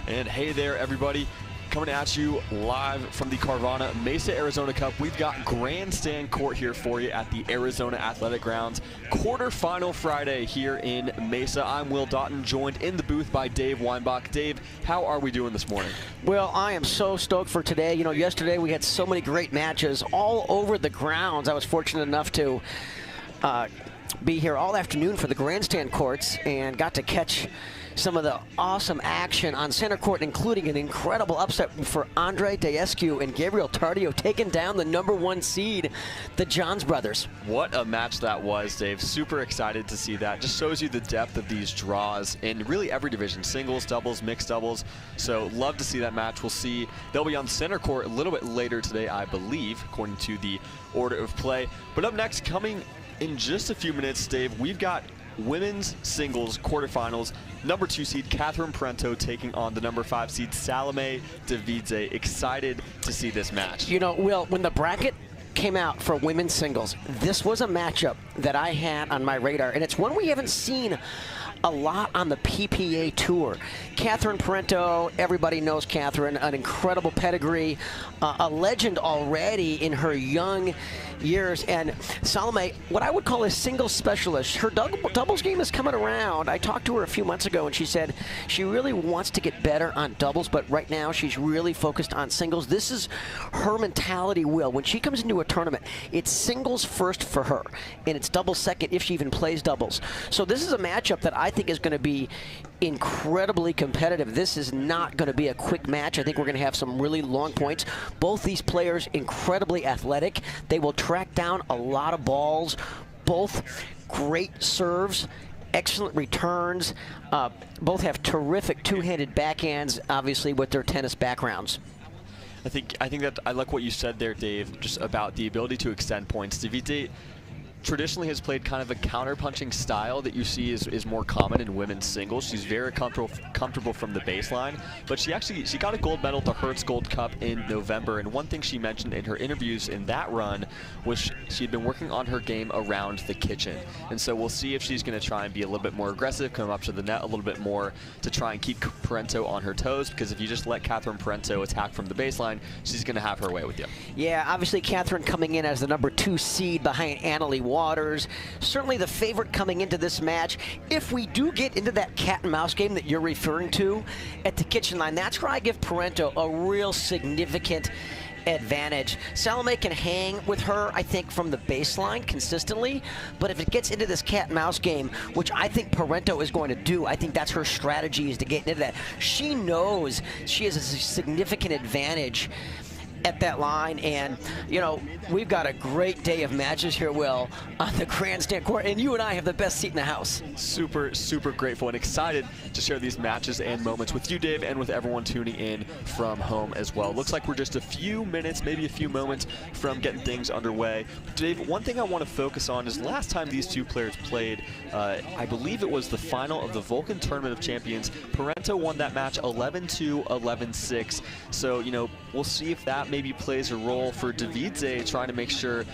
And hey there, everybody. Coming at you live from the Carvana Mesa Arizona Cup. We've got Grandstand Court here for you at the Arizona Athletic Grounds. Quarterfinal Friday here in Mesa. I'm Will Doughton, joined in the booth by Dave Weinbach. Dave, how are we doing this morning? Well, I am so stoked for today. You know, yesterday we had so many great matches all over the grounds. I was fortunate enough to be here all afternoon for the Grandstand courts and got to catch some of the awesome action on center court, including an incredible upset for Andre Daescu and Gabriel Tardio, taking down the #1 seed, the Johns brothers. What a match that was, Dave. Super excited to see that. Just shows you the depth of these draws in really every division, singles, doubles, mixed doubles. So love to see that match. We'll see. They'll be on center court a little bit later today, I believe, according to the order of play. But up next, coming in just a few minutes, Dave, we've got women's singles quarterfinals. #2 seed Catherine Parenteau taking on the #5 seed Salome Davidze. Excited to see this match. You know, Will, when the bracket came out for women's singles, this was a matchup that I had on my radar, and it's one we haven't seen a lot on the PPA tour. Catherine Parenteau, everybody knows Catherine, an incredible pedigree, a legend already in her young years. And Salome, what I would call a singles specialist. Her doubles game is coming around. I talked to her a few months ago, and she said she really wants to get better on doubles, but right now she's really focused on singles. This is her mentality, Will. When she comes into a tournament, it's singles first for her, and it's doubles second if she even plays doubles. So this is a matchup that I think is going to be incredibly competitive. This is not going to be a quick match. I think we're going to have some really long points. Both these players incredibly athletic. They will track down a lot of balls. Both great serves, excellent returns. Both have terrific two-handed backhands, obviously, with their tennis backgrounds. I think that I like what you said there, Dave, just about the ability to extend points. Davidze traditionally has played kind of a counter-punching style that you see is more common in women's singles. She's very comfortable from the baseline, but she got a gold medal at the Hertz Gold Cup in November, and one thing she mentioned in her interviews in that run was she'd been working on her game around the kitchen. And so we'll see if she's going to try and be a little bit more aggressive, come up to the net a little bit more to try and keep Parenteau on her toes, because if you just let Catherine Parenteau attack from the baseline, she's going to have her way with you. Yeah, obviously Catherine coming in as the #2 seed behind Leigh Waters. Certainly the favorite coming into this match. If we do get into that cat and mouse game that you're referring to at the kitchen line, that's where I give Parenteau a real significant advantage. Salome can hang with her, I think, from the baseline consistently, but if it gets into this cat and mouse game, which I think Parenteau is going to do, I think that's her strategy, is to get into that. She knows she has a significant advantage at that line, and you know, we've got a great day of matches here, Will, on the Grandstand court, and you and I have the best seat in the house. Super grateful and excited to share these matches and moments with you, Dave, and with everyone tuning in from home as well. Looks like we're just a few minutes, maybe a few moments from getting things underway. Dave, one thing I want to focus on is last time these two players played, I believe it was the final of the Vulcan Tournament of Champions. Parenteau won that match 11-2, 11-6. So, you know, we'll see if that maybe plays a role for Davidze, trying to make sure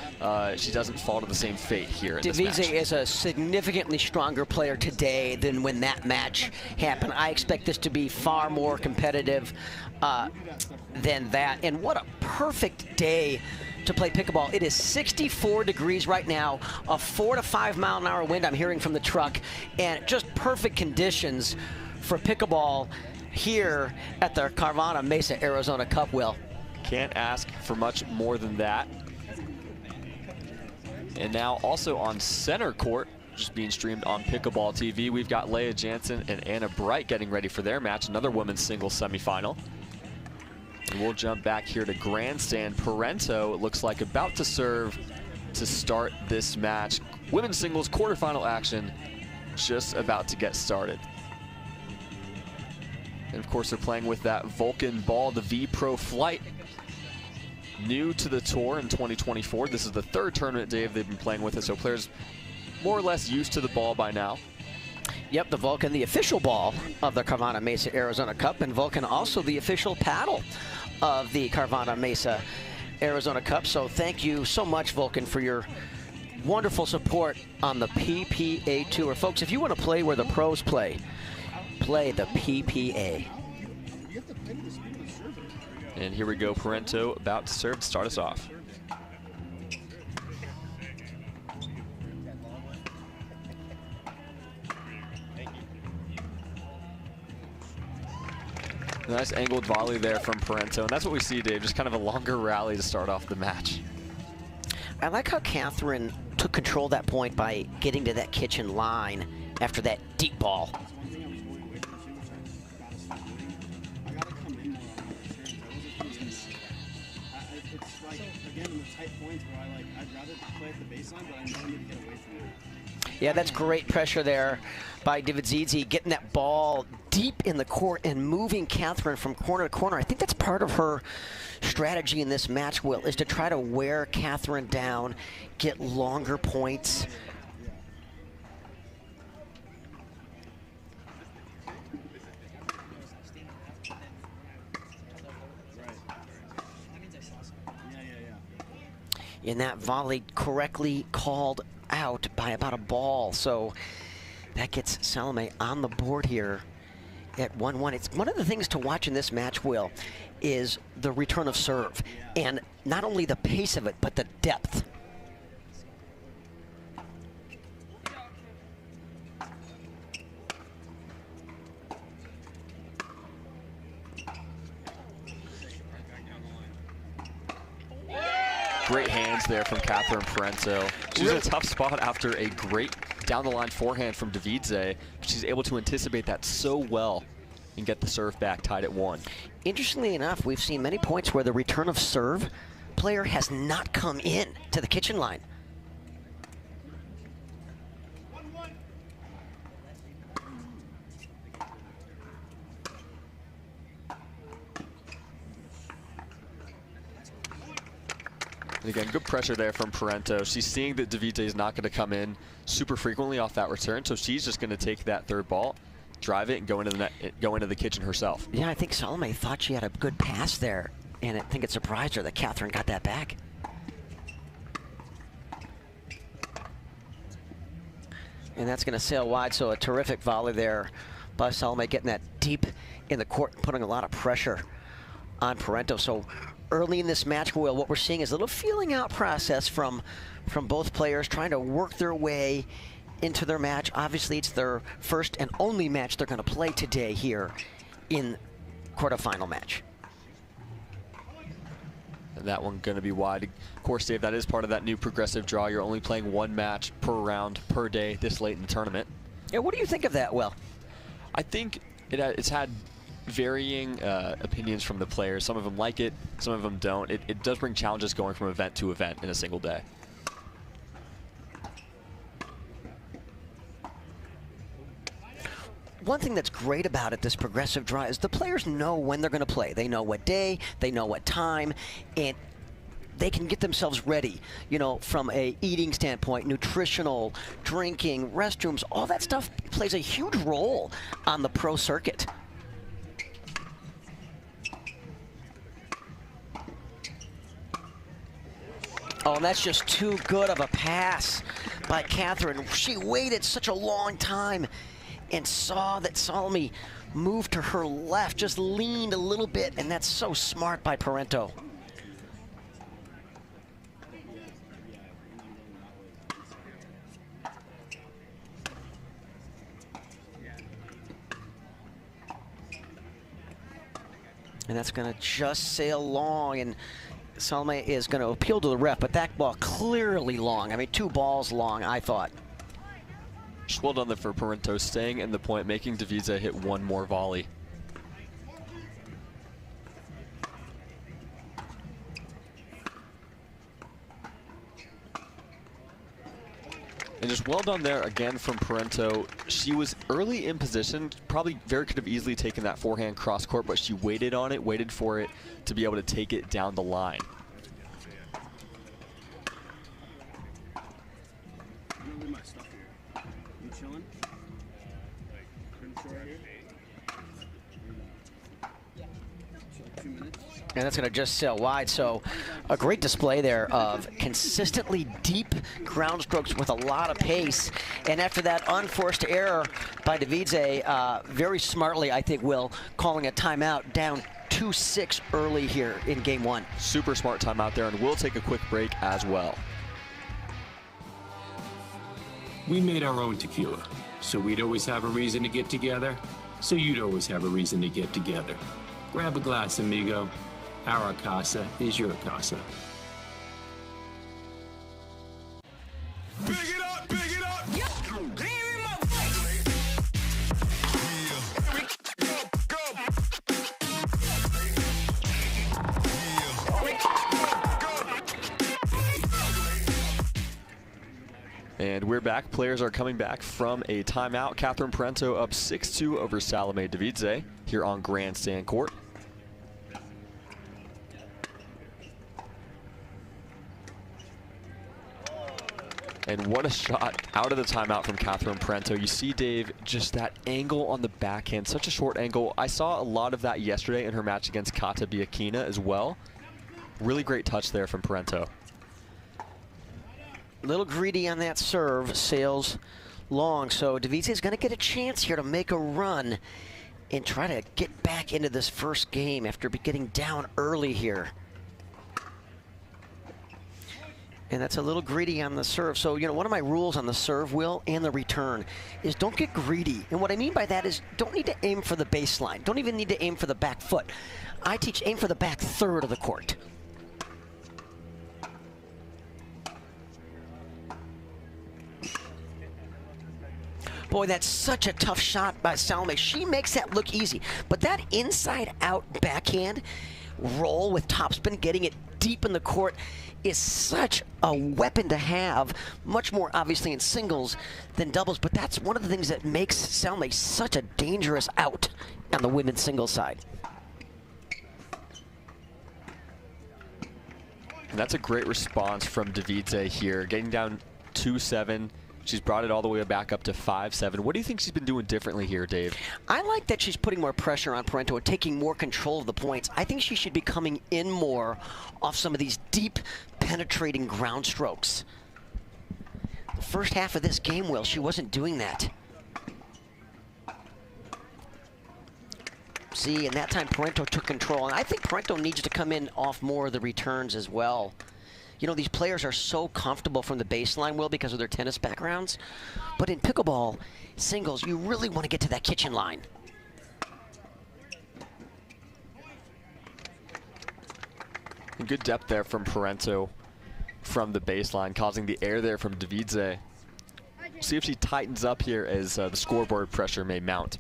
she doesn't fall to the same fate here in this match. Davidze is a significantly stronger player today than when that match happened. I expect this to be far more competitive than that. And what a perfect day to play pickleball. It is 64 degrees right now, a 4 to 5 mile an hour wind I'm hearing from the truck, and just perfect conditions for pickleball here at the Carvana Mesa Arizona Cup, Will. Can't ask for much more than that. And now also on center court, just being streamed on Pickleball TV, we've got Leah Jansen and Anna Bright getting ready for their match, another women's singles semifinal. And we'll jump back here to Grandstand. Parenteau, it looks like, about to serve to start this match. Women's singles quarterfinal action just about to get started. And of course, they're playing with that Vulcan ball, the V Pro Flight. New to the tour in 2024. This is the third tournament, Dave, they've been playing with it, so players more or less used to the ball by now. Yep, the Vulcan, the official ball of the Carvana Mesa Arizona Cup, and Vulcan also the official paddle of the Carvana Mesa Arizona Cup. So thank you so much, Vulcan, for your wonderful support on the PPA Tour. Folks, if you want to play where the pros play, play the PPA. And here we go, Parenteau about to serve to start us off. Nice angled volley there from Parenteau, and that's what we see, Dave, just kind of a longer rally to start off the match. I like how Catherine took control of that point by getting to that kitchen line after that deep ball. Yeah, that's great pressure there by Davidzidze, getting that ball deep in the court and moving Catherine from corner to corner. I think that's part of her strategy in this match, Will, is to try to wear Catherine down, get longer points. And that volley correctly called out by about a ball. So that gets Salome on the board here at 1-1. It's one of the things to watch in this match, Will, is the return of serve. And not only the pace of it, but the depth. Great hands there from Catherine Parenteau. She's in a tough spot after a great down-the-line forehand from Davidzidze. She's able to anticipate that so well and get the serve back tied at 1. Interestingly enough, we've seen many points where the return of serve player has not come in to the kitchen line. And again, good pressure there from Parenteau. She's seeing that Davidzidze is not going to come in super frequently off that return, so she's just going to take that third ball, drive it, and go into the net, go into the kitchen herself. Yeah, I think Salome thought she had a good pass there, and I think it surprised her that Catherine got that back. And that's going to sail wide, so a terrific volley there by Salome, getting that deep in the court, putting a lot of pressure on Parenteau. So early in this match, Will, what we're seeing is a little feeling out process from both players, trying to work their way into their match. Obviously, it's their first and only match they're going to play today here in quarterfinal match. And that one going to be wide. Of course, Dave, that is part of that new progressive draw. You're only playing one match per round per day this late in the tournament. Yeah, what do you think of that, Will? I think it's had varying opinions from the players. Some of them like it, some of them don't. It does bring challenges going from event to event in a single day. One thing that's great about it, this progressive draw, is the players know when they're going to play. They know what day, they know what time, and they can get themselves ready, you know, from a eating standpoint, nutritional, drinking, restrooms, all that stuff plays a huge role on the pro circuit. Oh, and that's just too good of a pass by Catherine. She waited such a long time and saw that Salome moved to her left, just leaned a little bit, and that's so smart by Parenteau. And that's going to just sail long, and Salome is going to appeal to the ref, but that ball clearly long. I mean, 2 balls long, I thought. Just well done there for Parenteau, staying in the point, making Davidzidze hit one more volley. And just well done there again from Parenteau. She was early in position, probably could have easily taken that forehand cross court, but she waited on it, waited for it to be able to take it down the line. And that's going to just sail wide. So a great display there of consistently deep ground strokes with a lot of pace. And after that unforced error by Davidzidze, very smartly, I think, Will, calling a timeout down 2-6 early here in game one. Super smart timeout there, and we'll take a quick break as well. We made our own tequila, so we'd always have a reason to get together, so you'd always have a reason to get together. Grab a glass, amigo. Our casa is your casa. Big it up, big it up. And we're back. Players are coming back from a timeout. Catherine Parenteau up 6-2 over Salome Davidze here on Grandstand Court. And what a shot out of the timeout from Catherine Parenteau. You see, Dave, just that angle on the backhand, such a short angle. I saw a lot of that yesterday in her match against Kata Biakina as well. Really great touch there from Parenteau. A little greedy on that serve, sails long. So Davidze is going to get a chance here to make a run and try to get back into this first game after getting down early here. And that's a little greedy on the serve. So, you know, one of my rules on the serve, Will, and the return is don't get greedy. And what I mean by that is don't need to aim for the baseline. Don't even need to aim for the back foot. I teach aim for the back third of the court. Boy, that's such a tough shot by Salome. She makes that look easy. But that inside-out backhand roll with topspin, getting it deep in the court, is such a weapon to have, much more obviously in singles than doubles, but that's one of the things that makes Salome such a dangerous out on the women's singles side. And that's a great response from Davidze here, getting down 2-7. She's brought it all the way back up to 5-7. What do you think she's been doing differently here, Dave? I like that she's putting more pressure on Parenteau and taking more control of the points. I think she should be coming in more off some of these deep, penetrating ground strokes. The first half of this game, Will, she wasn't doing that. See, and that time Parenteau took control. And I think Parenteau needs to come in off more of the returns as well. You know, these players are so comfortable from the baseline, Will, because of their tennis backgrounds. But in pickleball singles, you really want to get to that kitchen line. And good depth there from Parenteau from the baseline, causing the air there from Davidze. See if she tightens up here as the scoreboard pressure may mount.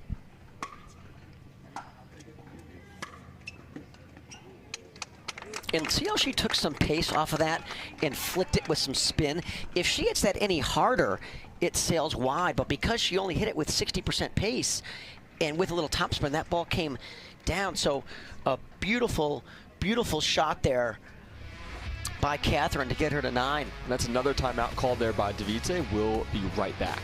And see how she took some pace off of that and flicked it with some spin? If she hits that any harder, it sails wide. But because she only hit it with 60% pace and with a little topspin, that ball came down. So a beautiful, beautiful shot there by Catherine to get her to 9. That's another timeout called there by Davidze. We'll be right back.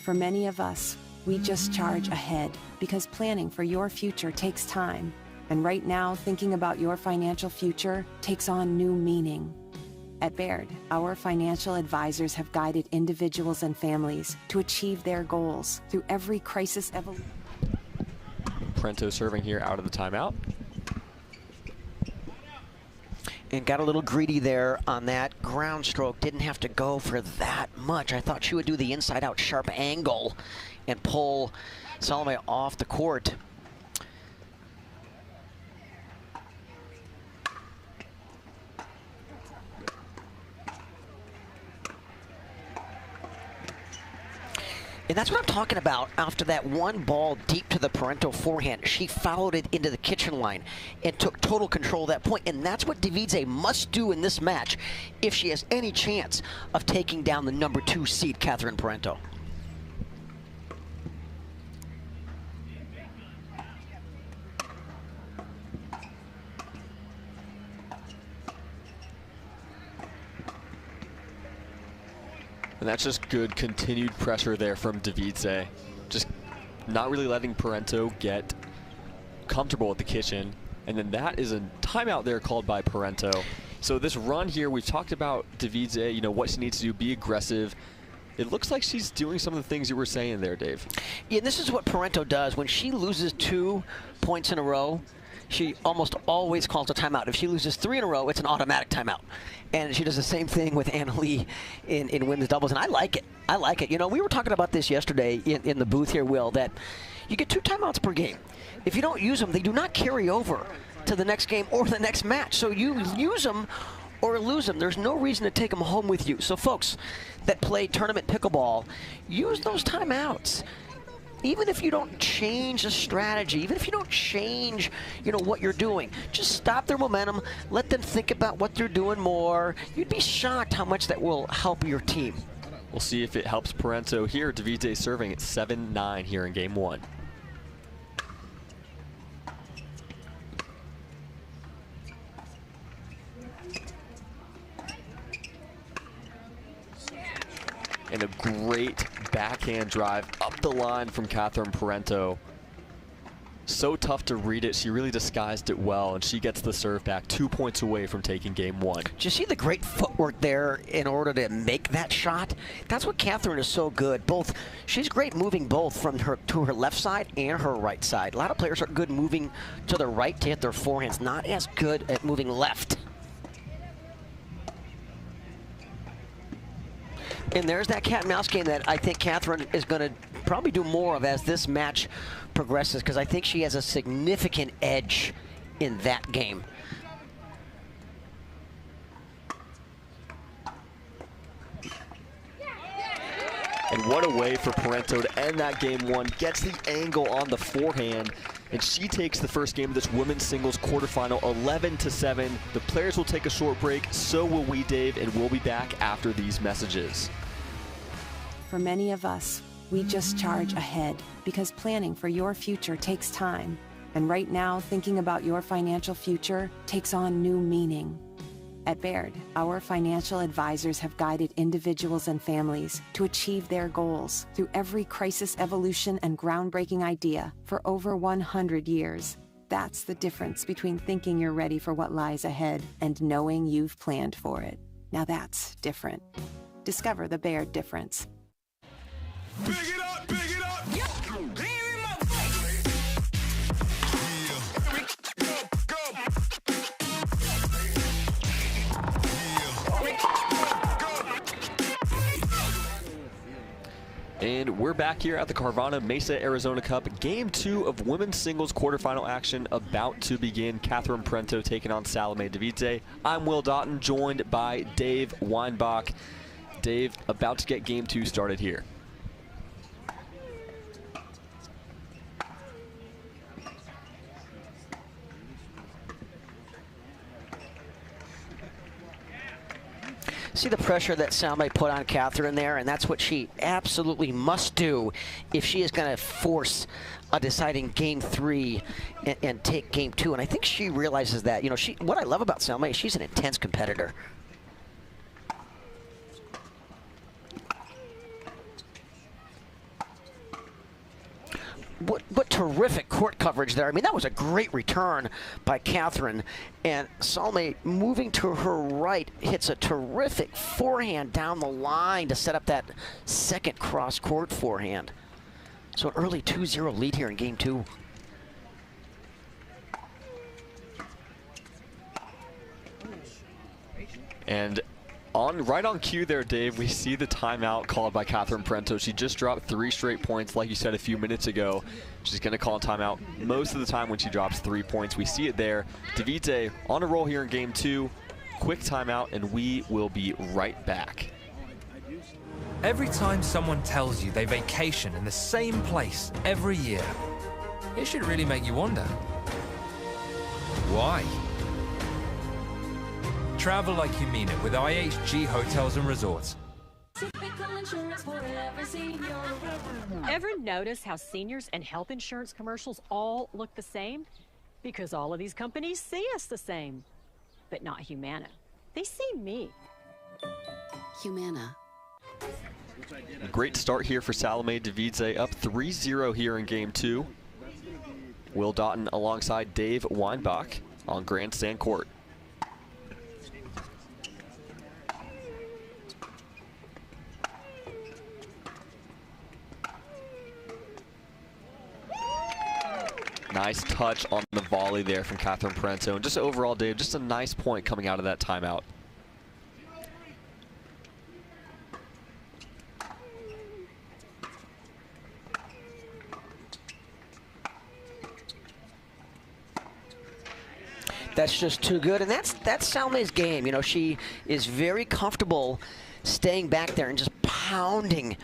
For many of us, we just charge ahead because planning for your future takes time. And right now, thinking about your financial future takes on new meaning. At Baird, our financial advisors have guided individuals and families to achieve their goals through every crisis evolution. Parenteau serving here out of the timeout. And got a little greedy there on that ground stroke. Didn't have to go for that much. I thought she would do the inside-out sharp angle and pull Salome off the court. And that's what I'm talking about. After that one ball deep to the Parenteau forehand, she followed it into the kitchen line and took total control of that point. And that's what Davidze must do in this match if she has any chance of taking down the #2 seed, Catherine Parenteau. And that's just good continued pressure there from Davidze. Just not really letting Parenteau get comfortable at the kitchen. And then that is a timeout there called by Parenteau. So this run here, we've talked about Davide, you know, what she needs to do, be aggressive. It looks like she's doing some of the things you were saying there, Dave. Yeah, this is what Parenteau does. When she loses 2 points in a row, she almost always calls a timeout. If she loses 3 in a row, it's an automatic timeout. And she does the same thing with Anna Leigh in women's doubles, and I like it. I like it. You know, we were talking about this yesterday in the booth here, Will, that you get 2 timeouts per game. If you don't use them, they do not carry over to the next game or the next match. So you use them or lose them. There's no reason to take them home with you. So folks that play tournament pickleball, use those timeouts. Even if you don't change the strategy, even if you don't change, you know, what you're doing, just stop their momentum, let them think about what they're doing more. You'd be shocked how much that will help your team. We'll see if it helps Parenteau here. Davide serving at 7-9 here in game 1. And a great backhand drive up the line from Catherine Parenteau. So tough to read it. She really disguised it well, and she gets the serve back 2 points away from taking game 1. Did you see the great footwork there in order to make that shot? That's what Catherine is so good. She's great moving both from her to her left side and her right side. A lot of players are good moving to the right to hit their forehands, not as good at moving left. And there's that cat and mouse game that I think Catherine is going to probably do more of as this match progresses, because I think she has a significant edge in that game. And what a way for Parenteau to end that game 1. Gets the angle on the forehand, and she takes the first game of this women's singles quarterfinal 11-7. The players will take a short break, so will we, Dave, and we'll be back after these messages. For many of us, we just charge ahead because planning for your future takes time. And right now, thinking about your financial future takes on new meaning. At Baird, our financial advisors have guided individuals and families to achieve their goals through every crisis evolution and groundbreaking idea for over 100 years. That's the difference between thinking you're ready for what lies ahead and knowing you've planned for it. Now that's different. Discover the Baird difference. Big it up, big it up. And we're back here at the Carvana Mesa Arizona Cup. Game 2 of women's singles quarterfinal action about to begin. Catherine Parenteau taking on Salome Davide. I'm Will Doughton, joined by Dave Weinbach. Dave, about to get game 2 started here. See the pressure that Salome put on Catherine there, and that's what she absolutely must do if she is going to force a deciding game 3 and take game 2. And I think she realizes that. You know, what I love about Salome, she's an intense competitor. What terrific court coverage there. I mean, that was a great return by Catherine. And Salome, moving to her right, hits a terrific forehand down the line to set up that second cross-court forehand. So an early 2-0 lead here in game 2. And right on cue there, Dave, we see the timeout called by Catherine Parenteau. She just dropped 3 straight points, like you said a few minutes ago. She's going to call a timeout most of the time when she drops 3 points. We see it there. Davide on a roll here in game 2. Quick timeout, and we will be right back. Every time someone tells you they vacation in the same place every year, it should really make you wonder, why? Travel like you mean it with IHG Hotels and Resorts. Ever notice how seniors and health insurance commercials all look the same? Because all of these companies see us the same, but not Humana. They see me. Humana. Great start here for Salome Davide, up 3-0 here in game 2. Will Doughton alongside Dave Weinbach on Grandstand Court. Nice touch on the volley there from Catherine Parenteau. And just overall, Dave, just a nice point coming out of that timeout. That's just too good, and that's Salme's game. You know, she is very comfortable staying back there and just pounding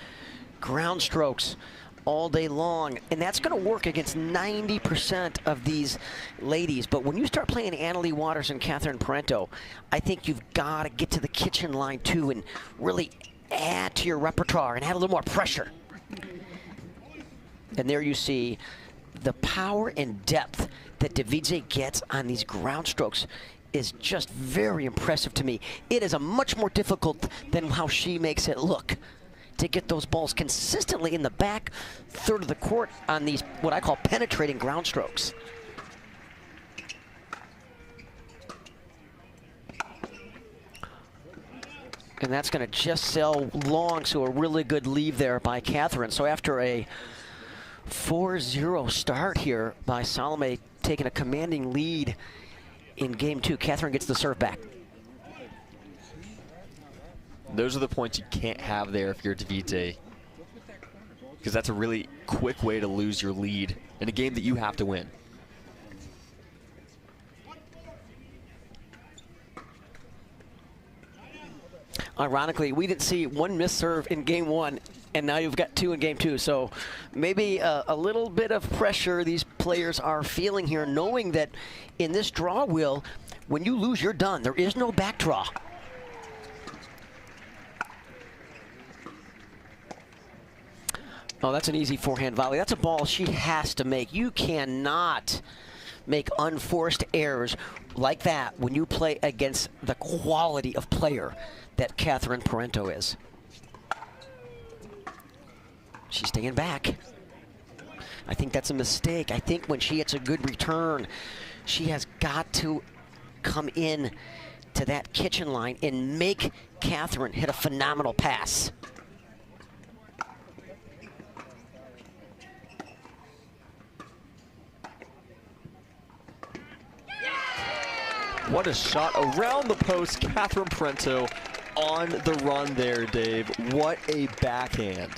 ground strokes all day long, and that's going to work against 90% of these ladies. But when you start playing Leigh Waters and Catherine Parenteau, I think you've got to get to the kitchen line too and really add to your repertoire and add a little more pressure. And there you see the power and depth that Davidze gets on these ground strokes is just very impressive to me. It is a much more difficult than how she makes it look to get those balls consistently in the back third of the court on these, what I call penetrating ground strokes. And that's going to just sail long, so a really good leave there by Catherine. So after a 4-0 start here by Salome, taking a commanding lead in game 2, Catherine gets the serve back. Those are the points you can't have there if you're Davidze, because that's a really quick way to lose your lead in a game that you have to win. Ironically, we didn't see one missed serve in game 1, and now you've got 2 in game 2. So maybe a little bit of pressure these players are feeling here, knowing that in this draw wheel, when you lose, you're done. There is no back draw. Oh, that's an easy forehand volley. That's a ball she has to make. You cannot make unforced errors like that when you play against the quality of player that Catherine Parenteau is. She's staying back. I think that's a mistake. I think when she hits a good return, she has got to come in to that kitchen line and make Catherine hit a phenomenal pass. What a shot around the post. Catherine Parenteau on the run there, Dave. What a backhand.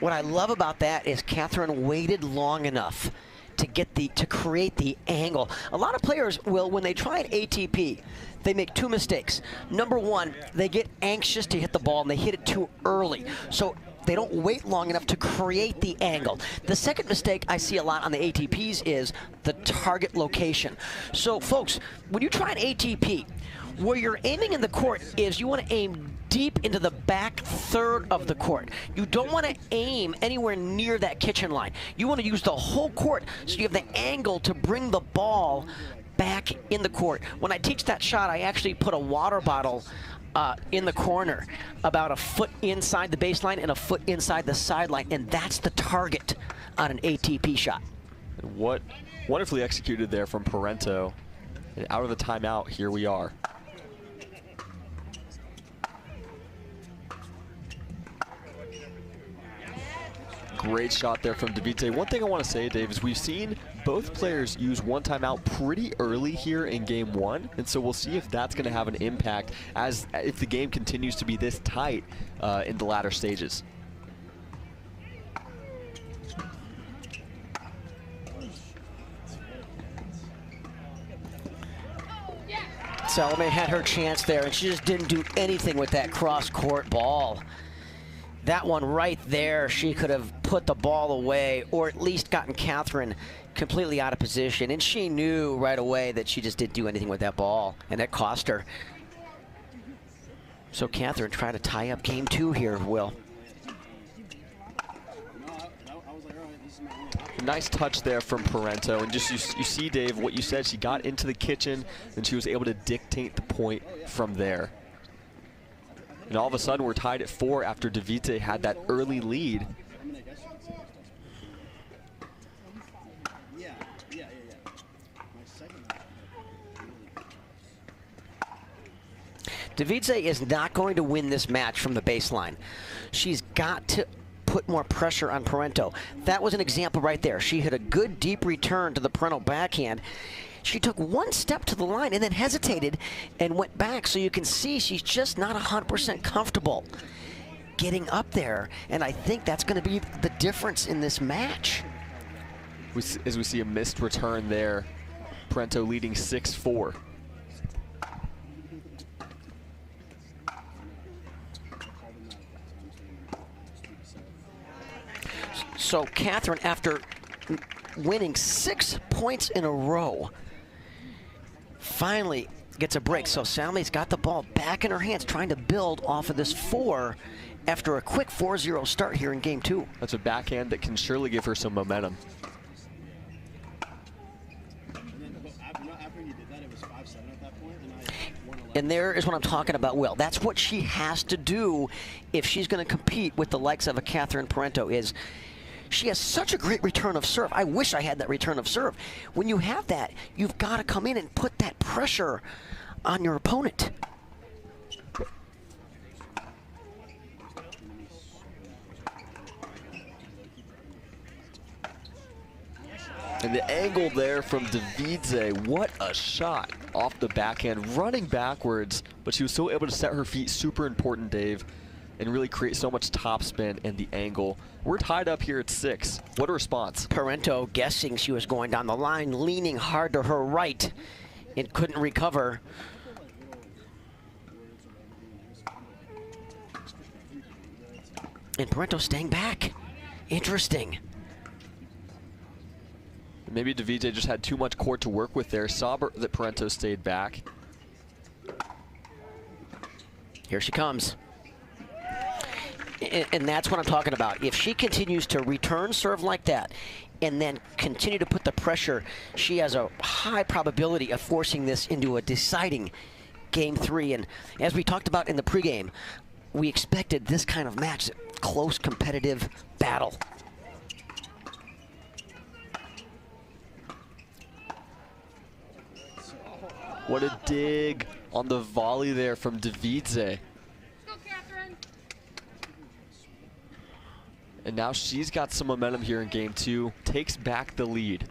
What I love about that is Catherine waited long enough to create the angle. A lot of players will, when they try an ATP, they make 2 mistakes. Number 1, they get anxious to hit the ball and they hit it too early. So they don't wait long enough to create the angle. The second mistake I see a lot on the ATPs is the target location. So folks, when you try an ATP, where you're aiming in the court is you want to aim deep into the back third of the court. You don't want to aim anywhere near that kitchen line. You want to use the whole court so you have the angle to bring the ball back in the court. When I teach that shot, I actually put a water bottle in the corner about a foot inside the baseline and a foot inside the sideline, and that's the target on an ATP shot. What wonderfully executed there from Parenteau. And out of the timeout, here we are. Great shot there from Davidze. One thing I want to say, Dave, is we've seen both players use one timeout pretty early here in game 1, and so we'll see if that's going to have an impact if the game continues to be this tight in the latter stages. Salome had her chance there, and she just didn't do anything with that cross-court ball. That one right there, she could have put the ball away or at least gotten Catherine completely out of position. And she knew right away that she just didn't do anything with that ball, and that cost her. So Catherine trying to tie up game 2 here, Will. Nice touch there from Parenteau, and just you see, Dave, what you said. She got into the kitchen, and she was able to dictate the point from there. And all of a sudden, we're tied at 4 after Davidze had that early lead. Davidze is not going to win this match from the baseline. She's got to put more pressure on Parenteau. That was an example right there. She hit a good deep return to the Parenteau backhand. She took one step to the line and then hesitated and went back. So you can see she's just not 100% comfortable getting up there. And I think that's going to be the difference in this match. As we see a missed return there, Parenteau leading 6-4. So Catherine, after winning 6 points in a row, finally gets a break. So Salme's got the ball back in her hands, trying to build off of this 4 after a quick 4-0 start here in game 2. That's a backhand that can surely give her some momentum. And there is what I'm talking about, Will. That's what she has to do if she's going to compete with the likes of a Catherine Parenteau. Is she has such a great return of serve. I wish I had that return of serve. When you have that, you've got to come in and put that pressure on your opponent. And the angle there from Davidze, what a shot off the backhand, running backwards, but she was so able to set her feet, super important, Dave, and really create so much topspin and the angle. We're tied up here at 6. What a response. Parenteau guessing she was going down the line, leaning hard to her right, and couldn't recover. And Parenteau staying back. Interesting. Maybe Davidze just had too much court to work with there. Saw that Parenteau stayed back. Here she comes. And that's what I'm talking about. If she continues to return serve like that and then continue to put the pressure, she has a high probability of forcing this into a deciding game 3. And as we talked about in the pregame, we expected this kind of match, close competitive battle. What a dig on the volley there from Davidze. And now she's got some momentum here in game 2, takes back the lead.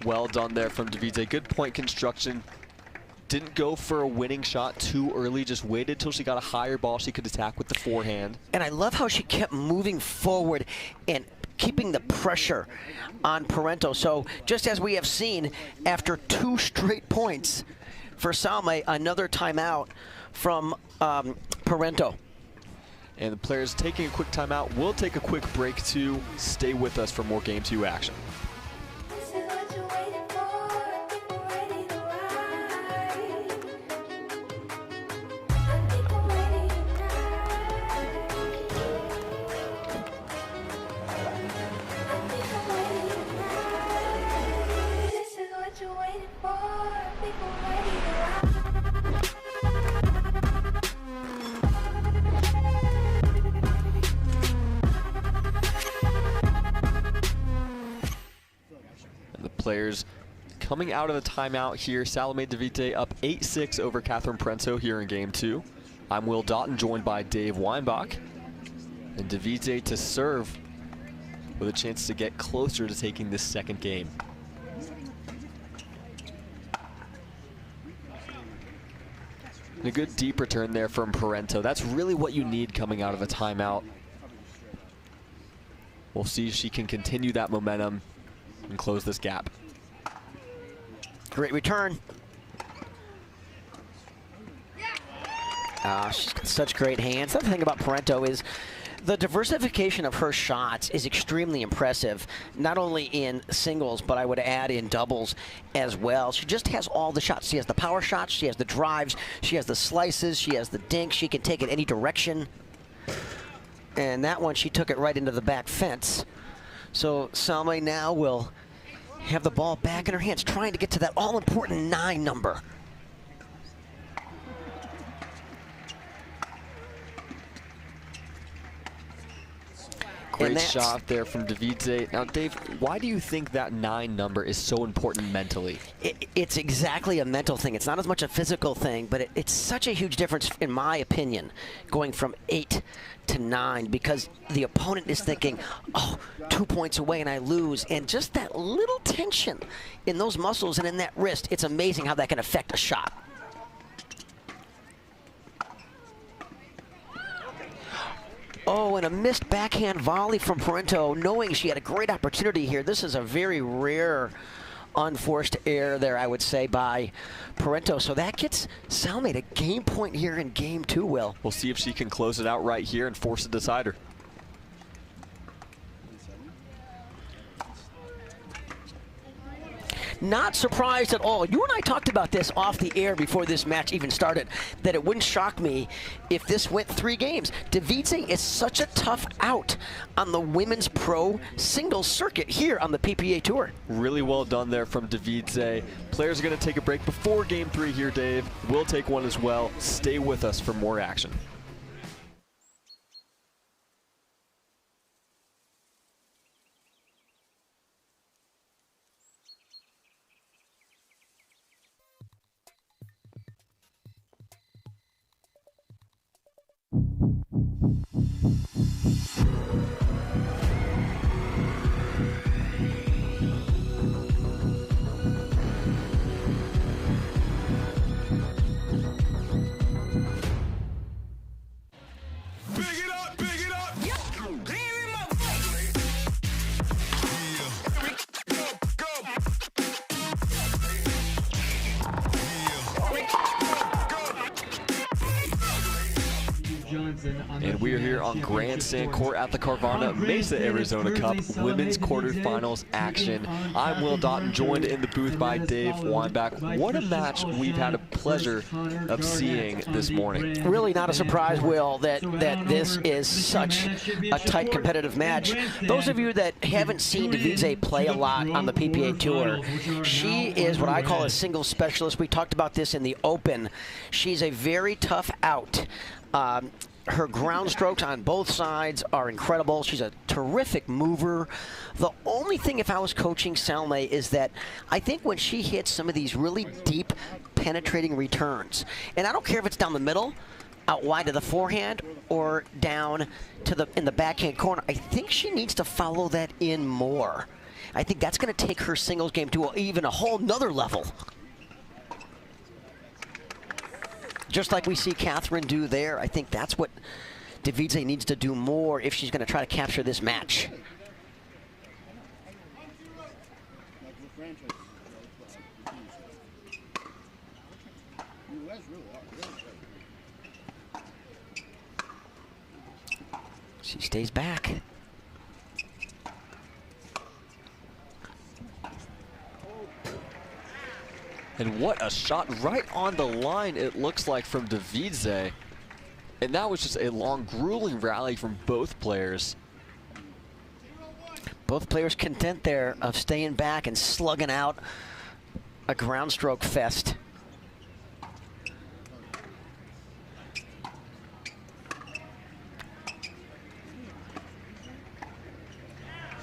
Well done there from Davidze. Good point construction. Didn't go for a winning shot too early, just waited till she got a higher ball she could attack with the forehand. And I love how she kept moving forward and keeping the pressure on Parenteau. So just as we have seen, after 2 straight points for Salme, another timeout from Parenteau. And the players taking a quick timeout. We'll take a quick break too. Stay with us for more game 2 action. Players coming out of the timeout here. Salome Davidze up 8-6 over Catherine Parenteau here in game 2. I'm Will Doughton, joined by Dave Weinbach. And Davidze to serve with a chance to get closer to taking this second game. And a good deep return there from Parenteau. That's really what you need coming out of a timeout. We'll see if she can continue that momentum and close this gap. Great return. She's got such great hands. The thing about Parenteau is the diversification of her shots is extremely impressive, not only in singles, but I would add in doubles as well. She just has all the shots. She has the power shots, she has the drives, she has the slices, she has the dinks. She can take it any direction. And that one, she took it right into the back fence. So Salme now will have the ball back in her hands, trying to get to that all-important 9 number. Great shot there from Davidze. Now, Dave, why do you think that 9 number is so important mentally? It's exactly a mental thing. It's not as much a physical thing, but it's such a huge difference, in my opinion, going from 8 to 9, because the opponent is thinking, oh, 2 points away and I lose. And just that little tension in those muscles and in that wrist, it's amazing how that can affect a shot. Oh, and a missed backhand volley from Parenteau, knowing she had a great opportunity here. This is a very rare unforced error there, I would say, by Parenteau. So that gets Salme a game point here in game 2, Will. We'll see if she can close it out right here and force a decider. Not surprised at all. You and I talked about this off the air before this match even started, that it wouldn't shock me if this went 3 games. Davidze is such a tough out on the women's pro singles circuit here on the PPA Tour. Really well done there from Davidze. Players are going to take a break before game 3 here, Dave. We'll take one as well. Stay with us for more action. And we are here on Grandstand Court at the Carvana Mesa Arizona Cup Women's Quarterfinals action. I'm Will Doughton, joined in the booth by Dave Weinbach. What a match we've had a pleasure of seeing this morning. Really not a surprise, Will, that this is such a tight competitive match. Those of you that haven't seen Davidze play a lot on the PPA Tour, she is what I call a singles specialist. We talked about this in the Open. She's a very tough out. Her ground strokes on both sides are incredible. She's a terrific mover. The only thing, if I was coaching Salme, is that I think when she hits some of these really deep, penetrating returns, and I don't care if it's down the middle, out wide to the forehand, or down to in the backhand corner, I think she needs to follow that in more. I think that's going to take her singles game to even a whole nother level. Just like we see Catherine do there, I think that's what Davidze needs to do more if she's going to try to capture this match. She stays back. And what a shot right on the line it looks like from Davidze. And that was just a long, grueling rally from both players. Both players content there of staying back and slugging out a ground stroke fest.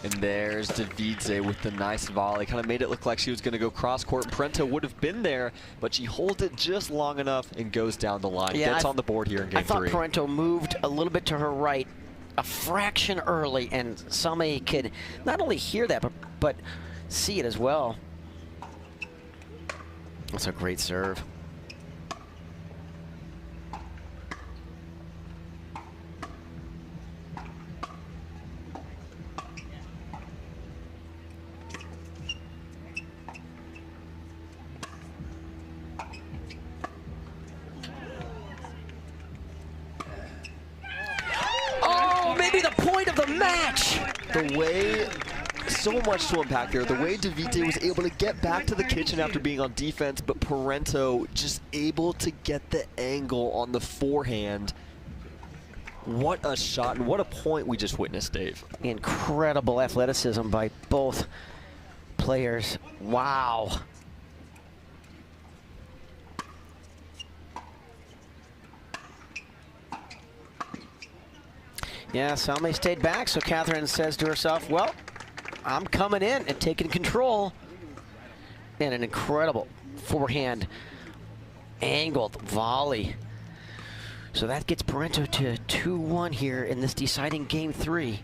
And there's Davidze with the nice volley. Kind of made it look like she was going to go cross court. And Parenteau would have been there, but she holds it just long enough and goes down the line. Yeah, Gets on the board here in game 3. I thought Parenteau moved a little bit to her right, a fraction early, and Salme could not only hear that, but see it as well. That's a great serve. The point of the match. The way, so much to unpack there. The way Davidze was able to get back to the kitchen after being on defense, but Parenteau just able to get the angle on the forehand. What a shot and what a point we just witnessed, Dave. Incredible athleticism by both players. Wow. Yeah, Salme stayed back, so Catherine says to herself, well, I'm coming in and taking control. And an incredible forehand angled volley. So that gets Parenteau to 2-1 here in this deciding game 3.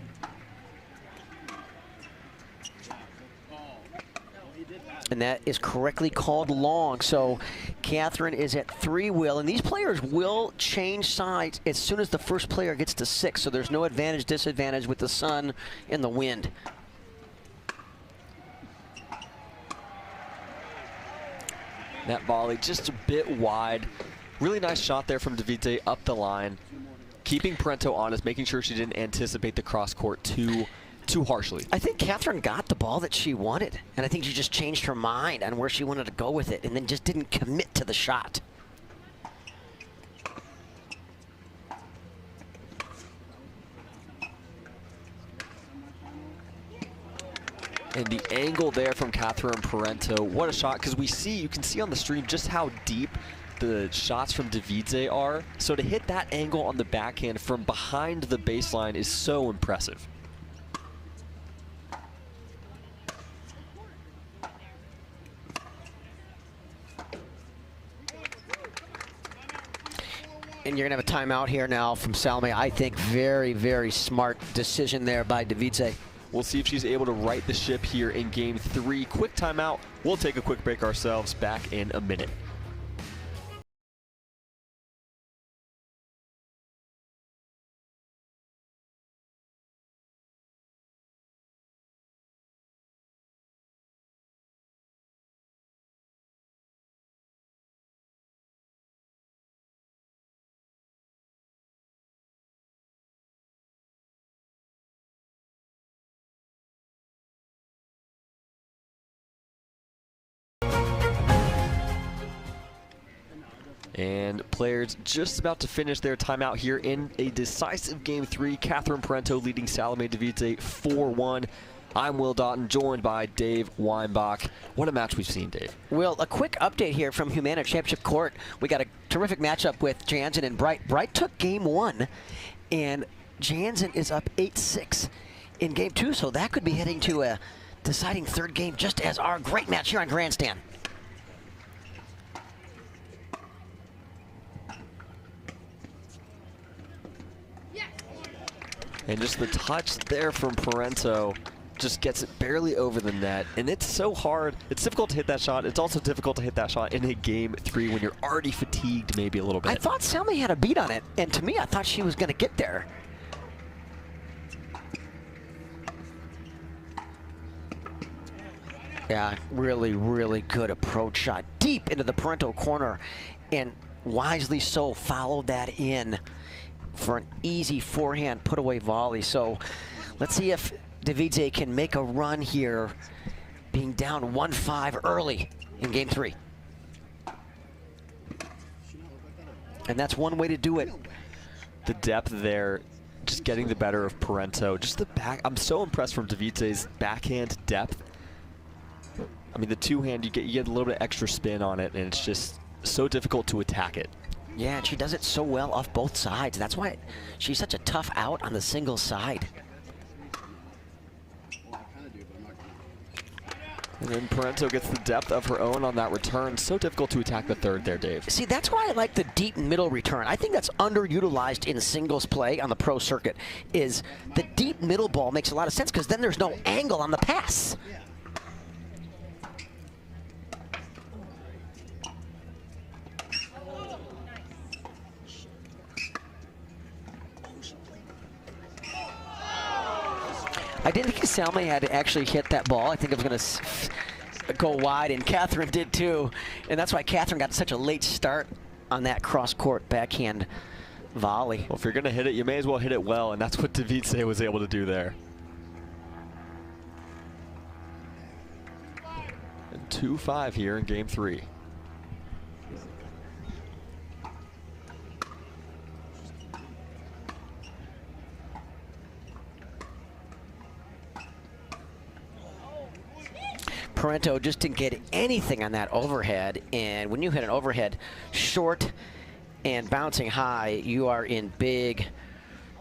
And that is correctly called long. So Catherine is at 3-wheel, and these players will change sides as soon as the first player gets to 6. So there's no advantage, disadvantage with the sun and the wind. That volley just a bit wide. Really nice shot there from Davide up the line. Keeping Parenteau honest, making sure she didn't anticipate the cross court too harshly. I think Catherine got the ball that she wanted, and I think she just changed her mind on where she wanted to go with it and then just didn't commit to the shot. And the angle there from Catherine Parenteau, what a shot, because you can see on the stream just how deep the shots from Davide are. So to hit that angle on the backhand from behind the baseline is so impressive. And you're going to have a timeout here now from Salme. I think very, very smart decision there by Davide. We'll see if she's able to right the ship here in game 3. Quick timeout. We'll take a quick break ourselves. Back in a minute. And players just about to finish their timeout here in a decisive game 3. Catherine Parenteau leading Salome Davide 4-1. I'm Will Doughton, joined by Dave Weinbach. What a match we've seen, Dave. Will, a quick update here from Humana Championship Court. We got a terrific matchup with Jansen and Bright. Bright took game 1, and Jansen is up 8-6 in game 2, so that could be heading to a deciding third game, just as our great match here on Grandstand. And just the touch there from Parenteau just gets it barely over the net. And it's so hard. It's difficult to hit that shot. It's also difficult to hit that shot in a game 3 when you're already fatigued maybe a little bit. I thought Salme had a beat on it, and to me, I thought she was going to get there. Yeah, really, really good approach shot. Deep into the Parenteau corner, and wisely so followed that in for an easy forehand put-away volley. So let's see if Davide can make a run here, being down 1-5 early in game 3. And that's one way to do it. The depth there, just getting the better of Parenteau. Just the back, I'm so impressed from Davide's backhand depth. I mean, the two-hand, you get a little bit extra spin on it, and it's just so difficult to attack it. Yeah, and she does it so well off both sides. That's why she's such a tough out on the single side. And then Parenteau gets the depth of her own on that return. So difficult to attack the third there, Dave. See, that's why I like the deep middle return. I think that's underutilized in singles play on the pro circuit, is the deep middle ball makes a lot of sense because then there's no angle on the pass. I didn't think Salme had actually hit that ball. I think it was going to go wide, and Catherine did too. And that's why Catherine got such a late start on that cross-court backhand volley. Well, if you're going to hit it, you may as well hit it well, and that's what Davide was able to do there. And 2-5 here in game 3. Parenteau just didn't get anything on that overhead, and when you hit an overhead short and bouncing high, you are in big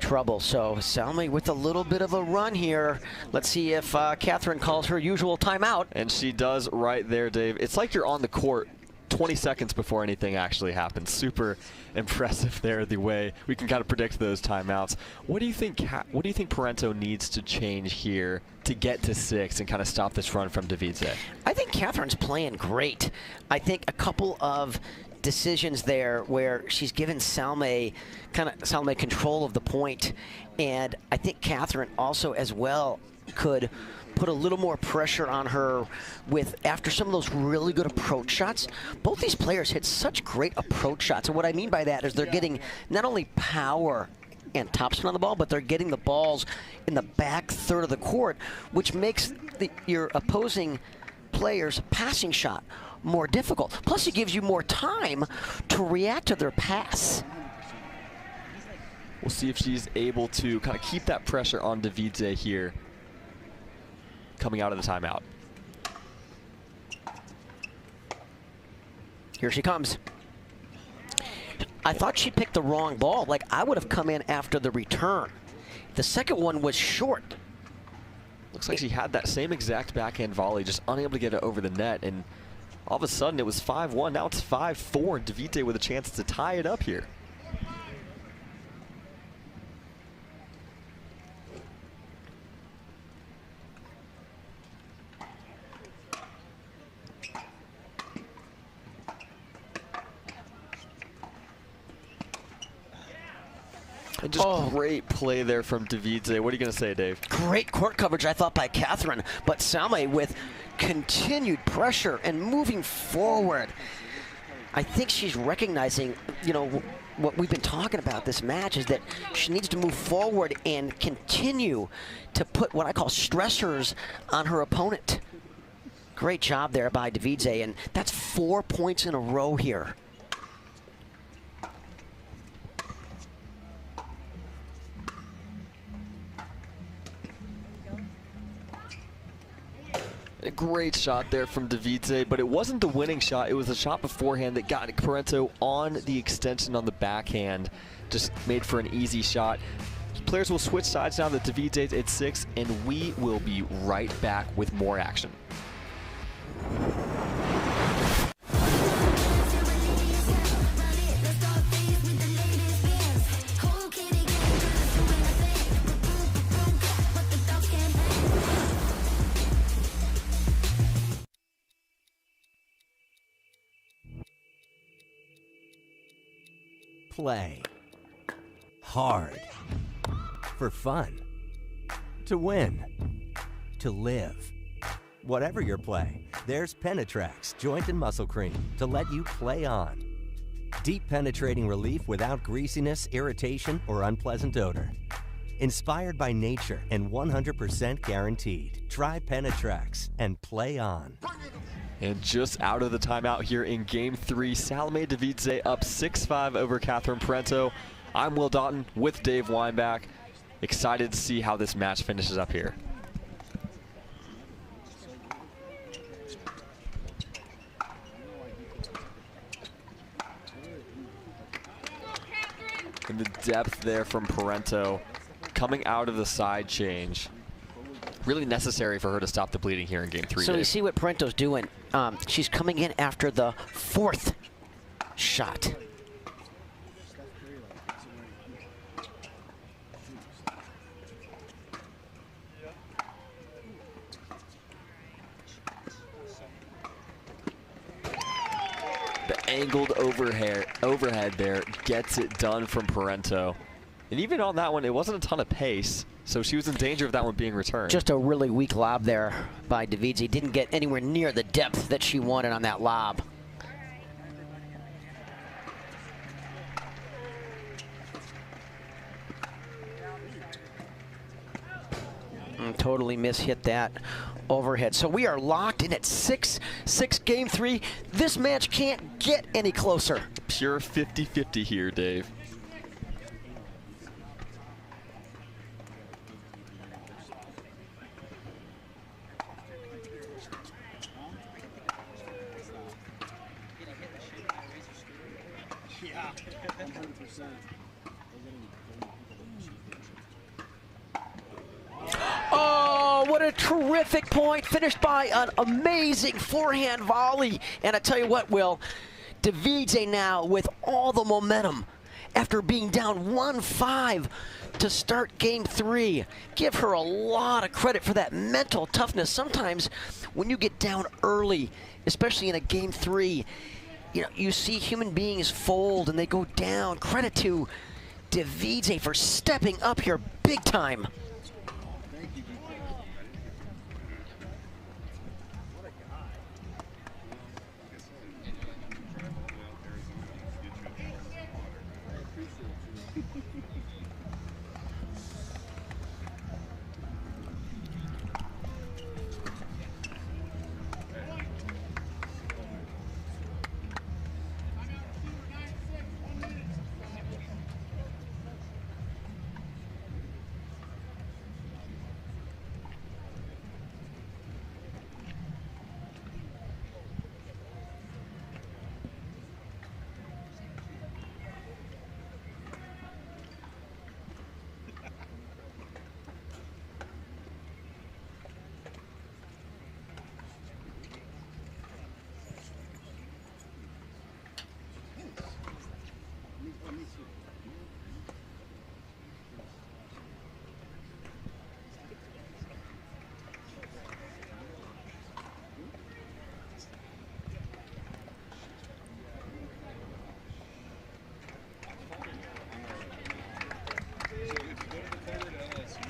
trouble. So Salme with a little bit of a run here. Let's see if Catherine calls her usual timeout. And she does right there, Dave. It's like you're on the court 20 seconds before anything actually happens. Super impressive there, the way we can kind of predict those timeouts. What do you think Parenteau needs to change here to get to 6 and kind of stop this run from Davidze? I think Catherine's playing great. I think a couple of decisions there where she's given Salme control of the point, and I think Catherine also as well could put a little more pressure on her with after some of those really good approach shots. Both these players hit such great approach shots, and what I mean by that is they're getting not only power and topspin on the ball, but they're getting the balls in the back third of the court, which makes your opposing player's passing shot more difficult. Plus, it gives you more time to react to their pass. We'll see if she's able to kind of keep that pressure on Davidze here coming out of the timeout. Here she comes. I thought she picked the wrong ball. Like, I would have come in after the return. The second one was short. Looks like she had that same exact backhand volley, just unable to get it over the net, and all of a sudden it was 5-1. Now it's 5-4, and Davidze with a chance to tie it up here. And just great play there from Davidze. What are you going to say, Dave? Great court coverage, I thought, by Catherine, but Salme with continued pressure and moving forward. I think she's recognizing, you know, what we've been talking about this match is that she needs to move forward and continue to put what I call stressors on her opponent. Great job there by Davidze, and that's 4 points in a row here. A great shot there from Davidze, but it wasn't the winning shot. It was the shot beforehand that got Parenteau on the extension on the backhand. Just made for an easy shot. Players will switch sides now that Davidze's at 6, and we will be right back with more action. Play hard for fun, to win, to live. Whatever your play, there's Penetrax Joint and Muscle Cream to let you play on. Deep penetrating relief without greasiness, irritation, or unpleasant odor. Inspired by nature and 100% guaranteed. Try Penetrax and play on. And just out of the timeout here in Game 3, Salome Davidze up 6-5 over Catherine Parenteau. I'm Will Doughton with Dave Weinbach. Excited to see how this match finishes up here. And the depth there from Parenteau coming out of the side change. Really necessary for her to stop the bleeding here in Game 3. So Dave. you see what Parenteau's doing. She's coming in after the 4th shot. The angled overhead there gets it done from Parenteau. And even on that one, it wasn't a ton of pace, so she was in danger of that one being returned. Just a really weak lob there by Davidze. Didn't get anywhere near the depth that she wanted on that lob. And totally mishit that overhead. So we are locked in at 6-6 Game 3. This match can't get any closer. Pure 50-50 here, Dave. terrific point, finished by an amazing forehand volley. And I tell you what, Will, Davide now with all the momentum after being down 1-5 to start game 3. Give her a lot of credit for that mental toughness. Sometimes when you get down early, especially in a game 3, you see human beings fold and they go down. Credit to Davide for stepping up here big time.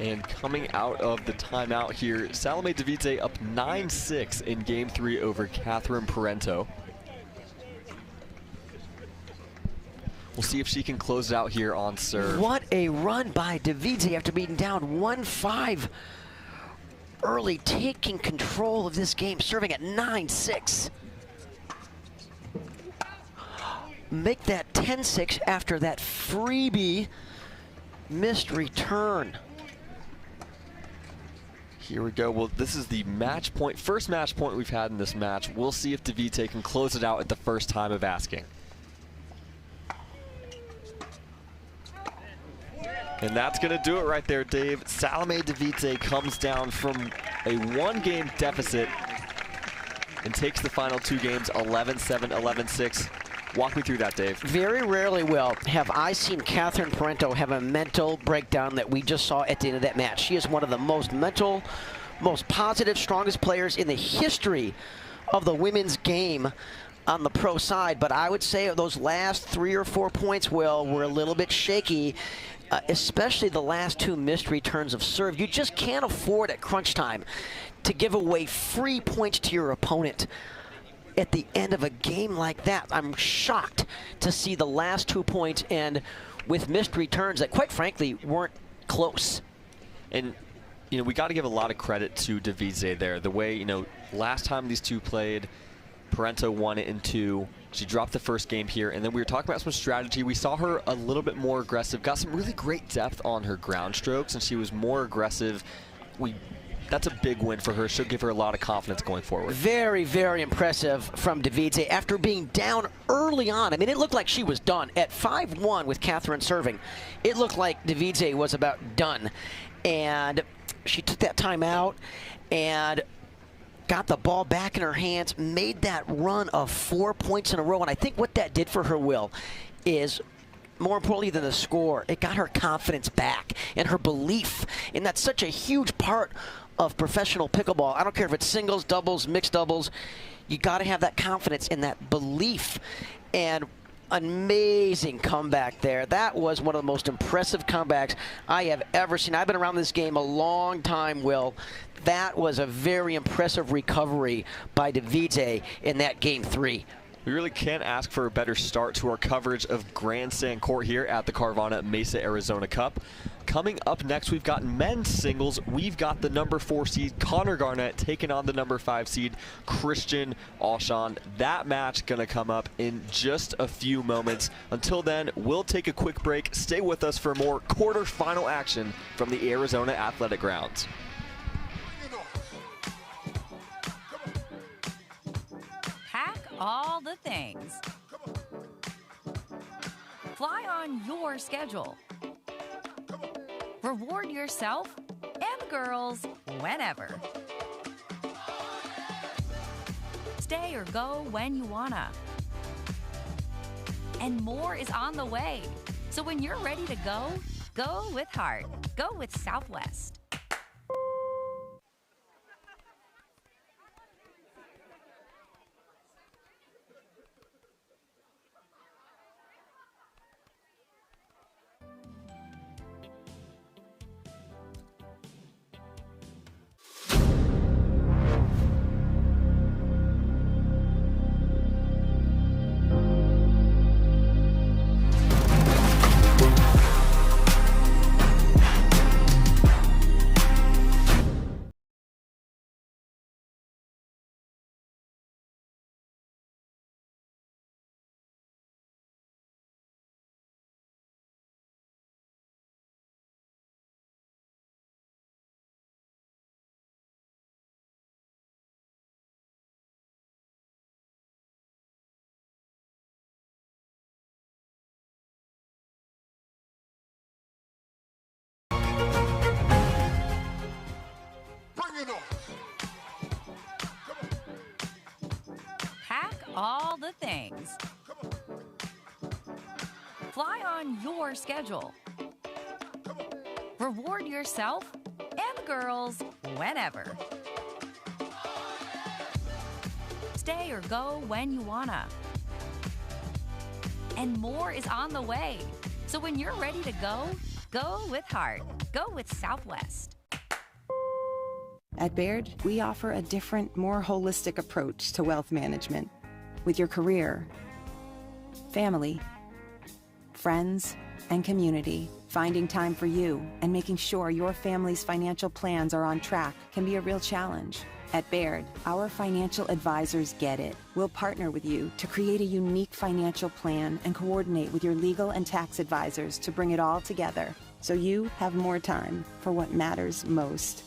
And coming out of the timeout here, Salome Davide up 9-6 in game 3 over Catherine Parenteau. We'll see if she can close it out here on serve. What a run by Davide after being down 1-5 early, taking control of this game, serving at 9-6. Make that 10-6 after that freebie missed return. Here we go. Well, this is the match point, first match point we've had in this match. We'll see if Davide can close it out at the first time of asking. And that's going to do it right there, Dave. Salome Davide comes down from a 1-game deficit and takes the final 2 games, 11-7, 11-6. Walk me through that, Dave. Very rarely, Will, have I seen Catherine Parenteau have a mental breakdown that we just saw at the end of that match. She is one of the most mental, most positive, strongest players in the history of the women's game on the pro side. But I would say those last 3 or 4 points, Will, were a little bit shaky, especially the last 2 missed returns of serve. You just can't afford at crunch time to give away free points to your opponent at the end of a game like that. I'm shocked to see the last 2 points and with missed returns that, quite frankly, weren't close. And, we got to give a lot of credit to Davide there. The way, last time these two played, Parenteau won it in 2. She dropped the first game here, and then we were talking about some strategy. We saw her a little bit more aggressive, got some really great depth on her ground strokes, and she was more aggressive. That's a big win for her. She'll give her a lot of confidence going forward. Very, very impressive from Davide after being down early on. I mean, it looked like she was done. At 5-1 with Catherine serving, it looked like Davide was about done. And she took that time out and got the ball back in her hands, made that run of 4 points in a row. And I think what that did for her, Will, is more importantly than the score, it got her confidence back and her belief. And that's such a huge part of professional pickleball. I don't care if it's singles, doubles, mixed doubles. You got to have that confidence and that belief. And amazing comeback there. That was one of the most impressive comebacks I have ever seen. I've been around this game a long time, Will. That was a very impressive recovery by Davide in that game 3. We really can't ask for a better start to our coverage of Grandstand Court here at the Carvana Mesa Arizona Cup. Coming up next, we've got men's singles. We've got the number 4 seed, Connor Garnett, taking on the number 5 seed, Christian Alshon. That match going to come up in just a few moments. Until then, we'll take a quick break. Stay with us for more quarterfinal action from the Arizona Athletic Grounds. All the things. Fly on your schedule. Reward yourself and the girls whenever. Stay or go when you wanna. And more is on the way. So when you're ready to go, go with heart. Go with Southwest. Pack all the things. Fly on your schedule. Reward yourself and the girls whenever. Stay or go when you wanna. And more is on the way. So when you're ready to go, go with heart. Go with Southwest. At Baird, we offer a different, more holistic approach to wealth management. With your career, family, friends, and community, finding time for you and making sure your family's financial plans are on track can be a real challenge. At Baird, our financial advisors get it. We'll partner with you to create a unique financial plan and coordinate with your legal and tax advisors to bring it all together so you have more time for what matters most.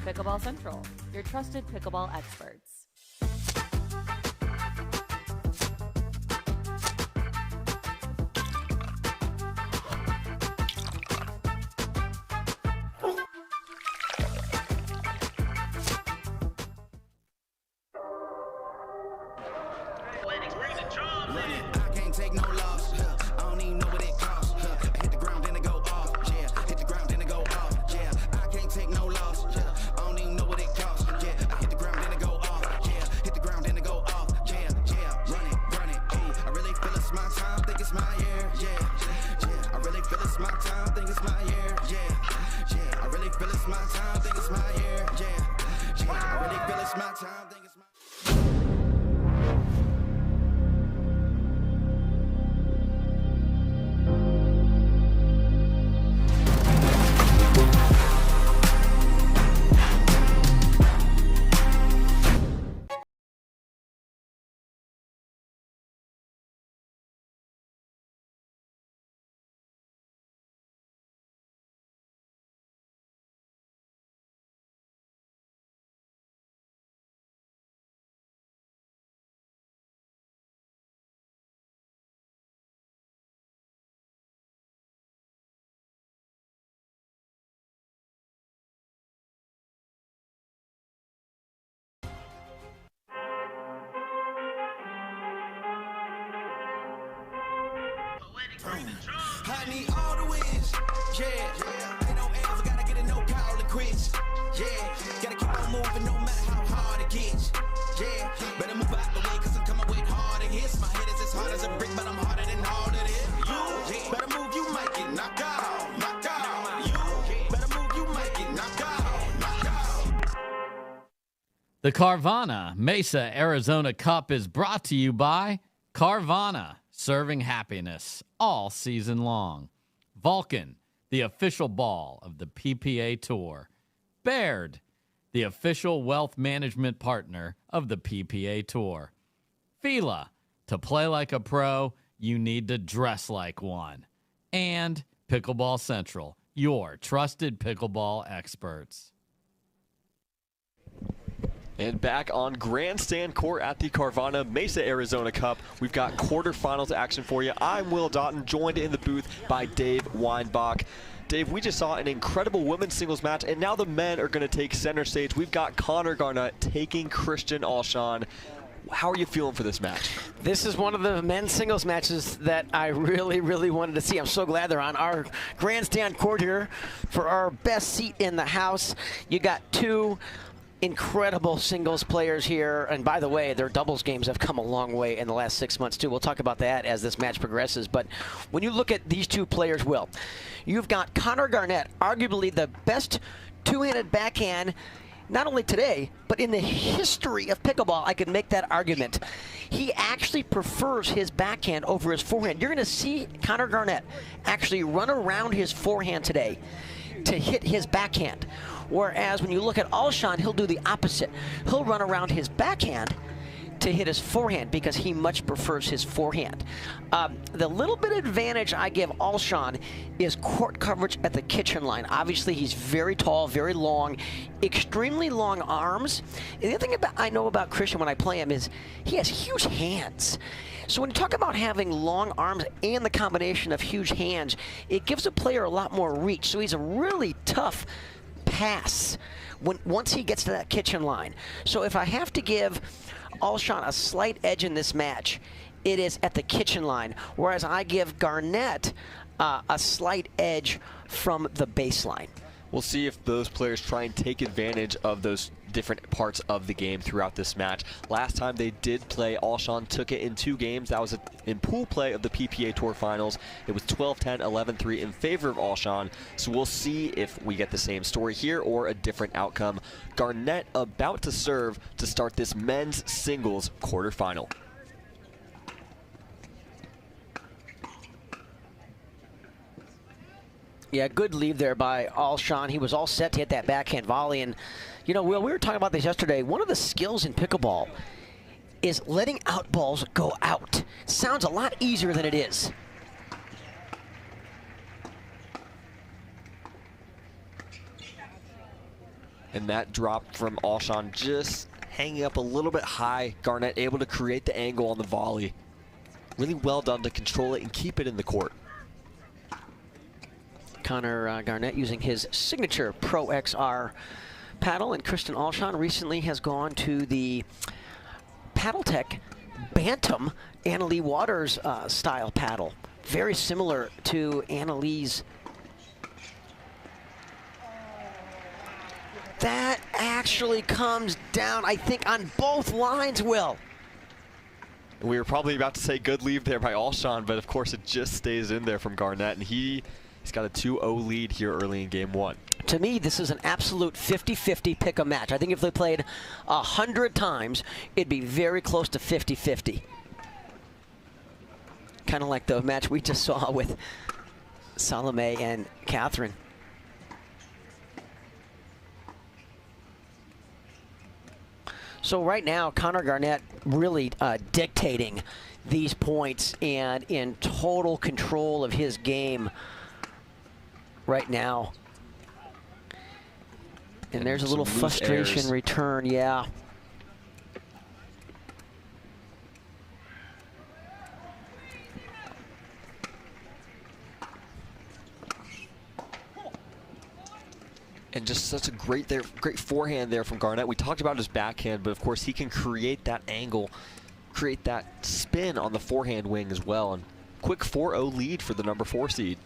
Pickleball Central, your trusted pickleball experts. I can't take no loss. I don't even know what it costs. Hit the ground, then it go off. Yeah, hit the ground, then it go off. Yeah, I can't take no loss. I don't even know what it costs. Yeah, I hit the ground, then it go off. Yeah, hit the ground, then it go off. Yeah, run it. Ooh, I really feel it's my time, think it's my year. Yeah, I really feel it's my time, think it's my year. Yeah, I really feel it's my time, think it's my year. Yeah, I really feel it's my time, think it's my. I need all the wins, yeah. Ain't no ever gotta get it, no call and quits, yeah. Gotta keep on moving no matter how hard it gets, yeah. Better move out the way cause I'm coming with harder hits. My head is as hard as a brick, but I'm harder than all of it. You better move, you might get knocked out, knocked out. You better move, you might get knocked out, knocked out. The Carvana Mesa Arizona Cup is brought to you by Carvana, serving happiness all season long. Vulcan, the official ball of the PPA Tour. Baird, the official wealth management partner of the PPA Tour. Fila, to play like a pro, you need to dress like one. And Pickleball Central, your trusted pickleball experts. And back on Grandstand Court at the Carvana Mesa Arizona Cup, we've got quarterfinals action for you. I'm Will Doughton, joined in the booth by Dave Weinbach. Dave, we just saw an incredible women's singles match, and now the men are going to take center stage. We've got Connor Garnett taking Christian Alshon. How are you feeling for this match? This is one of the men's singles matches that I really, really wanted to see. I'm so glad they're on our grandstand court here for our best seat in the house. You got two incredible singles players here, and by the way, their doubles games have come a long way in the last 6 months too. We'll talk about that as this match progresses, but when you look at these two players, Will, you've got Connor Garnett, arguably the best two-handed backhand not only today, but in the history of pickleball. I could make that argument. He actually prefers his backhand over his forehand. You're going to see Connor Garnett actually run around his forehand today to hit his backhand. Whereas when you look at Alshon, he'll do the opposite. He'll run around his backhand to hit his forehand because he much prefers his forehand. The little bit of advantage I give Alshon is court coverage at the kitchen line. Obviously, he's very tall, very long, extremely long arms. And the other thing I know about Christian when I play him is he has huge hands. So when you talk about having long arms and the combination of huge hands, it gives a player a lot more reach. So he's a really tough pass once he gets to that kitchen line. So if I have to give Alshon a slight edge in this match, it is at the kitchen line, whereas I give Garnett a slight edge from the baseline. We'll see if those players try and take advantage of those different parts of the game throughout this match. Last time they did play, Alshon took it in 2 games. That was in pool play of the PPA Tour Finals. It was 12-10, 11-3 in favor of Alshon. So we'll see if we get the same story here or a different outcome. Garnett about to serve to start this men's singles quarterfinal. Yeah, good lead there by Alshon. He was all set to hit that backhand volley. And, you know, Will, we were talking about this yesterday. One of the skills in pickleball is letting out balls go out. Sounds a lot easier than it is. And that drop from Alshon just hanging up a little bit high. Garnett able to create the angle on the volley. Really well done to control it and keep it in the court. Connor Garnett using his signature Pro XR paddle, and Christian Alshon recently has gone to the PaddleTech Bantam Leigh Waters style paddle. Very similar to Lee's. That actually comes down, I think, on both lines, Will. We were probably about to say good lead there by Alshon, but of course it just stays in there from Garnett, and he's got a 2-0 lead here early in game 1. To me, this is an absolute 50-50 pick-em match. I think if they played 100 times, it'd be very close to 50-50. Kind of like the match we just saw with Salome and Catherine. So right now, Connor Garnett really dictating these points and in total control of his game right now. And there's a little frustration return, yeah. And just such a great forehand there from Garnett. We talked about his backhand, but of course he can create that angle, create that spin on the forehand wing as well. And quick 4-0 lead for the number 4 seed.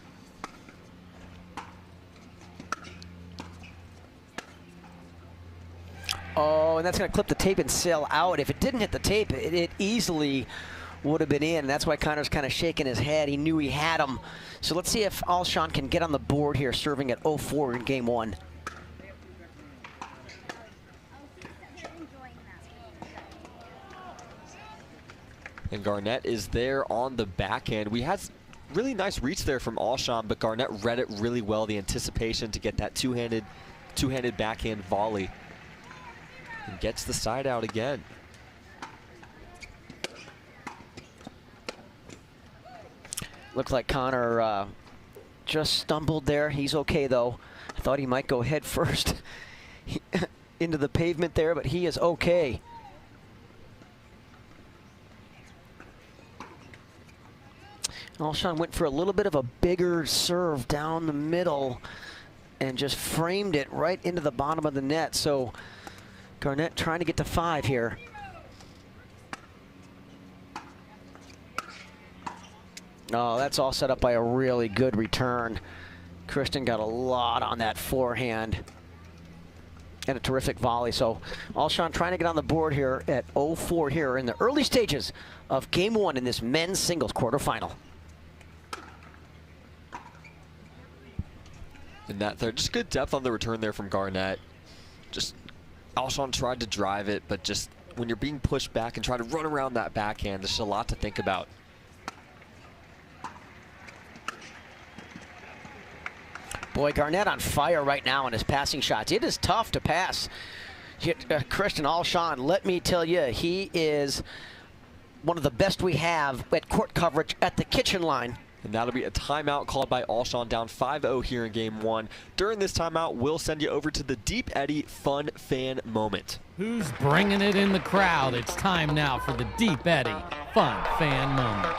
Oh, and that's going to clip the tape and sail out. If it didn't hit the tape, it easily would have been in. That's why Connor's kind of shaking his head. He knew he had him. So let's see if Alshon can get on the board here, serving at 0-4 in game 1. And Garnett is there on the backhand. We had really nice reach there from Alshon, but Garnett read it really well. The anticipation to get that two-handed backhand volley. And gets the side out again. Looked like Connor just stumbled there. He's okay, though. I thought he might go head first into the pavement there, but he is okay. Alshon went for a little bit of a bigger serve down the middle and just framed it right into the bottom of the net. So Garnett trying to get to 5 here. Oh, that's all set up by a really good return. Kristen got a lot on that forehand. And a terrific volley. So Alshon trying to get on the board here at 0-4 here in the early stages of game 1 in this men's singles quarterfinal. And that third, just good depth on the return there from Garnett. Just Alshon tried to drive it, but just when you're being pushed back and trying to run around that backhand, there's a lot to think about. Boy, Garnett on fire right now on his passing shots. It is tough to pass. Christian Alshon, let me tell you, he is one of the best we have at court coverage at the kitchen line. And that'll be a timeout called by Alshon, down 5-0 here in game 1. During this timeout, we'll send you over to the Deep Eddy Fun Fan Moment. Who's bringing it in the crowd? It's time now for the Deep Eddy Fun Fan Moment.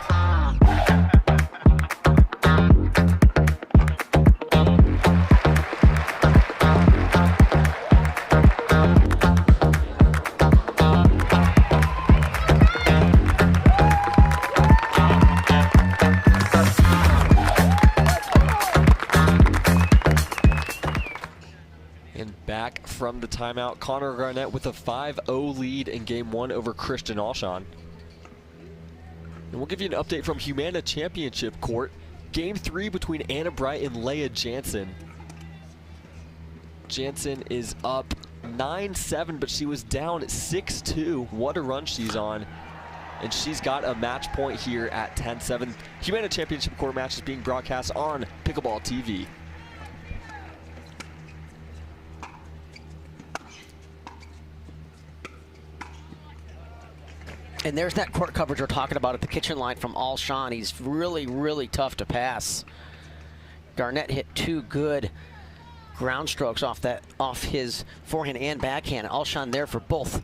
Back from the timeout, Connor Garnett with a 5-0 lead in game 1 over Christian Alshon. And we'll give you an update from Humana Championship Court. Game 3 between Anna Bright and Leah Jansen. Jansen is up 9-7, but she was down 6-2. What a run she's on. And she's got a match point here at 10-7. Humana Championship Court match is being broadcast on Pickleball TV. And there's that court coverage we're talking about at the kitchen line from Alshon. He's really, really tough to pass. Garnett hit 2 good ground strokes off his forehand and backhand. Alshon there for both.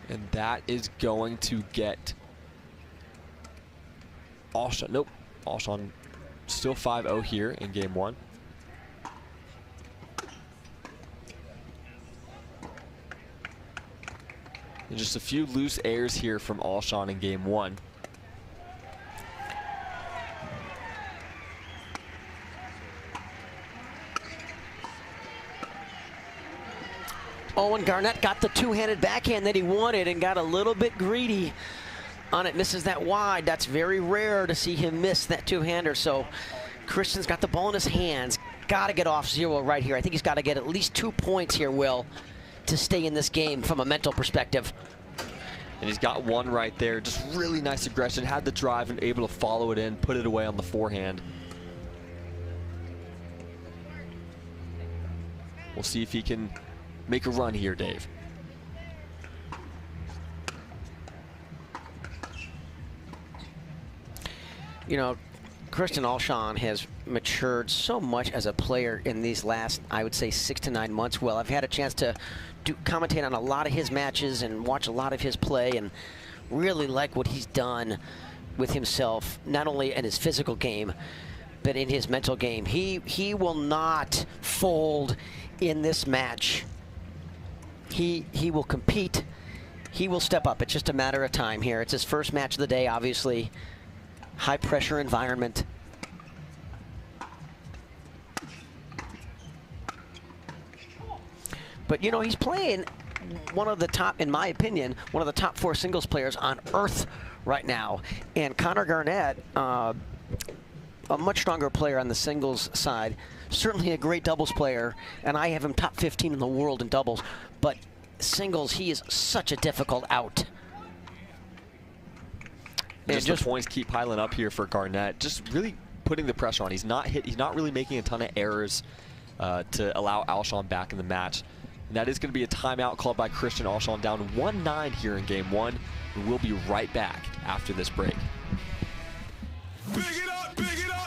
And that is going to get Alshon. Nope. Alshon still 5-0 here in game 1. And just a few loose airs here from Alshon in game 1. Oh, and Garnett got the 2-handed backhand that he wanted and got a little bit greedy on it. Misses that wide. That's very rare to see him miss that 2-hander. So Christian's got the ball in his hands. Got to get off 0 right here. I think he's got to get at least 2 points here, Will, to stay in this game from a mental perspective. And he's got 1 right there. Just really nice aggression. Had the drive and able to follow it in, put it away on the forehand. We'll see if he can make a run here, Dave. You know, Christian Alshon has matured so much as a player in these last, I would say, 6 to 9 months. Well, I've had a chance to commentate on a lot of his matches and watch a lot of his play, and really like what he's done with himself, not only in his physical game, but in his mental game. He will not fold in this match. He will compete. He will step up. It's just a matter of time here. It's his first match of the day, obviously. High pressure environment. But, you know, he's playing one of the top, in my opinion, one of the top 4 singles players on earth right now. And Connor Garnett, a much stronger player on the singles side, certainly a great doubles player, and I have him top 15 in the world in doubles. But singles, he is such a difficult out. Just the points keep piling up here for Garnett. Just really putting the pressure on. He's not really making a ton of errors to allow Alshon back in the match. And that is going to be a timeout called by Christian Alshon, down 1-9 here in game one. And we'll be right back after this break. Big it up, big it up.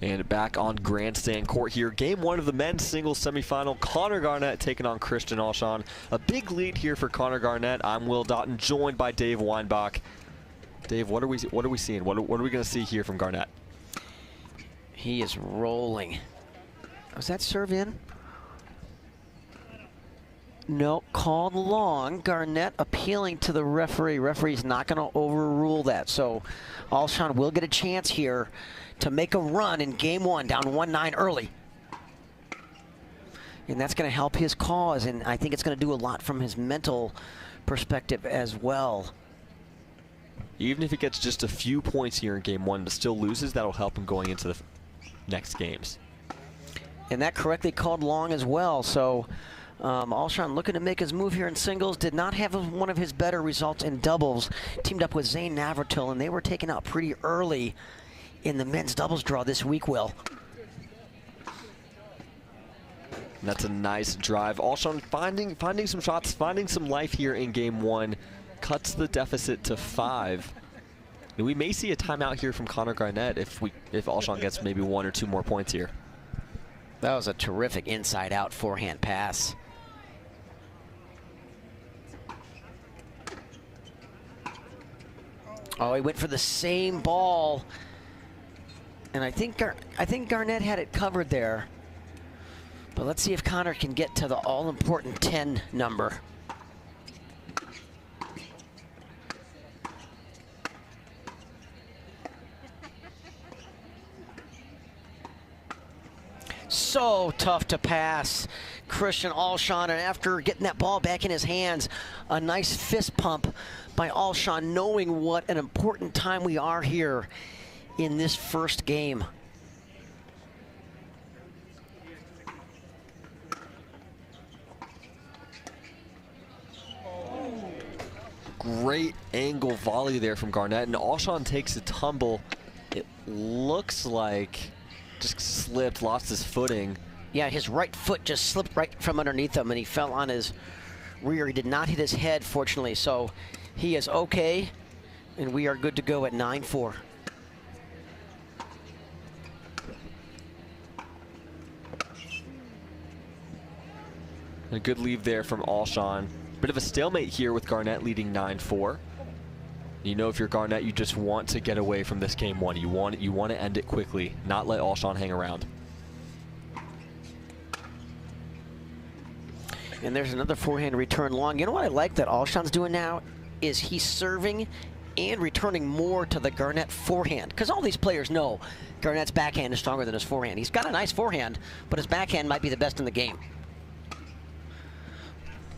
And back on Grandstand court here. Game one of the men's singles semifinal. Connor Garnett taking on Christian Alshon. A big lead here for Connor Garnett. I'm Will Doughton, joined by Dave Weinbach. Dave, what are we seeing? What are we going to see here from Garnett? He is rolling. Was that serve in? No, called long. Garnett appealing to the referee. Referee's not going to overrule that. So Alshon will get a chance here to make a run in game one, down 1-9 early. And that's going to help his cause, and I think it's going to do a lot from his mental perspective as well. Even if he gets just a few points here in game one but still loses, that'll help him going into the next games. And that correctly called long as well. So Alshon looking to make his move here in singles. Did not have one of his better results in doubles. Teamed up with Zane Navratil, and they were taken out pretty early in the men's doubles draw this week, Will. And that's a nice drive. Alshon finding some shots, finding some life here in game one. Cuts the deficit to 5. And we may see a timeout here from Connor Garnett if Alshon gets maybe 1 or 2 more points here. That was a terrific inside-out forehand pass. Oh, he went for the same ball. And I think Garnett had it covered there. But let's see if Connor can get to the all-important 10 number. So tough to pass, Christian Alshon, and after getting that ball back in his hands, a nice fist pump by Alshon, knowing what an important time we are here in this first game. Great angle volley there from Garnett, and Alshon takes a tumble. It looks like just slipped, lost his footing. Yeah, his right foot just slipped right from underneath him, and he fell on his rear. He did not hit his head, fortunately, so he is okay, and we are good to go at 9-4. A good lead there from Alshon. Bit of a stalemate here with Garnett leading 9-4. You know, if you're Garnett, you just want to get away from this game one. You want to end it quickly, not let Alshon hang around. And there's another forehand return long. You know what I like that Alshon's doing now is he's serving and returning more to the Garnett forehand, because all these players know Garnett's backhand is stronger than his forehand. He's got a nice forehand, but his backhand might be the best in the game.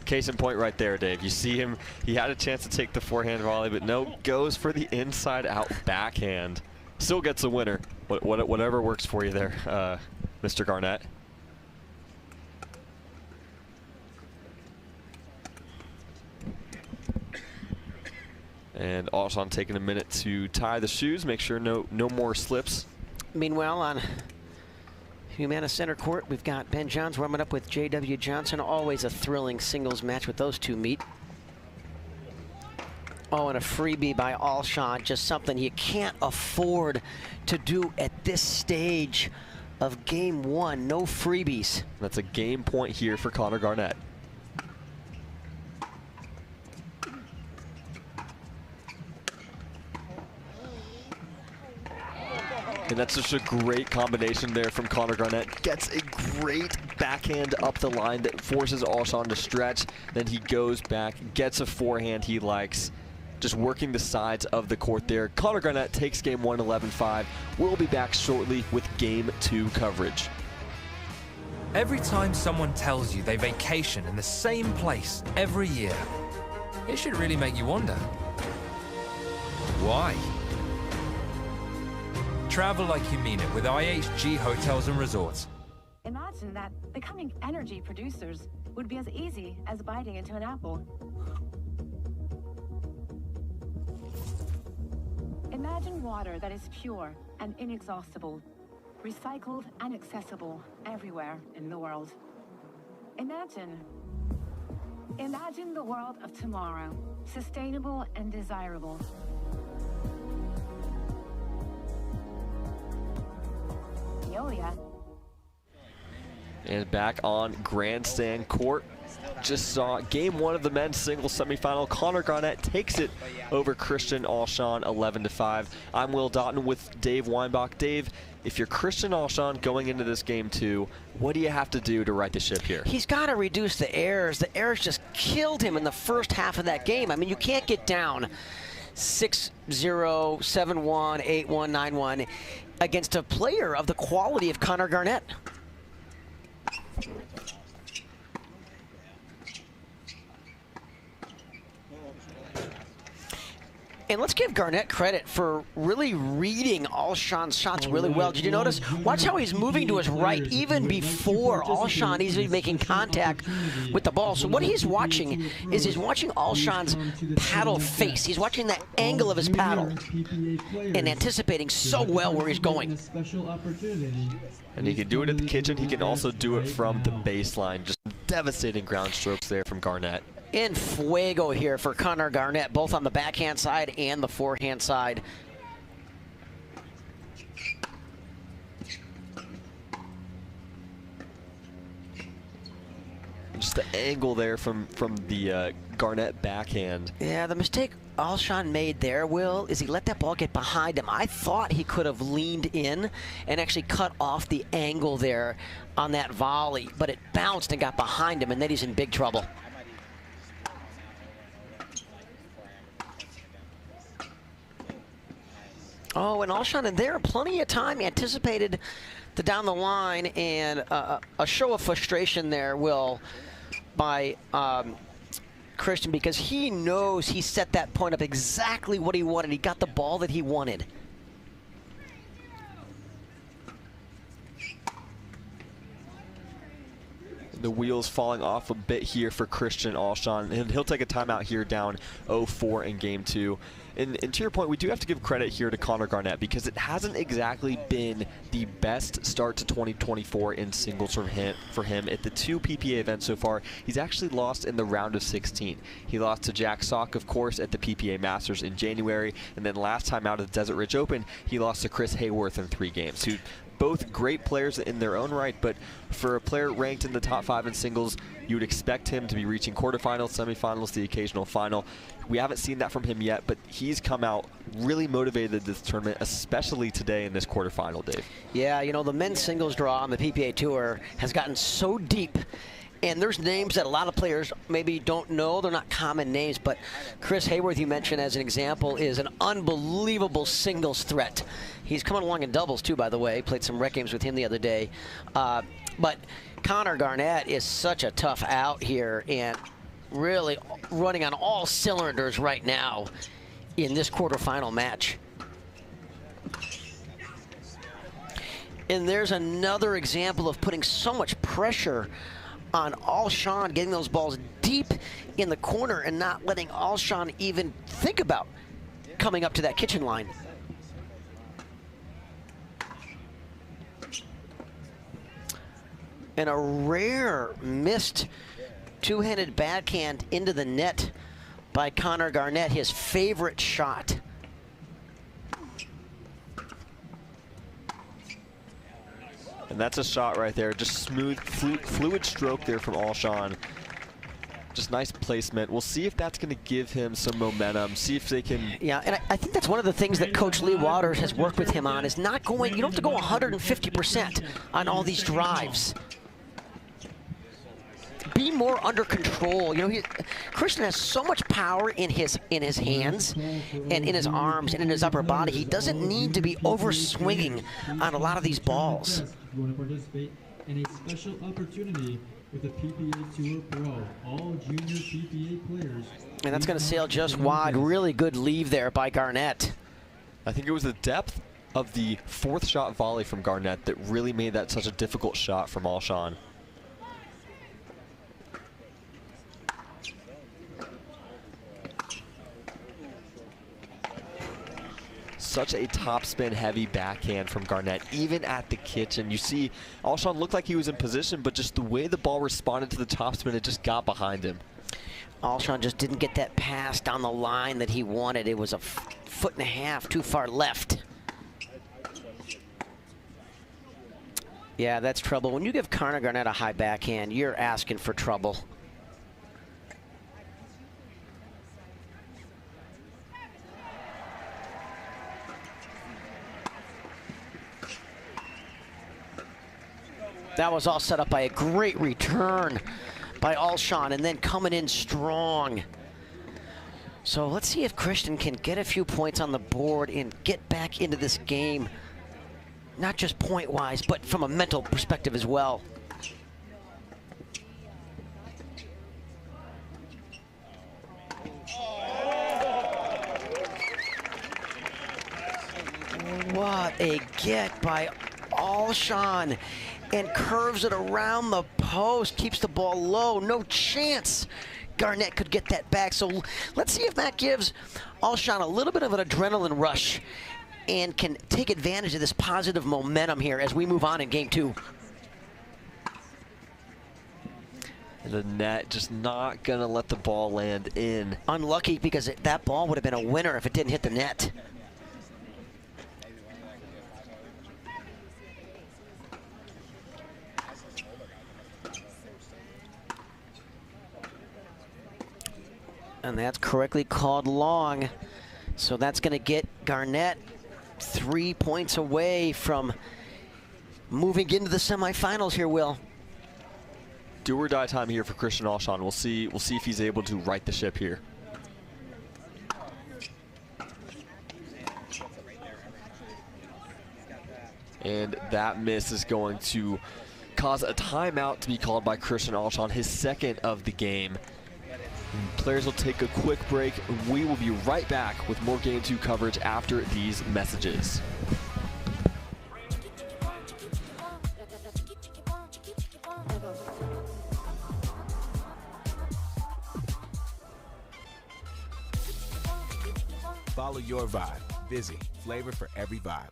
Case in point right there, Dave. You see him, he had a chance to take the forehand volley, but no, goes for the inside-out backhand. Still gets a winner. Whatever works for you there, Mr. Garnett. And Alshon taking a minute to tie the shoes, make sure no more slips. Meanwhile, on Humana Center Court, we've got Ben Johns warming up with J.W. Johnson. Always a thrilling singles match with those two meet. Oh, and a freebie by Alshon, just something you can't afford to do at this stage of game one. No freebies. That's a game point here for Connor Garnett. And that's just a great combination there from Connor Garnett. Gets a great backhand up the line that forces Alshon to stretch. Then he goes back, gets a forehand he likes. Just working the sides of the court there. Connor Garnett takes game one 11-5. We'll be back shortly with game two coverage. Every time someone tells you they vacation in the same place every year, it should really make you wonder, why? Travel like you mean it with IHG Hotels and Resorts. Imagine that becoming energy producers would be as easy as biting into an apple. Imagine water that is pure and inexhaustible, recycled and accessible everywhere in the world. Imagine the world of tomorrow, sustainable and desirable. Veolia. And back on Grandstand court, just saw game one of the men's singles semifinal. Connor Garnett takes it over Christian Alshon 11-5. I'm Will Doughton with Dave Weinbach. Dave, if you're Christian Alshon going into this game two, what do you have to do to right the ship here? He's got to reduce the errors. The errors just killed him in the first half of that game. I mean, you can't get down 6-0, 7-1, 8-1, 9-1 against a player of the quality of Connor Garnett. And let's give Garnett credit for really reading Alshon's shots really well. Did you notice? Watch how he's moving to his right even before Alshon is even making contact with the ball. So what he's watching is he's watching Alshon's paddle face. He's watching the angle of his paddle and anticipating so well where he's going. And he can do it at the kitchen. He can also do it from the baseline. Just devastating ground strokes there from Garnett. In fuego here for Connor Garnett, both on the backhand side and the forehand side. Just the angle there from the Garnett backhand. Yeah, the mistake Alshon made there, Will, is he let that ball get behind him. I thought he could have leaned in and actually cut off the angle there on that volley, but it bounced and got behind him, and then he's in big trouble. Oh, and Alshon in there, plenty of time, anticipated the down the line, and a show of frustration there, Will, by Christian, because he knows he set that point up exactly what he wanted. He got the ball that he wanted. The wheels falling off a bit here for Christian Alshon, and he'll take a timeout here down 0-4 in game two. And to your point, we do have to give credit here to Connor Garnett because it hasn't exactly been the best start to 2024 in singles for him. At the two PPA events so far, he's actually lost in the round of 16. He lost to Jack Sock, of course, at the PPA Masters in January, and then last time out at the Desert Ridge Open, he lost to Chris Hayworth in 3 games. Who both great players in their own right, but for a player ranked in the top 5 in singles, you would expect him to be reaching quarterfinals, semifinals, the occasional final. We haven't seen that from him yet, but he's come out really motivated this tournament, especially today in this quarterfinal, Dave. Yeah, you know, the men's singles draw on the PPA Tour has gotten so deep, and there's names that a lot of players maybe don't know. They're not common names, but Chris Hayworth, you mentioned as an example, is an unbelievable singles threat. He's coming along in doubles, too, by the way. Played some rec games with him the other day. But Connor Garnett is such a tough out here and really running on all cylinders right now in this quarterfinal match. And there's another example of putting so much pressure on Alshon, getting those balls deep in the corner and not letting Alshon even think about coming up to that kitchen line. And a rare missed two-handed backhand into the net by Connor Garnett, his favorite shot. And that's a shot right there. Just smooth, fluid stroke there from Alshon. Just nice placement. We'll see if that's going to give him some momentum. See if they can. Yeah, and I think that's one of the things that Coach Leigh Waters has worked with him on is not going. You don't have to go 150% on all these drives. Be more under control. You know, Christian has so much power in his hands and in his arms and in his upper body. He doesn't need to be over swinging on a lot of these balls. and a special opportunity with the PPA Tour Pro. All junior PPA players. And that's going to sail just wide. Really good leave there by Garnett. I think it was the depth of the fourth shot volley from Garnett that really made that such a difficult shot from Alshon. Such a topspin heavy backhand from Garnett, even at the kitchen. You see, Alshon looked like he was in position, but just the way the ball responded to the topspin, it just got behind him. Alshon just didn't get that pass down the line that he wanted. It was a foot and a half too far left. Yeah, that's trouble. When you give Connor Garnett a high backhand, you're asking for trouble. That was all set up by a great return by Alshon, and then coming in strong. So let's see if Christian can get a few points on the board and get back into this game, not just point-wise, but from a mental perspective as well. What a get by Alshon, and curves it around the post, keeps the ball low. No chance Garnett could get that back. So let's see if that gives Alshon a little bit of an adrenaline rush and can take advantage of this positive momentum here as we move on in game two. The net just not gonna let the ball land in. Unlucky, because that ball would have been a winner if it didn't hit the net. And that's correctly called long. So that's going to get Garnett 3 points away from moving into the semifinals here, Will. Do or die time here for Christian Alshon. We'll see if he's able to right the ship here. And that miss is going to cause a timeout to be called by Christian Alshon, his second of the game. Players will take a quick break. We will be right back with more Game 2 coverage after these messages. Follow your vibe. Busy. Flavor for every vibe.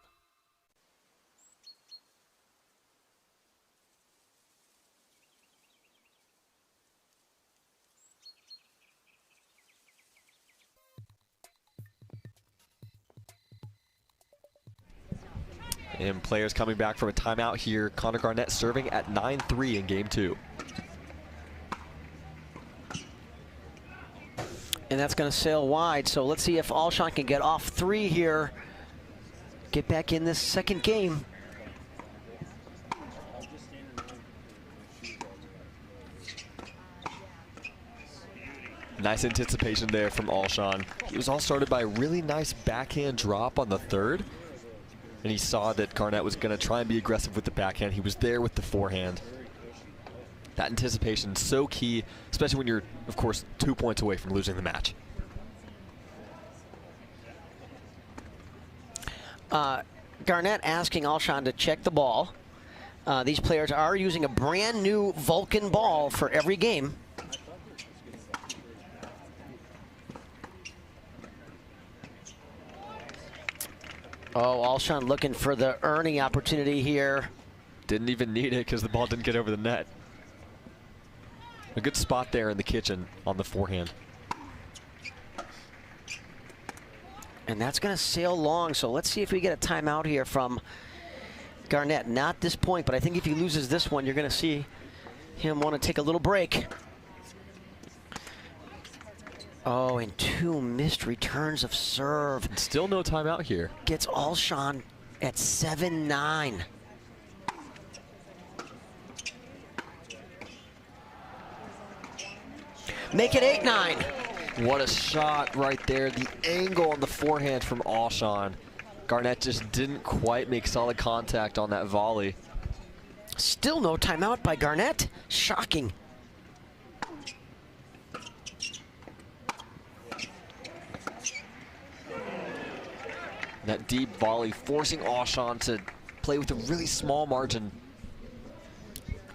And players coming back from a timeout here. Connor Garnett serving at 9-3 in game 2. And that's going to sail wide. So let's see if Alshon can get off 3 here. Get back in this second game. Nice anticipation there from Alshon. It was all started by a really nice backhand drop on the third. And he saw that Garnett was going to try and be aggressive with the backhand. He was there with the forehand. That anticipation is so key, especially when you're, of course, 2 points away from losing the match. Garnett asking Alshon to check the ball. These players are using a brand new Vulcan ball for every game. Oh, Alshon looking for the earning opportunity here. Didn't even need it because the ball didn't get over the net. A good spot there in the kitchen on the forehand. And that's going to sail long, so let's see if we get a timeout here from Garnett. Not this point, but I think if he loses this one, you're going to see him want to take a little break. Oh, and 2 missed returns of serve. Still no timeout here. Gets Alshon at 7-9. Make it 8-9. What a shot right there. The angle on the forehand from Alshon. Garnett just didn't quite make solid contact on that volley. Still no timeout by Garnett. Shocking. That deep volley forcing Auchan to play with a really small margin.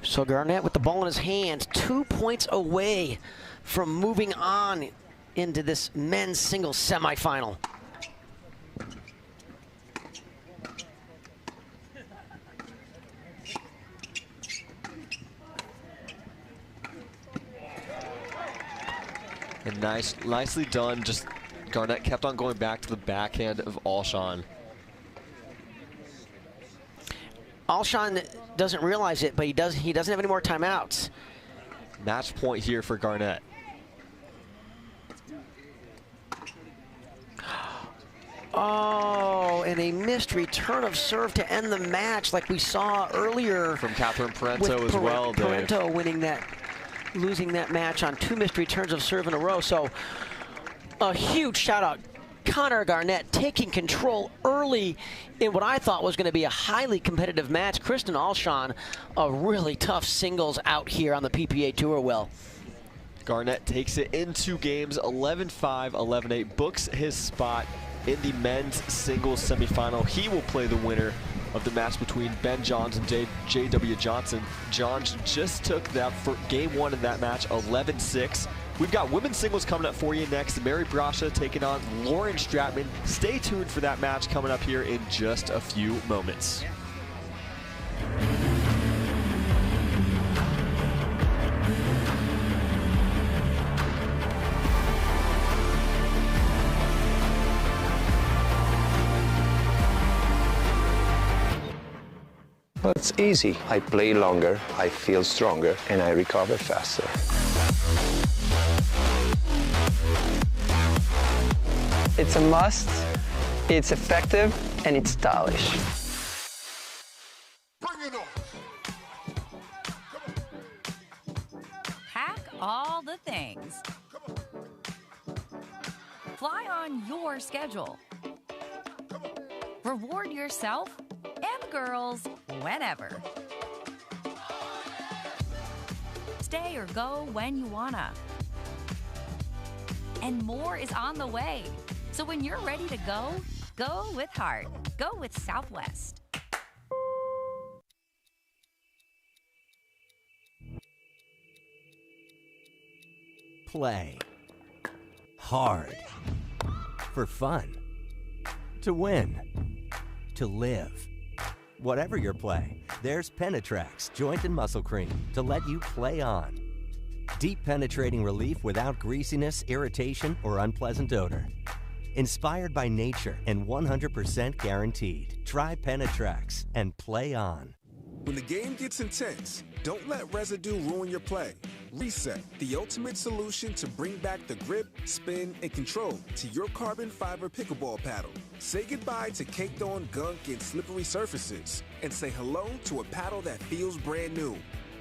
So Garnett with the ball in his hands, 2 points away from moving on into this men's singles semifinal. And nicely done. Just Garnett kept on going back to the backhand of Auchan. Auchan doesn't realize it, but he doesn't have any more timeouts. Match point here for Garnett. Oh, and a missed return of serve to end the match like we saw earlier. From Catherine Parenteau as well, Dave. Parenteau losing that match on 2 missed returns of serve in a row. So a huge shout out. Connor Garnett taking control early in what I thought was going to be a highly competitive match. Kristen Auchan, a really tough singles out here on the PPA Tour, Will. Garnett takes it in 2 games, 11-5, 11-8, books his spot in the men's singles semifinal. He will play the winner of the match between Ben Johns and J.W. Johnson. Johns just took that for game 1 in that match, 11-6. We've got women's singles coming up for you next. Mary Brasha taking on Lauren Stratman. Stay tuned for that match coming up here in just a few moments. Well, it's easy. I play longer, I feel stronger, and I recover faster. It's a must, it's effective, and it's stylish. Pack all the things. Fly on your schedule. Reward yourself and girls whenever. Stay or go when you wanna. And more is on the way. So when you're ready to go, go with heart. Go with Southwest. Play hard for fun. To win. To live. Whatever your play, there's Penetrax Joint and Muscle Cream to let you play on. Deep penetrating relief without greasiness, irritation, or unpleasant odor. Inspired by nature and 100% guaranteed. Try Penetrax and play on. When the game gets intense, don't let residue ruin your play. Reset, the ultimate solution to bring back the grip, spin, and control to your carbon fiber pickleball paddle. Say goodbye to caked on gunk and slippery surfaces, and say hello to a paddle that feels brand new.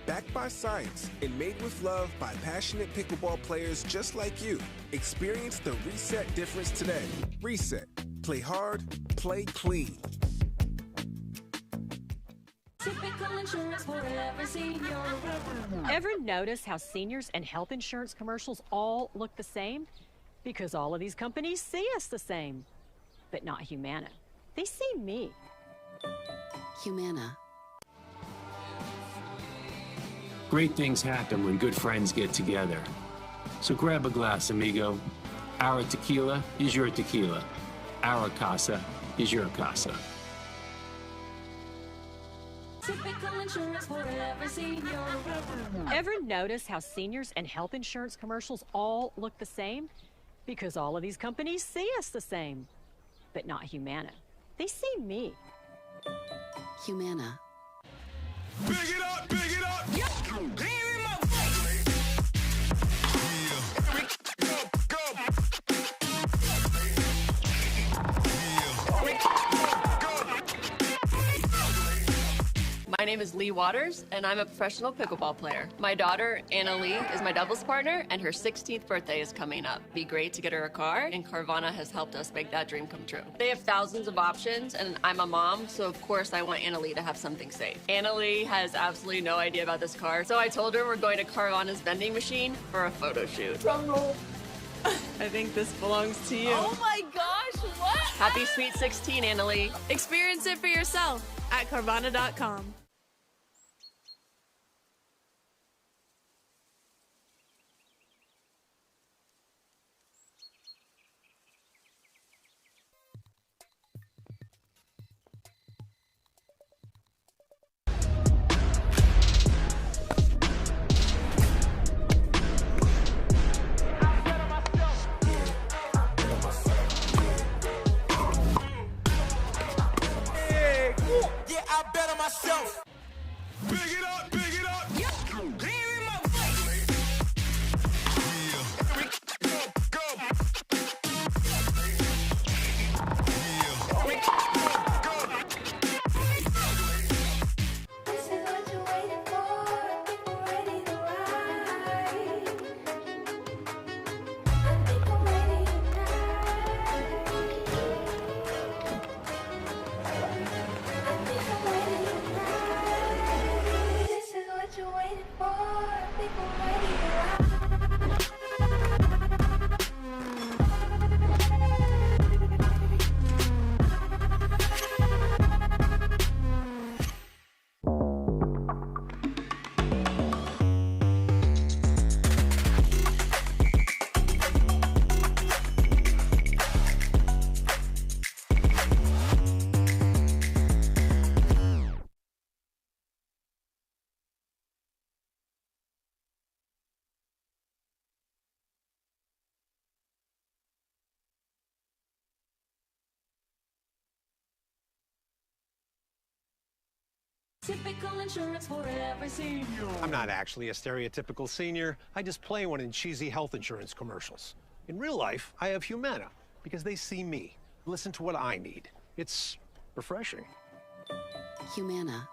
Backed by science and made with love by passionate pickleball players just like you. Experience the Reset difference today. Reset. Play hard, play clean. Typical insurance for every senior. Ever notice how seniors and health insurance commercials all look the same? Because all of these companies see us the same. But not Humana. They see me. Humana. Great things happen when good friends get together. So grab a glass, amigo. Our tequila is your tequila. Our casa is your casa. Typical insurance for every senior. Ever notice how seniors and health insurance commercials all look the same? Because all of these companies see us the same. But not Humana. They see me. Humana. Big it up, big it up. Yeah. My name is Leigh Waters, and I'm a professional pickleball player. My daughter, Anna Lee, is my doubles partner, and her 16th birthday is coming up. Be great to get her a car, and Carvana has helped us make that dream come true. They have thousands of options, and I'm a mom, so of course I want Anna Lee to have something safe. Anna Lee has absolutely no idea about this car, so I told her we're going to Carvana's vending machine for a photo shoot. Drum roll. I think this belongs to you. Oh my gosh, what? Happy Sweet 16, Anna Lee. Experience it for yourself at Carvana.com. Myself. Big it up, big it up. Yeah. Typical insurance for every senior. I'm not actually a stereotypical senior. I just play one in cheesy health insurance commercials. In real life, I have Humana because they see me, listen to what I need. It's refreshing. Humana.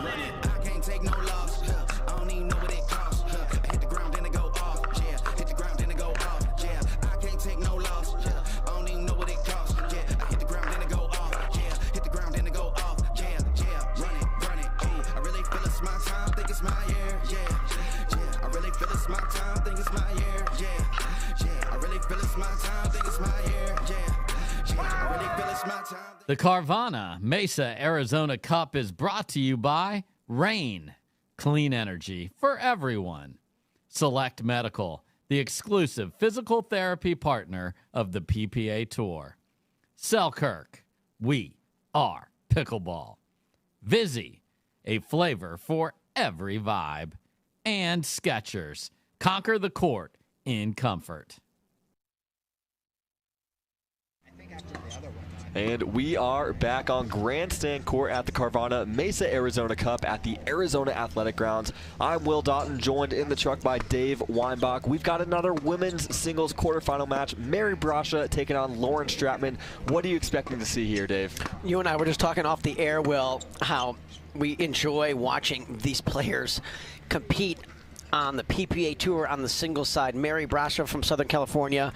I can't take no loss. I don't even know what it costs. Hit the ground, then it go off. Yeah, hit the ground, then it go off. Yeah, I can't take no loss. I don't even know what it costs. Yeah, I hit the ground, then it go off. Yeah, hit the ground, then it go off. Yeah, run it. I really feel it's my time, think it's my year. Yeah, I really feel it's my time, think it's my year. Yeah, I really feel it's my time, think it's my year. Yeah, I really feel it's my time. The Carvana Mesa Arizona Cup is brought to you by Rain, clean energy for everyone. Select Medical, the exclusive physical therapy partner of the PPA Tour. Selkirk, we are pickleball. Vizzy, a flavor for every vibe. And Skechers, conquer the court in comfort. And we are back on Grandstand Court at the Carvana Mesa Arizona Cup at the Arizona Athletic Grounds. I'm Will Doughton, joined in the truck by Dave Weinbach. We've got another women's singles quarterfinal match. Mary Brasha taking on Lauren Stratman. What are you expecting to see here, Dave? You and I were just talking off the air, Will, how we enjoy watching these players compete on the PPA Tour on the singles side. Mary Brasha from Southern California,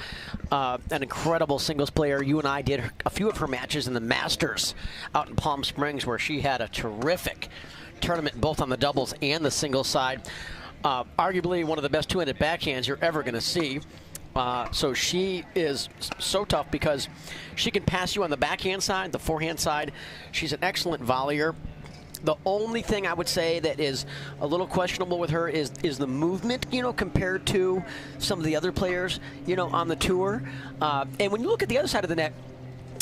an incredible singles player. You and I did a few of her matches in the Masters out in Palm Springs, where she had a terrific tournament both on the doubles and the singles side. Arguably one of the best two-handed backhands you're ever going to see. So she is so tough because she can pass you on the backhand side, the forehand side. She's an excellent volleyer. The only thing I would say that is a little questionable with her is the movement, you know, compared to some of the other players, you know, on the tour. And when you look at the other side of the net,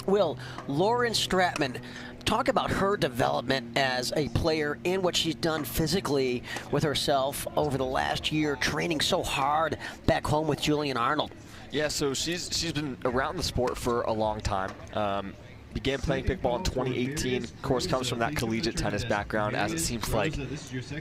Will, Lauren Stratman, talk about her development as a player and what she's done physically with herself over the last year, training so hard back home with Julian Arnold. Yeah, so she's been around the sport for a long time. Began playing pickleball in 2018. Of course, comes from that collegiate tennis background, as it seems like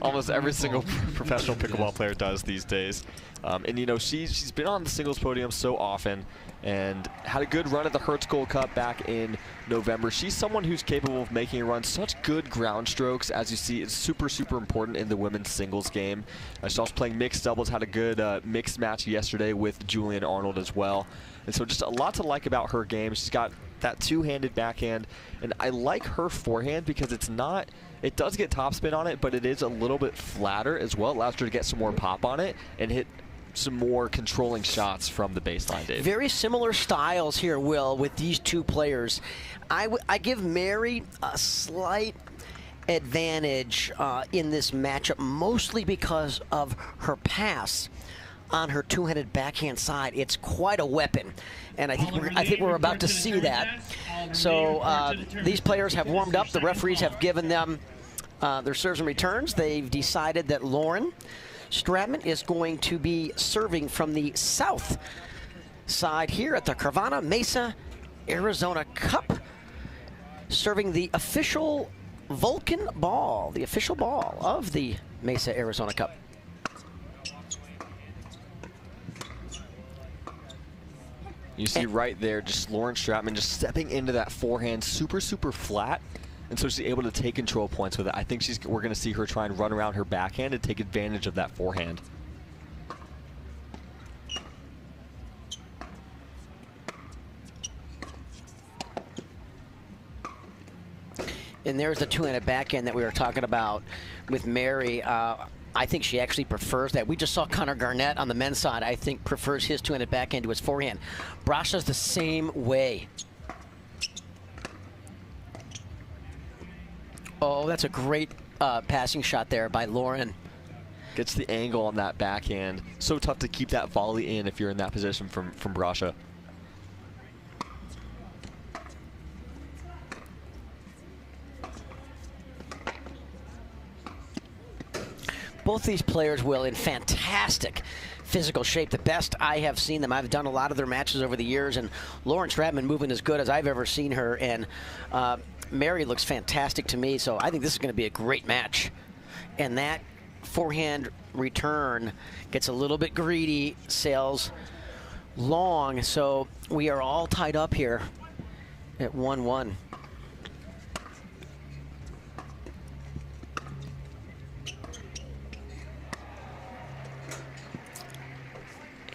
almost every single professional pickleball player does these days. And you know, she's been on the singles podium so often, and had a good run at the Hertz Gold Cup back in November. She's someone who's capable of making a run. Such good ground strokes, as you see, is super, super important in the women's singles game. She's also playing mixed doubles, had a good mixed match yesterday with Julian Arnold as well. And so just a lot to like about her game. She's got that two-handed backhand, and I like her forehand because it does get topspin on it, but it is a little bit flatter as well. It allows her to get some more pop on it and hit some more controlling shots from the baseline, Dave. Very similar styles here, Will, with these two players. I give Mary a slight advantage in this matchup, mostly because of her pass on her two-handed backhand side. It's quite a weapon, and I think we're about to see that. So these players have warmed up. The referees have given them their serves and returns. They've decided that Lauren Stratman is going to be serving from the south side here at the Carvana Mesa Arizona Cup, serving the official Vulcan ball, the official ball of the Mesa Arizona Cup. You see right there, just Lauren Stratman just stepping into that forehand super, super flat. And so she's able to take control points with it. I think we're going to see her try and run around her backhand and take advantage of that forehand. And there's the two-handed backhand that we were talking about with Mary. I think she actually prefers that. We just saw Connor Garnett on the men's side, I think, prefers his two-handed backhand to his forehand. Brasha's the same way. Oh, that's a great passing shot there by Lauren. Gets the angle on that backhand. So tough to keep that volley in if you're in that position from Brasha. Both these players, Will, in fantastic physical shape, the best I have seen them. I've done a lot of their matches over the years, and Lauren Stratman moving as good as I've ever seen her, and Mary looks fantastic to me, so I think this is going to be a great match. And that forehand return gets a little bit greedy, sails long, so we are all tied up here at 1-1.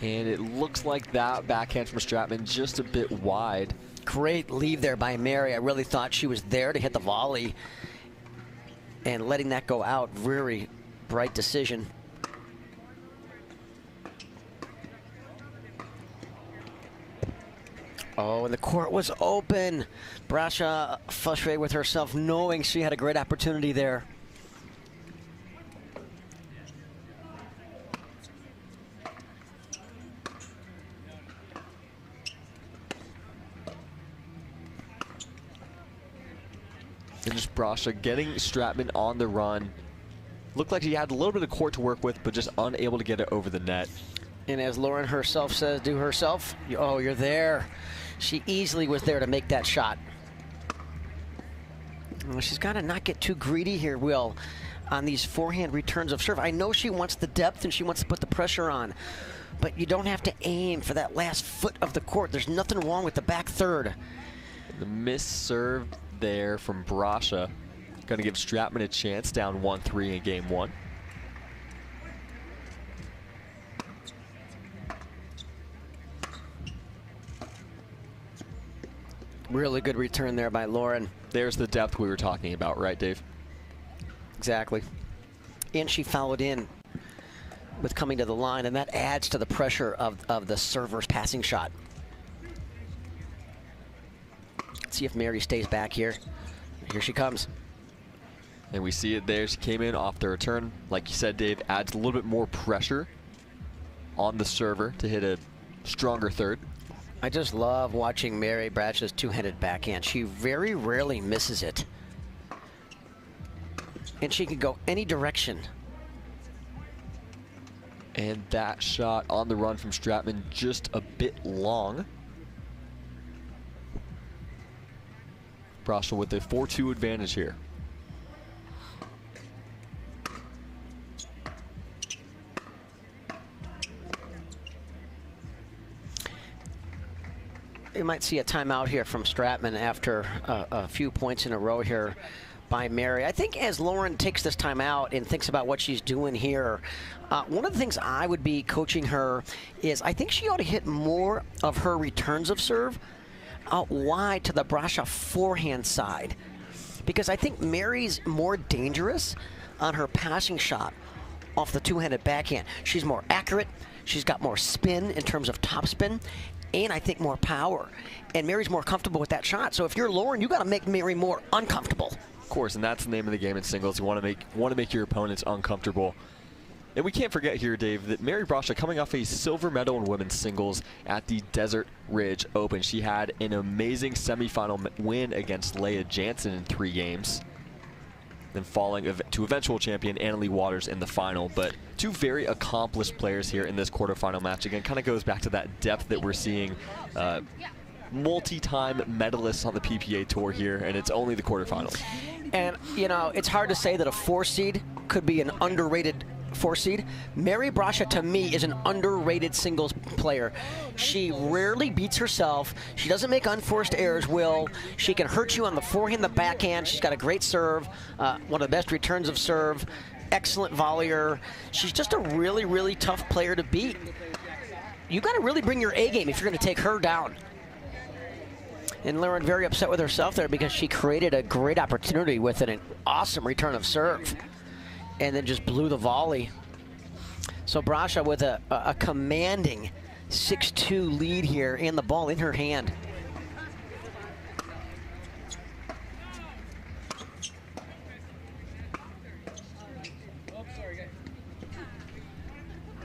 And it looks like that backhand from Stratman just a bit wide. Great leave there by Mary. I really thought she was there to hit the volley, and letting that go out, very bright decision. Oh, and the court was open. Brasha frustrated with herself, knowing she had a great opportunity there. And just Brasha getting Stratman on the run. Looked like he had a little bit of court to work with, but just unable to get it over the net. And as Lauren herself says to herself, oh, you're there. She easily was there to make that shot. Well, she's got to not get too greedy here, Will, on these forehand returns of serve. I know she wants the depth and she wants to put the pressure on, but you don't have to aim for that last foot of the court. There's nothing wrong with the back third. The missed serve there from Brasha. Going to give Stratman a chance, down 1-3 in game one. Really good return there by Lauren. There's the depth we were talking about, right, Dave? Exactly. And she followed in with coming to the line, and that adds to the pressure of the server's passing shot. Let's see if Mary stays back here. Here she comes. And we see it there. She came in off the return. Like you said, Dave, adds a little bit more pressure on the server to hit a stronger third. I just love watching Mary Bratch's two-handed backhand. She very rarely misses it. And she can go any direction. And that shot on the run from Stratman just a bit long. Brasha with a 4-2 advantage here. You might see a timeout here from Stratman after a few points in a row here by Mary. I think as Lauren takes this timeout and thinks about what she's doing here, one of the things I would be coaching her is I think she ought to hit more of her returns of serve out wide to the Brasha forehand side, because I think Mary's more dangerous on her passing shot off the two-handed backhand. She's more accurate. She's got more spin in terms of topspin, and I think more power. And Mary's more comfortable with that shot. So if you're Lauren, you got to make Mary more uncomfortable. Of course, and that's the name of the game in singles. You want to make your opponents uncomfortable. And we can't forget here, Dave, that Mary Brasha coming off a silver medal in women's singles at the Desert Ridge Open. She had an amazing semifinal win against Leigh Jansen in 3 games, then falling to eventual champion Leigh Waters in the final. But 2 very accomplished players here in this quarterfinal match. Again, kind of goes back to that depth that we're seeing. Multi-time medalists on the PPA Tour here, and it's only the quarterfinals. And, you know, it's hard to say that a 4 seed could be an underrated 4 seed. Mary Brasha, to me, is an underrated singles player. She rarely beats herself. She doesn't make unforced errors, Will. She can hurt you on the forehand, the backhand. She's got a great serve, one of the best returns of serve, excellent volleyer. She's just a really, really tough player to beat. You got to really bring your A game if you're going to take her down. And Lauren very upset with herself there because she created a great opportunity with an awesome return of serve and then just blew the volley. So Brasha with a commanding 6-2 lead here and the ball in her hand.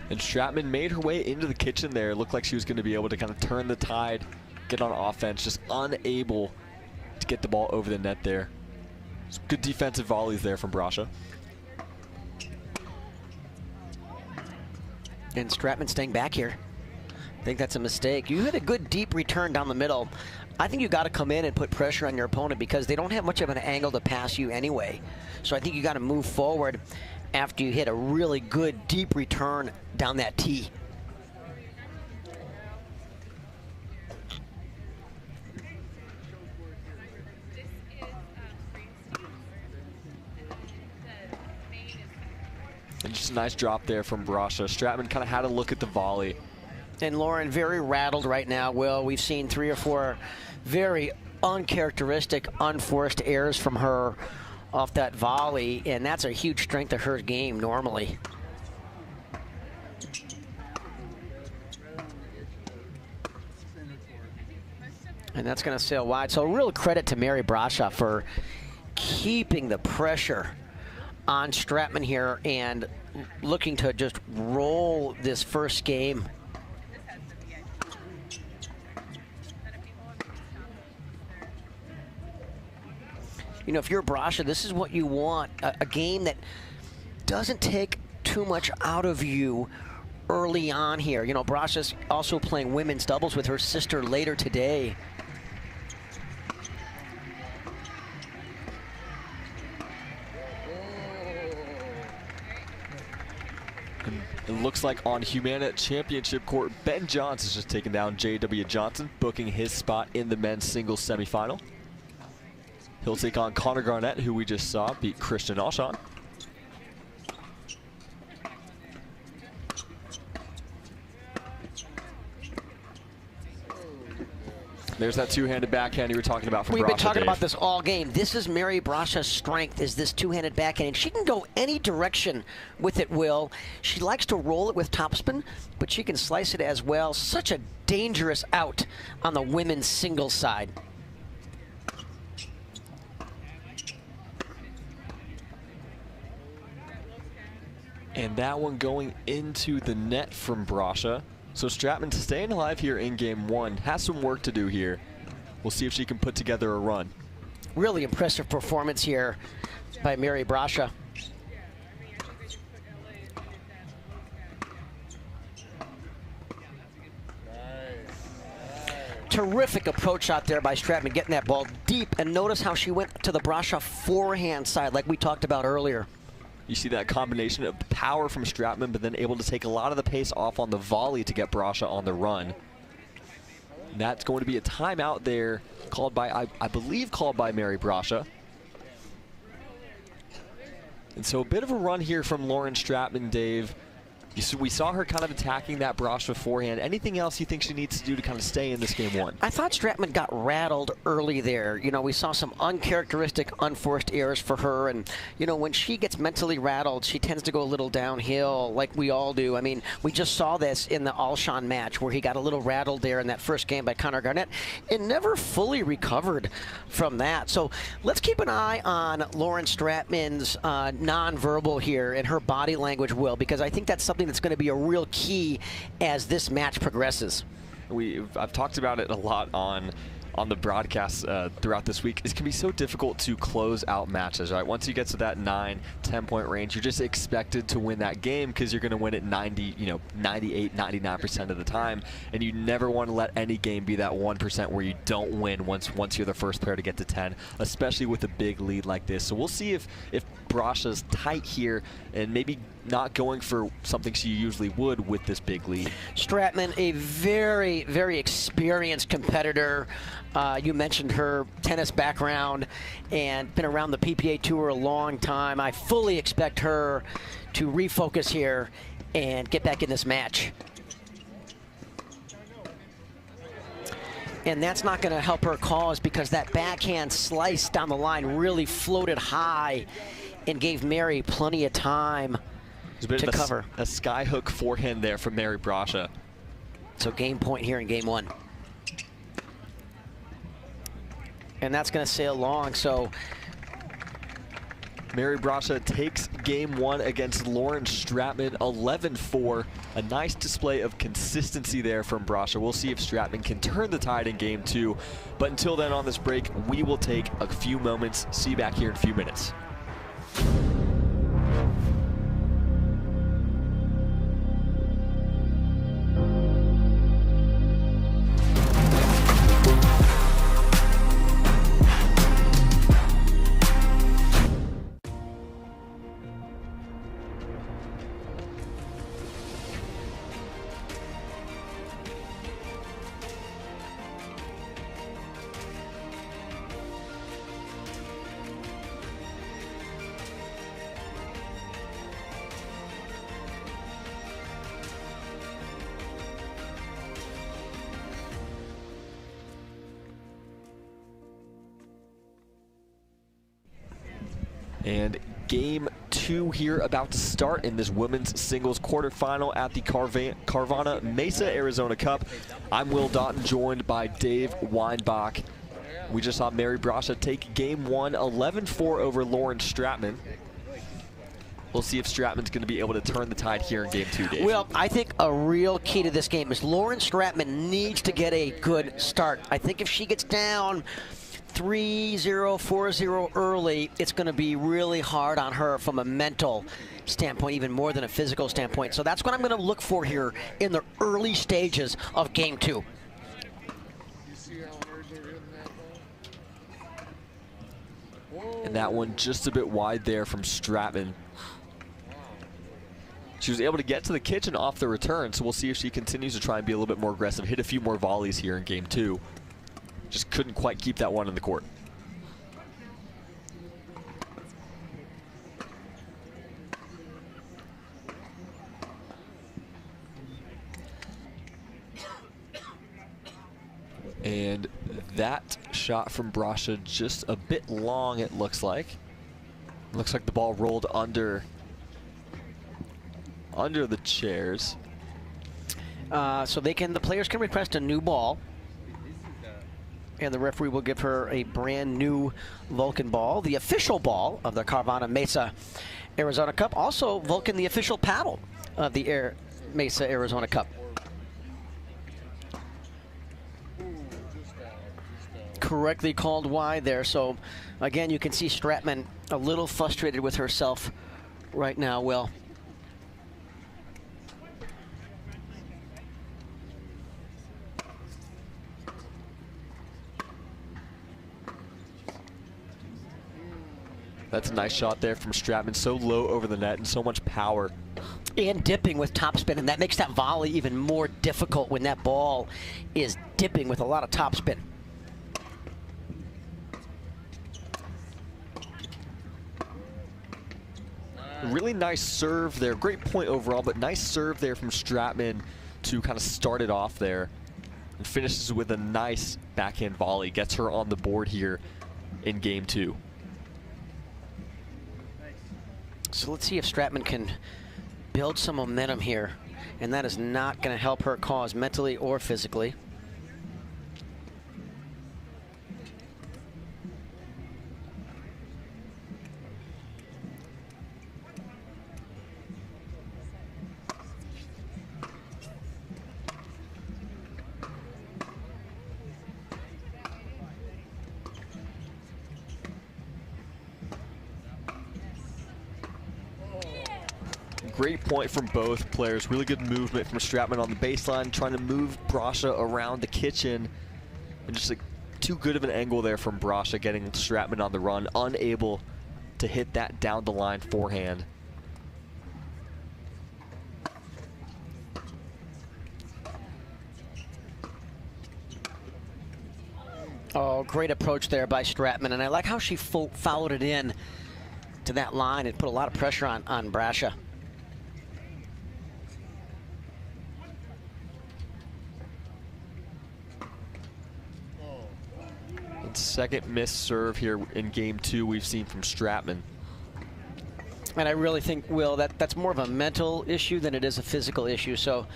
And Stratman made her way into the kitchen there. It looked like she was going to be able to kind of turn the tide, get on offense, just unable to get the ball over the net there. Some good defensive volleys there from Brasha. And Stratman staying back here. I think that's a mistake. You had a good deep return down the middle. I think you got to come in and put pressure on your opponent because they don't have much of an angle to pass you anyway. So I think you got to move forward after you hit a really good deep return down that tee. And just a nice drop there from Brasha. Stratman kind of had a look at the volley. And Lauren very rattled right now, Will. We've seen 3 or 4 very uncharacteristic, unforced errors from her off that volley, and that's a huge strength of her game normally. And that's going to sail wide. So real credit to Mary Brasha for keeping the pressure on Stratman here and looking to just roll this first game. You know, if you're Brasha, this is what you want, a game that doesn't take too much out of you early on here. You know, Brasha's also playing women's doubles with her sister later today. It looks like on Humana Championship Court, Ben Johnson's just taken down J.W. Johnson, booking his spot in the men's singles semifinal. He'll take on Connor Garnett, who we just saw beat Christian Alshon. There's that two-handed backhand you were talking about from We've been Brasha, talking Dave. about this all game. This is Mary Brasha's strength, is this two-handed backhand. And she can go any direction with it, Will. She likes to roll it with topspin, but she can slice it as well. Such a dangerous out on the women's singles side. And that one going into the net from Brasha. So Stratman staying alive here in game one. Has some work to do here. We'll see if she can put together a run. Really impressive performance here by Mary Brasha. Terrific approach out there by Stratman, getting that ball deep. And notice how she went to the Brasha forehand side like we talked about earlier. You see that combination of power from Stratman, but then able to take a lot of the pace off on the volley to get Brasha on the run. And that's going to be a timeout there called by, I believe, called by Mary Brasha. And so a bit of a run here from Lauren Stratman, Dave. We saw her kind of attacking that Brasha forehand. Anything else you think she needs to do to kind of stay in this game one? I thought Stratman got rattled early there. You know, we saw some uncharacteristic, unforced errors for her. And, you know, when she gets mentally rattled, she tends to go a little downhill like we all do. I mean, we just saw this in the Alshon match where he got a little rattled there in that first game by Connor Garnett and never fully recovered from that. So let's keep an eye on Lauren Stratman's nonverbal here and her body language, Will, because I think that's something that's going to be a real key as this match progresses. I've talked about it a lot on the broadcast throughout this week. It can be so difficult to close out matches, right? Once you get to that 9-10 point range, you're just expected to win that game because you're going to win it 98, 99% of the time, and you never want to let any game be that 1% where you don't win once you're the first player to get to 10, especially with a big lead like this. So we'll see if Brasha's tight here and maybe not going for something she usually would with this big lead. Stratman, a very, very experienced competitor. You mentioned her tennis background and been around the PPA Tour a long time. I fully expect her to refocus here and get back in this match. And that's not going to help her cause because that backhand slice down the line really floated high and gave Mary plenty of time to cover. A skyhook forehand there from Mary Brasha. So game point here in game one. And that's going to sail long. So Mary Brasha takes game one against Lauren Stratman 11-4. A nice display of consistency there from Brasha. We'll see if Stratman can turn the tide in game two. But until then, on this break, we will take a few moments. See you back here in a few minutes. And game two here about to start in this women's singles quarterfinal at the Carvana Mesa Arizona Cup. I'm Will Doughton, joined by Dave Weinbach. We just saw Mary Brasha take game one 11-4 over Lauren Stratman. We'll see if Stratman's going to be able to turn the tide here in game two, Dave. Well, I think a real key to this game is Lauren Stratman needs to get a good start. I think if she gets down 3-0, 4-0 early, it's going to be really hard on her from a mental standpoint, even more than a physical standpoint. So that's what I'm going to look for here in the early stages of game two. And that one just a bit wide there from Stratman. She was able to get to the kitchen off the return, so we'll see if she continues to try and be a little bit more aggressive, hit a few more volleys here in game two. Just couldn't quite keep that one in the court. And That shot from Brasha just a bit long, it looks like. Looks like the ball rolled under the chairs. So the players can request a new ball, and the referee will give her a brand new Vulcan ball, the official ball of the Carvana Mesa Arizona Cup. Also, Vulcan, the official paddle of the Mesa Arizona Cup. Correctly called wide there. So again, you can see Stratman a little frustrated with herself right now, Will. That's a nice shot there from Stratman, so low over the net and so much power. And dipping with topspin, and that makes that volley even more difficult when that ball is dipping with a lot of topspin. Really nice serve there. Great point overall, but nice serve there from Stratman to kind of start it off there. And finishes with a nice backhand volley. Gets her on the board here in game 2. So let's see if Stratman can build some momentum here. And that is not going to help her cause mentally or physically. Great point from both players. Really good movement from Stratman on the baseline, trying to move Brasha around the kitchen. And just like too good of an angle there from Brasha, getting Stratman on the run, unable to hit that down the line forehand. Oh, great approach there by Stratman, and I like how she followed it in to that line and put a lot of pressure on Brasha. Second missed serve here in game 2 we've seen from Stratman. And I really think, Will, that's more of a mental issue than it is a physical issue. So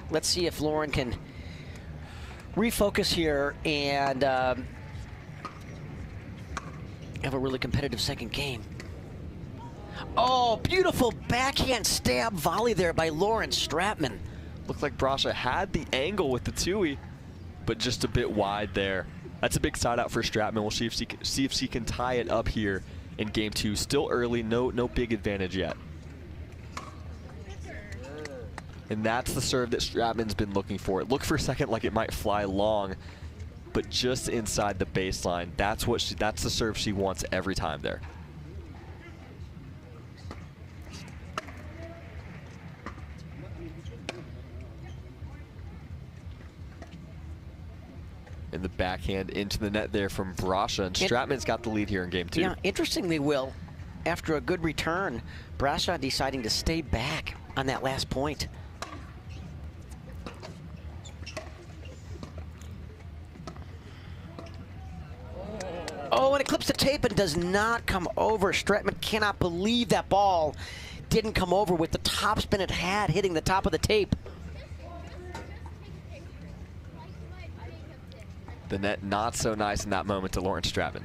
let's see if Lauren can refocus here and have a really competitive second game. Oh, beautiful backhand stab volley there by Lauren Stratman. Looked like Brasha had the angle with the Tui, but just a bit wide there. That's a big side out for Stratman. We'll see if she can tie it up here in game 2. Still early, no big advantage yet. And that's the serve that Stratman's been looking for. It looked for a second like it might fly long, but just inside the baseline. That's the serve she wants every time there. And the backhand into the net there from Brasha, and Stratman's got the lead here in game 2. Yeah, interestingly, Will, after a good return, Brasha deciding to stay back on that last point. Oh, and it clips the tape and does not come over. Stratman cannot believe that ball didn't come over with the topspin it had hitting the top of the tape. The net not so nice in that moment to Lauren Stratman.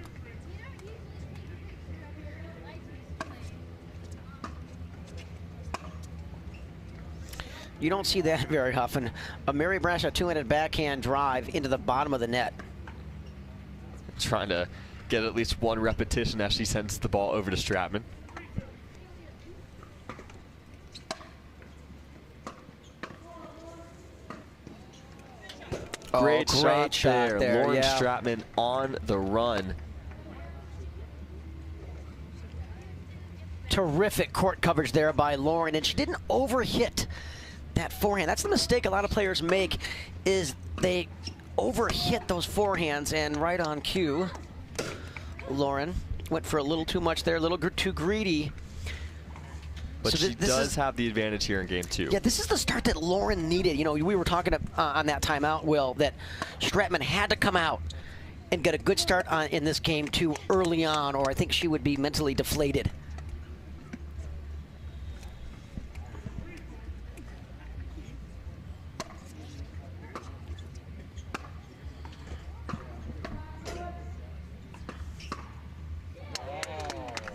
You don't see that very often. A Mary Brasha two-handed backhand drive into the bottom of the net. Trying to get at least one repetition as she sends the ball over to Stratman. Great shot there. Lauren Stratman on the run. Terrific court coverage there by Lauren, and she didn't overhit that forehand. That's the mistake a lot of players make, is they overhit those forehands, and right on cue, Lauren went for a little too much there, a little too greedy. But so she does have the advantage here in game 2. Yeah, this is the start that Lauren needed. You know, we were talking on that timeout, Will, that Stratman had to come out and get a good start in this game too early on, or I think she would be mentally deflated.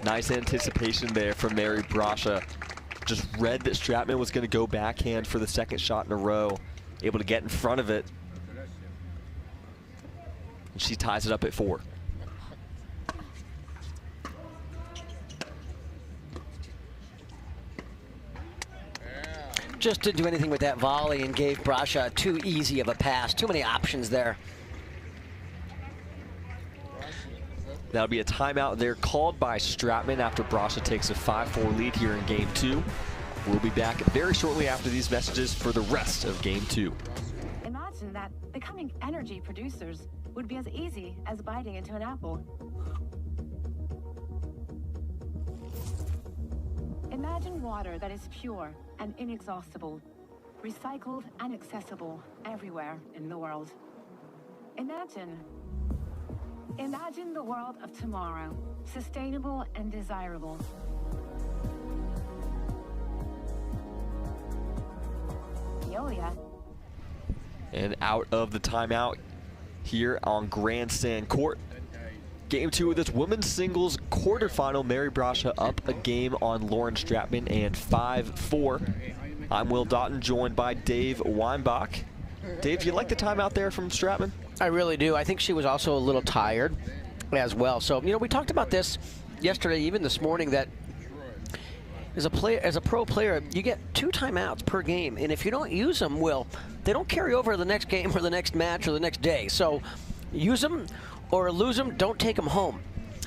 Nice anticipation there from Mary Brasha. Just read that Stratman was going to go backhand for the second shot in a row. Able to get in front of it. And she ties it up at 4. Just didn't do anything with that volley and gave Brasha too easy of a pass. Too many options there. That'll be a timeout there called by Stratman after Brasha takes a 5-4 lead here in game 2. We'll be back very shortly after these messages for the rest of game 2. Imagine that becoming energy producers would be as easy as biting into an apple. Imagine water that is pure and inexhaustible, recycled and accessible everywhere in the world. Imagine the world of tomorrow, sustainable and desirable. Veolia. And out of the timeout here on Grandstand Court. Game 2 of this women's singles quarterfinal. Mary Brasha up a game on Lauren Stratman and 5-4. I'm Will Doughton, joined by Dave Weinbach. Dave, you like the timeout there from Stratman? I really do. I think she was also a little tired as well. So, you know, we talked about this yesterday, even this morning, that as a pro player, you get 2 timeouts per game. And if you don't use them, Will, they don't carry over to the next game or the next match or the next day. So use them or lose them, don't take them home.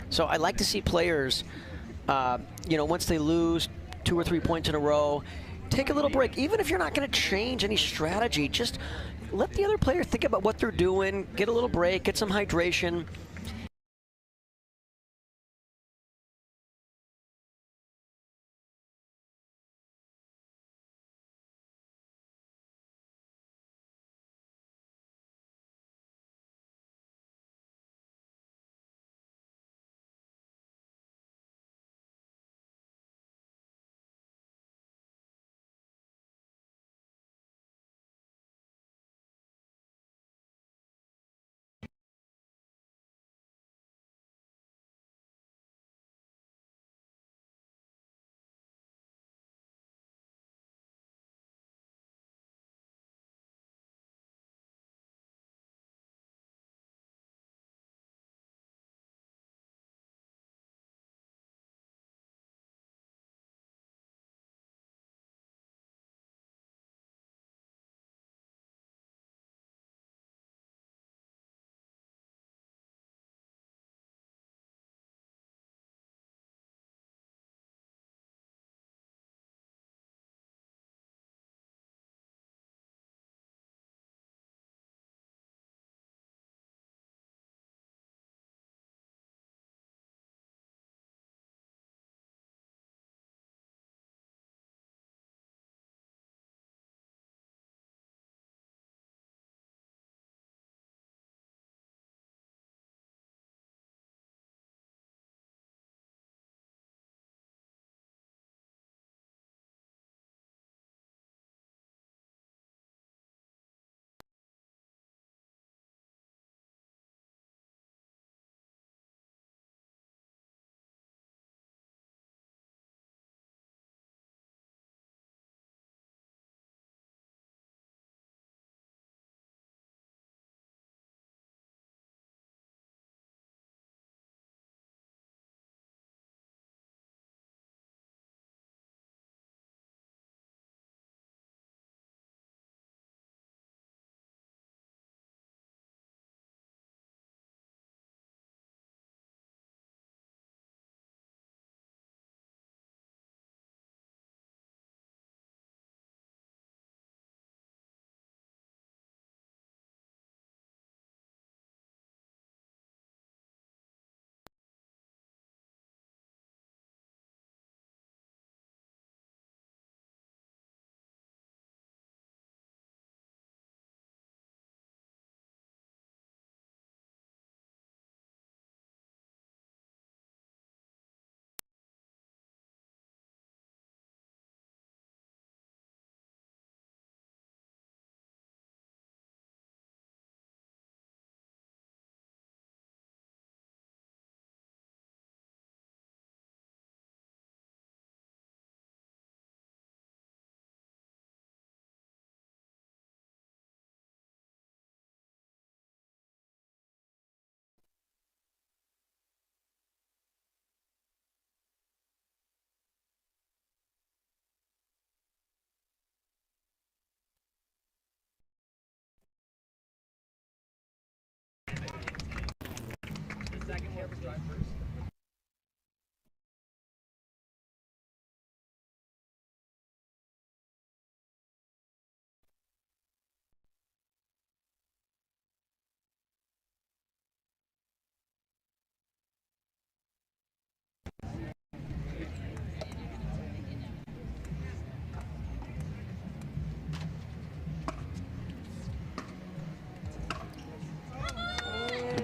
So I like to see players, you know, once they lose 2 or 3 points in a row, take a little break. Even if you're not going to change any strategy, just let the other player think about what they're doing, get a little break, get some hydration.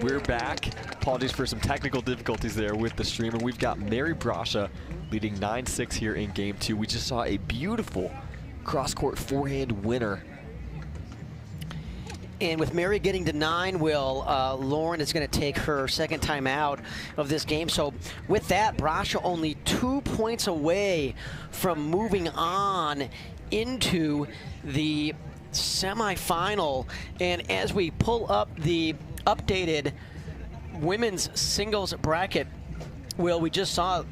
we're back. Apologies for some technical difficulties there with the stream. And we've got Mary Brasha leading 9-6 here in game 2. We just saw a beautiful cross-court forehand winner. And with Mary getting to 9, Lauren is going to take her second time out of this game. So with that, Brasha only 2 points away from moving on into the semifinal. And as we pull up the updated women's singles bracket, we just saw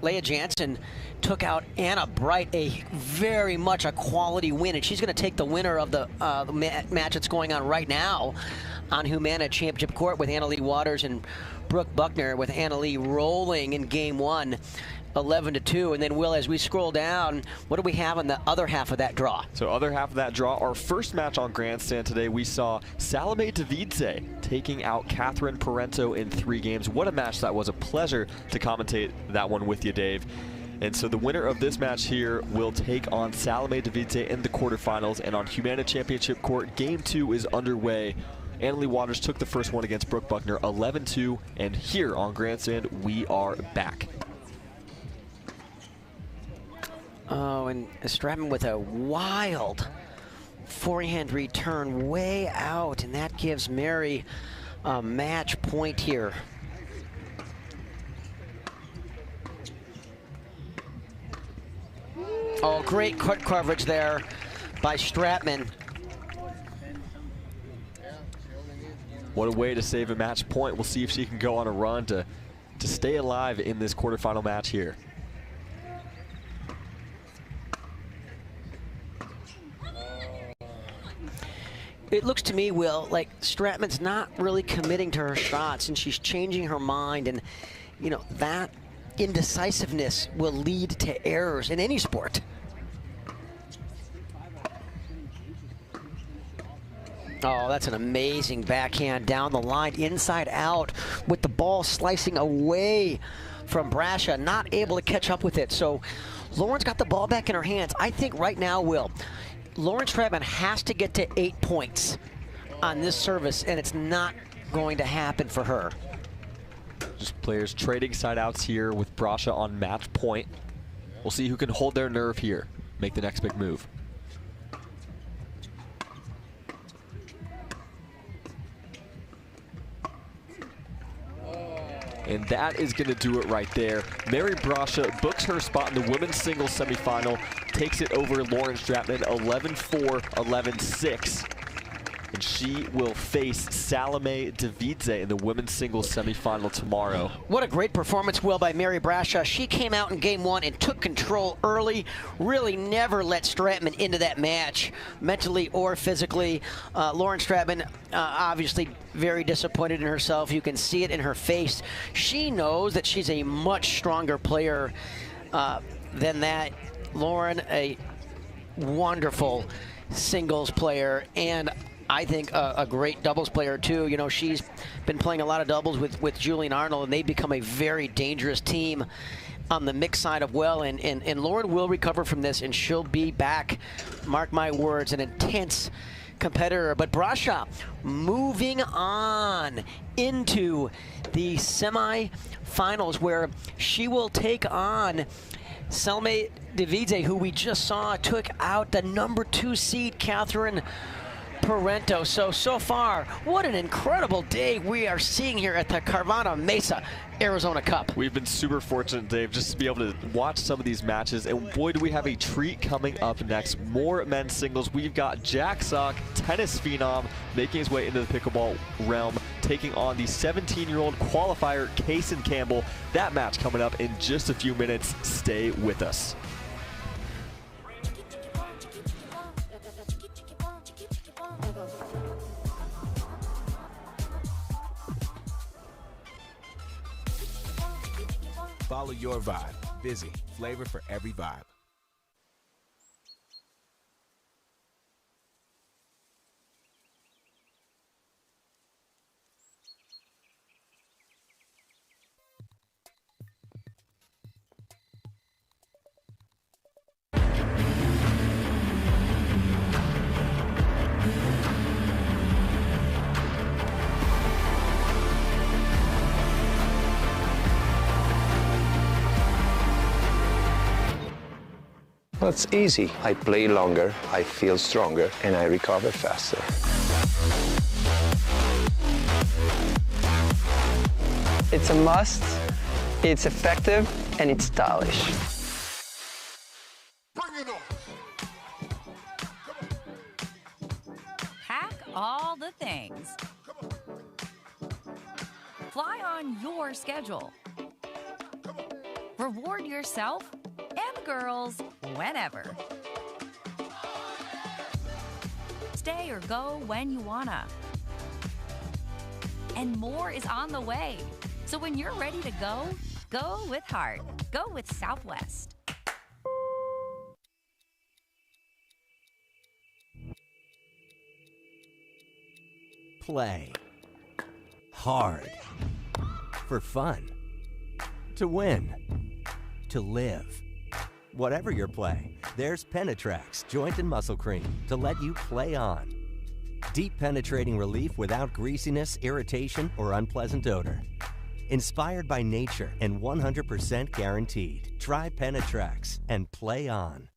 Leah Jansen took out Anna Bright, a very much a quality win, and she's going to take the winner of the match that's going on right now on Humana Championship Court with Leigh Waters and Brooke Buckner, with Leigh rolling in game 1, 11-2. And then, Will, as we scroll down, what do we have on the other half of that draw? So other half of that draw, our first match on Grandstand today, we saw Salome Davidze taking out Catherine Parenteau in 3 games. What a match that was. A pleasure to commentate that one with you, Dave. And so the winner of this match here will take on Salome Davidze in the quarterfinals. And on Humana Championship Court, game 2 is underway. Leigh Waters took the first one against Brooke Buckner, 11-2. And here on Grandstand, we are back. Oh, and Stratman with a wild forehand return way out, and that gives Mary a match point here. Oh, great cut coverage there by Stratman. What a way to save a match point. We'll see if she can go on a run to stay alive in this quarterfinal match here. It looks to me, Will, like Stratman's not really committing to her shots, and she's changing her mind, and you know that indecisiveness will lead to errors in any sport. Oh, that's an amazing backhand down the line, inside out, with the ball slicing away from Brasha, not able to catch up with it. So Lauren's got the ball back in her hands. I think right now, Will, Lauren Stratman has to get to 8 points on this service, and it's not going to happen for her. Just players trading side outs here with Brasha on match point. We'll see who can hold their nerve here, make the next big move. And that is going to do it right there. Mary Brasha books her spot in the women's singles semifinal, takes it over Lauren Stratman 11-4, 11-6. And she will face Salome Davidze in the women's singles semifinal tomorrow. What a great performance, Will, by Mary Brasha. She came out in game 1 and took control early, really never let Stratman into that match, mentally or physically. Lauren Stratman, obviously very disappointed in herself. You can see it in her face. She knows that she's a much stronger player than that. Lauren, a wonderful singles player, and I think a great doubles player too. You know, she's been playing a lot of doubles with Julian Arnold, and they've become a very dangerous team on the mixed side of well. And Lauren will recover from this, and she'll be back, mark my words, an intense competitor. But Brasha moving on into the semi-finals, where she will take on Salome Davidze, who we just saw took out the number 2 seed, Catherine Parenteau. So far, what an incredible day we are seeing here at the Carvana Mesa Arizona Cup. We've been super fortunate, Dave, just to be able to watch some of these matches, and boy, do we have a treat coming up next. More men's singles. We've got Jack Sock, tennis phenom, making his way into the pickleball realm, taking on the 17-year-old qualifier, Kaysen Campbell. That match coming up in just a few minutes. Stay with us. Follow your vibe. Busy. Flavor for every vibe. Well, it's easy. I play longer, I feel stronger, and I recover faster. It's a must, it's effective, and it's stylish. Pack all the things. Fly on your schedule. Reward yourself and the girls whenever. Stay or go when you wanna. And more is on the way. So when you're ready to go, go with heart. Go with Southwest. Play hard for fun. To win. To live. Whatever your play, there's Penetrax Joint and Muscle Cream to let you play on. Deep penetrating relief without greasiness, irritation, or unpleasant odor. Inspired by nature and 100% guaranteed. Try Penetrax and play on.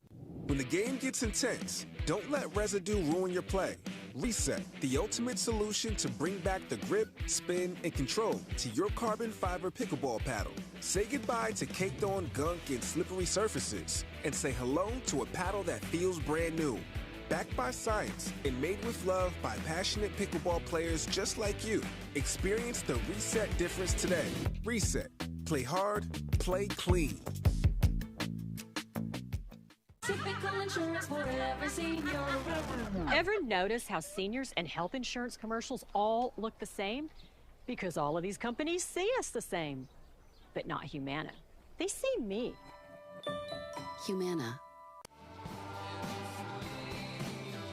When the game gets intense, don't let residue ruin your play. Reset, the ultimate solution to bring back the grip, spin, and control to your carbon fiber pickleball paddle. Say goodbye to caked on gunk and slippery surfaces, and say hello to a paddle that feels brand new. Backed by science and made with love by passionate pickleball players just like you. Experience the Reset difference today. Reset. Play hard, play clean. Typical insurance for every senior. Ever notice how seniors and health insurance commercials all look the same? Because all of these companies see us the same. But not Humana. They see me. Humana.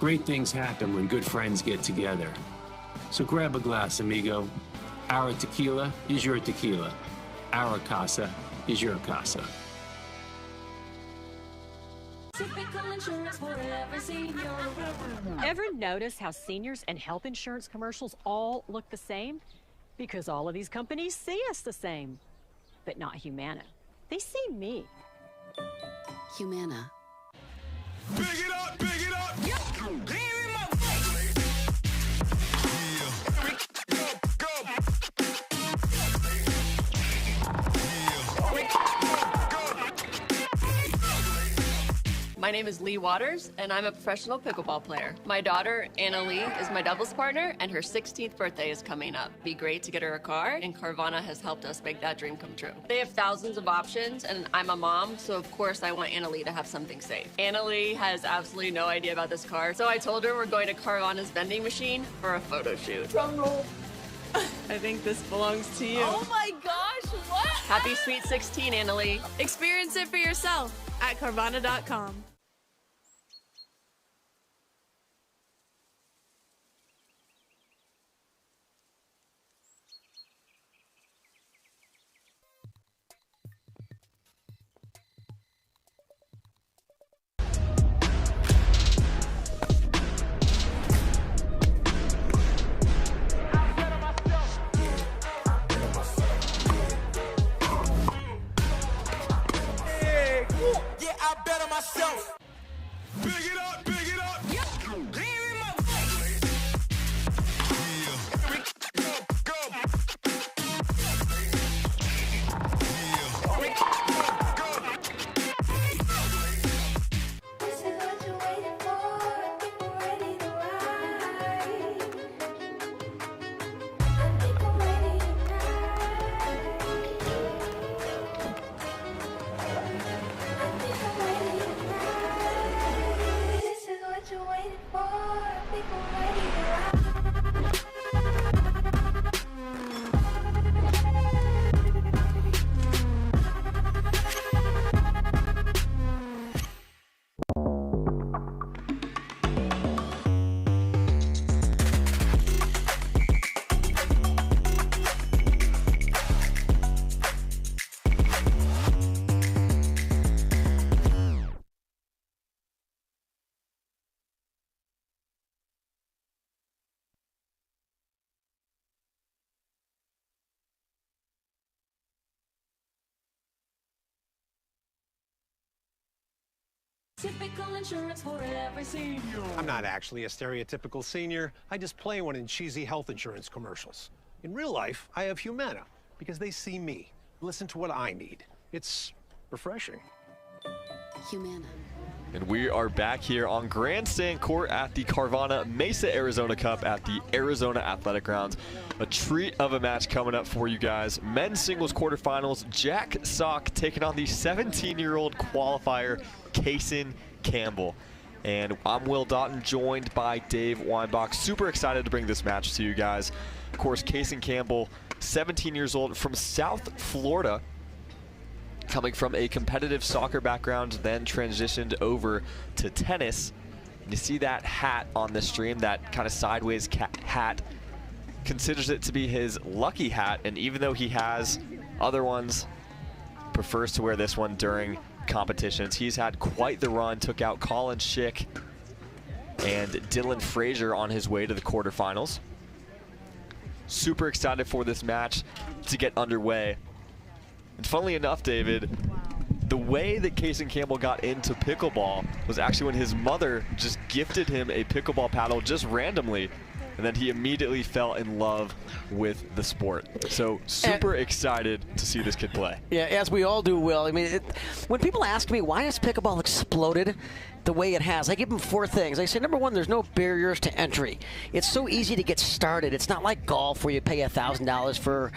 Great things happen when good friends get together. So grab a glass, amigo. Our tequila is your tequila. Our casa is your casa. Typical insurance for every senior. Ever notice how seniors and health insurance commercials all look the same? Because all of these companies see us the same. But not Humana. They see me. Humana. Big it up, big it up. Yeah. My name is Leigh Waters, and I'm a professional pickleball player. My daughter, Anna Lee, is my doubles partner, and her 16th birthday is coming up. Be great to get her a car, and Carvana has helped us make that dream come true. They have thousands of options, and I'm a mom, so of course I want Anna Lee to have something safe. Anna Lee has absolutely no idea about this car, so I told her we're going to Carvana's vending machine for a photo shoot. Drum roll. I think this belongs to you. Oh my gosh, what? Happy Sweet 16, Anna Lee. Experience it for yourself at Carvana.com. Big it up, big it up. Yeah. Typical insurance for every senior. I'm not actually a stereotypical senior. I just play one in cheesy health insurance commercials. In real life, I have Humana because they see me, listen to what I need. It's refreshing. Humana. And we are back here on Grandstand Court at the Carvana Mesa Arizona Cup at the Arizona Athletic Grounds. A treat of a match coming up for you guys. Men's singles quarterfinals, Jack Sock taking on the 17-year-old qualifier, Kaysen Campbell. And I'm Will Doughton, joined by Dave Weinbach. Super excited to bring this match to you guys. Of course, Kaysen Campbell, 17 years old, from South Florida, coming from a competitive soccer background, then transitioned over to tennis. You see that hat on the stream, that kind of sideways hat. Considers it to be his lucky hat, and even though he has other ones, prefers to wear this one during competitions. He's had quite the run, took out Colin Schick and Dylan Frazier on his way to the quarterfinals. Super excited for this match to get underway. And funnily enough, David, the way that Kaysen Campbell got into pickleball was actually when his mother just gifted him a pickleball paddle just randomly, and then he immediately fell in love with the sport. So super excited to see this kid play. Yeah, as we all do, Will. I mean, when people ask me, why has pickleball exploded the way it has, I give them 4 things. I say, number 1, there's no barriers to entry. It's so easy to get started. It's not like golf where you pay $1,000 for,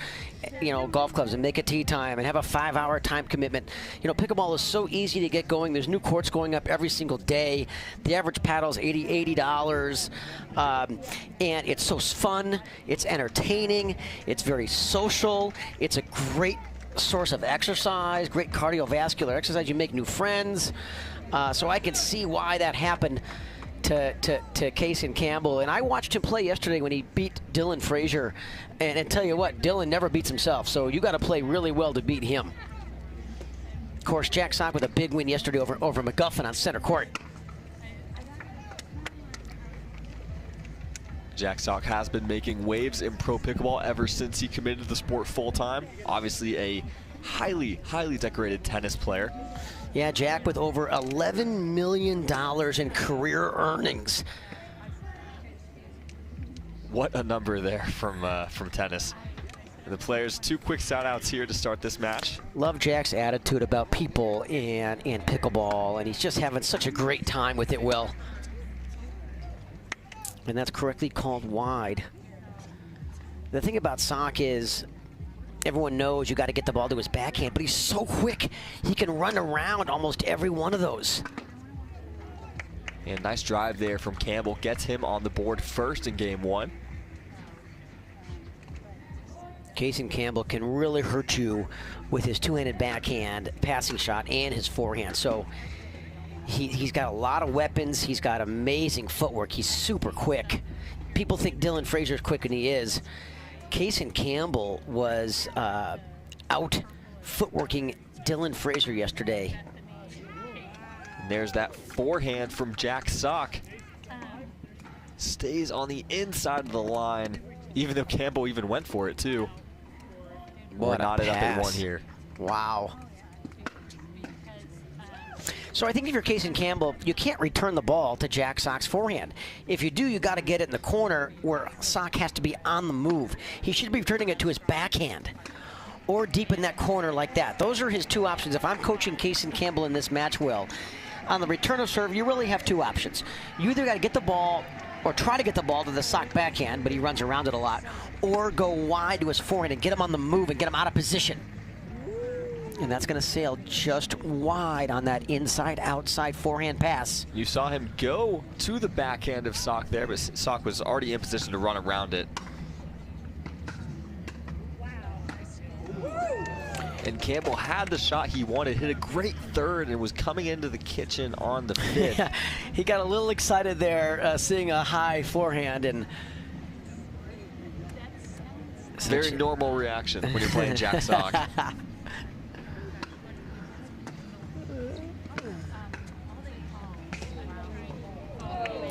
golf clubs and make a tee time and have a 5-hour time commitment. Pickleball is so easy to get going. There's new courts going up every single day. The average paddle is $80. And it's so fun. It's entertaining. It's very social. It's a great source of exercise, great cardiovascular exercise. You make new friends. So I can see why that happened to Kaysen Campbell. And I watched him play yesterday when he beat Dylan Frazier. And tell you what, Dylan never beats himself. So you got to play really well to beat him. Of course, Jack Sock with a big win yesterday over McGuffin on center court. Jack Sock has been making waves in pro pickleball ever since he committed to the sport full-time. Obviously a highly, highly decorated tennis player. Yeah, Jack with over $11 million in career earnings. What a number there from tennis. And the players, 2 quick shout-outs here to start this match. Love Jack's attitude about people and pickleball, and he's just having such a great time with it, Will. And that's correctly called wide. The thing about Sock is, everyone knows you got to get the ball to his backhand, but he's so quick, he can run around almost every one of those. And nice drive there from Campbell. Gets him on the board first in game 1. Kaysen Campbell can really hurt you with his 2-handed backhand passing shot and his forehand. So he's got a lot of weapons. He's got amazing footwork. He's super quick. People think Dylan Frazier's quick, and he is. Kaysen Campbell was out footworking Dylan Frazier yesterday. And there's that forehand from Jack Sock. Stays on the inside of the line, even though Campbell even went for it too. What a knotted up pass. in 1 here. Wow. So I think if you're Kaysen Campbell, you can't return the ball to Jack Sock's forehand. If you do, you got to get it in the corner where Sock has to be on the move. He should be returning it to his backhand or deep in that corner like that. Those are his 2 options. If I'm coaching Kaysen Campbell in this match, Will, on the return of serve, you really have 2 options. You either got to get the ball or try to get the ball to the Sock backhand, but he runs around it a lot, or go wide to his forehand and get him on the move and get him out of position. And that's going to sail just wide on that inside-outside forehand pass. You saw him go to the backhand of Sock there, but Sock was already in position to run around it. And Campbell had the shot he wanted, hit a great third, and was coming into the kitchen on the 5th. Yeah, he got a little excited there, seeing a high forehand, and very normal reaction when you're playing Jack Sock.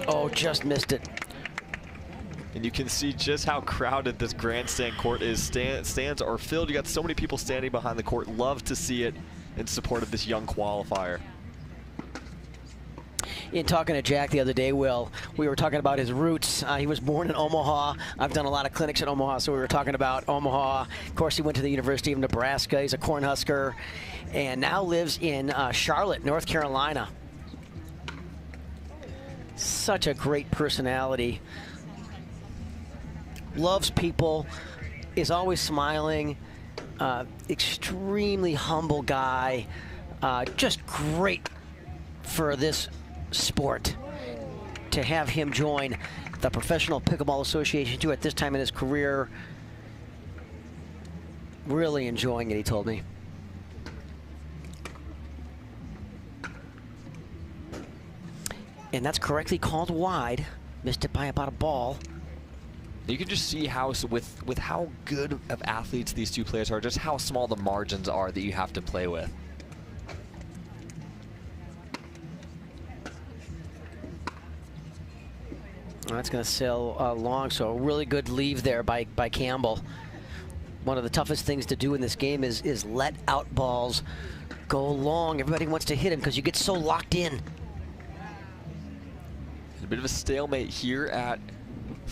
Oh, just missed it. And you can see just how crowded this grandstand court is. Stands are filled. You got so many people standing behind the court. Love to see it in support of this young qualifier. In talking to Jack the other day, Will, we were talking about his roots. He was born in Omaha. I've done a lot of clinics in Omaha, so we were talking about Omaha. Of course, he went to the University of Nebraska. He's a Cornhusker, and now lives in Charlotte, North Carolina. Such a great personality. Loves people, is always smiling, extremely humble guy, just great for this sport to have him join the Professional Pickleball Association too at this time in his career. Really enjoying it, he told me. And that's correctly called wide. Missed it by about a ball. You can just see how, with how good of athletes these two players are, just how small the margins are that you have to play with. That's going to sail long, so a really good leave there by Campbell. One of the toughest things to do in this game is let out balls go long. Everybody wants to hit him because you get so locked in. A bit of a stalemate here at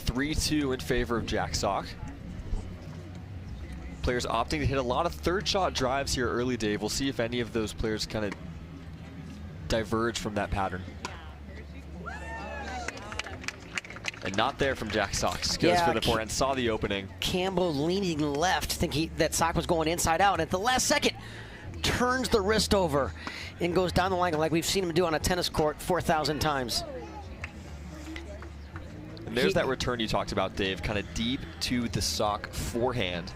3-2 in favor of Jack Sock. Players opting to hit a lot of third shot drives here early, Dave. We'll see if any of those players kind of diverge from that pattern. And not there from Jack Sock. Goes for the forehand, saw the opening. Campbell leaning left, thinking that Sock was going inside out. And at the last second, turns the wrist over and goes down the line like we've seen him do on a tennis court 4,000 times. And there's that return you talked about, Dave, kind of deep to the Sock forehand.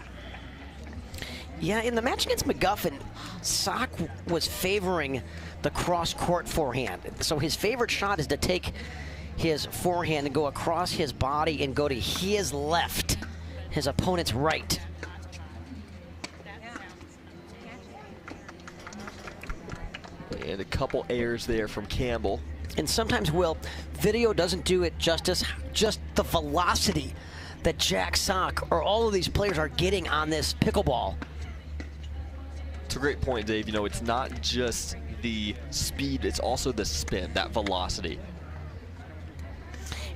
Yeah, in the match against McGuffin, Sock was favoring the cross-court forehand. So his favorite shot is to take his forehand and go across his body and go to his left, his opponent's right. And a couple airs there from Campbell. And sometimes, Will, video doesn't do it justice. Just the velocity that Jack Sock or all of these players are getting on this pickleball. It's a great point, Dave. You know, it's not just the speed, it's also the spin, that velocity.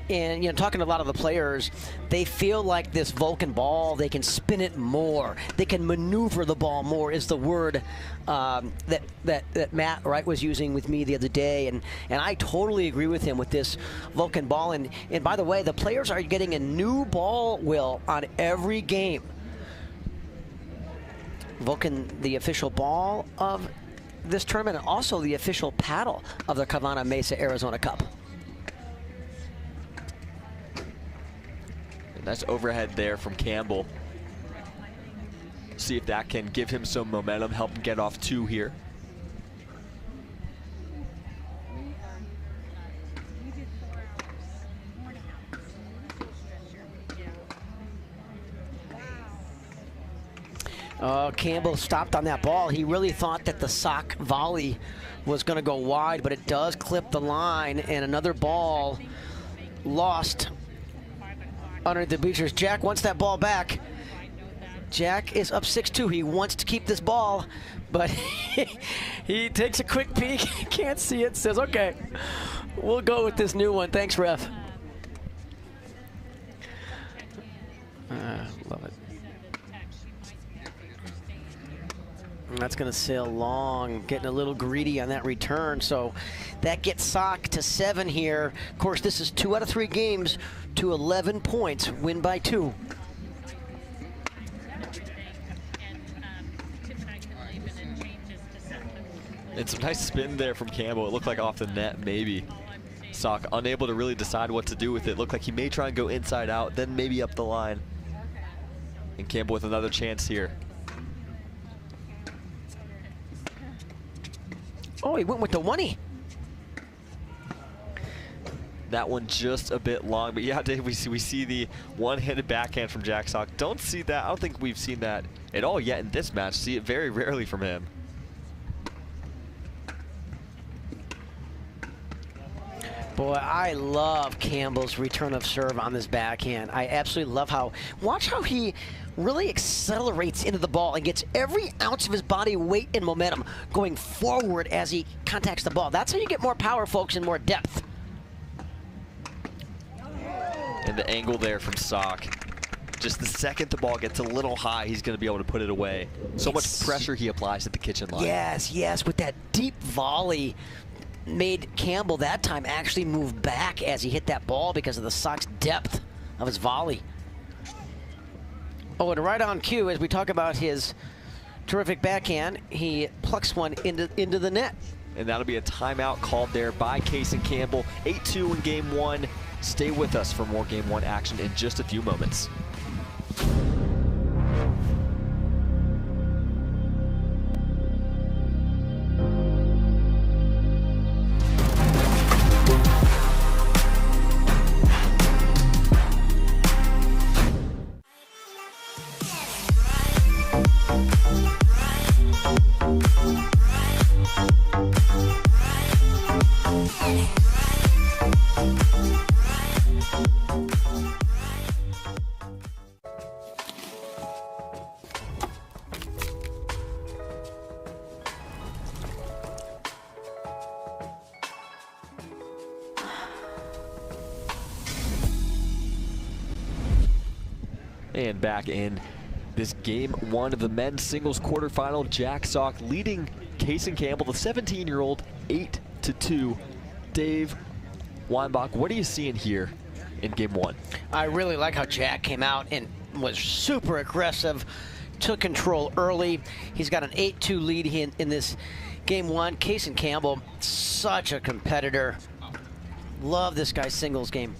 And, you know, talking to a lot of the players, they feel like this Vulcan ball, they can spin it more. They can maneuver the ball more is the word that Matt Wright was using with me the other day. And I totally agree with him with this Vulcan ball. And by the way, the players are getting a new ball, Will, on every game. Vulcan, the official ball of this tournament, and also the official paddle of the Carvana Mesa Arizona Cup. Nice overhead there from Campbell. See if that can give him some momentum, help him get off two here. Campbell stopped on that ball. He really thought that the Sock volley was going to go wide, but it does clip the line, and another ball lost under the bleachers. Jack wants that ball back. Jack is up 6-2. He wants to keep this ball, but he takes a quick peek, can't see it, says, okay, we'll go with this new one. Thanks, ref. Love it. And that's going to sail long, getting a little greedy on that return. So that gets Sock to 7 here. Of course, this is 2 out of 3 games to 11 points, win by 2. And some nice spin there from Campbell. It looked like off the net, maybe. Sock unable to really decide what to do with it. Looked like he may try and go inside out, then maybe up the line. And Campbell with another chance here. Oh, he went with the one-y. That one just a bit long, but yeah, Dave, we see the one-handed backhand from Jack Sock. Don't see that. I don't think we've seen that at all yet in this match. See it very rarely from him. Boy, I love Campbell's return of serve on this backhand. I absolutely love how, watch how he really accelerates into the ball and gets every ounce of his body weight and momentum going forward as he contacts the ball. That's how you get more power, folks, and more depth. And the angle there from Sock. Just the second the ball gets a little high, he's going to be able to put it away. So much pressure he applies at the kitchen line. Yes, with that deep volley made Campbell that time actually move back as he hit that ball because of the Sock's depth of his volley. Oh, and right on cue, as we talk about his terrific backhand, he plucks one into the net. And that'll be a timeout called there by Case and Campbell. 8-2 in game one. Stay with us for more game one action in just a few moments. And back in this game one of the men's singles quarterfinal, Jack Sock leading Case and Campbell, the 17-year-old, 8-2. Dave Weinbach, what are you seeing here in game one? I really like how Jack came out and was super aggressive, took control early. He's got an 8-2 lead in this game one. Case and Campbell, such a competitor. Love this guy's singles game.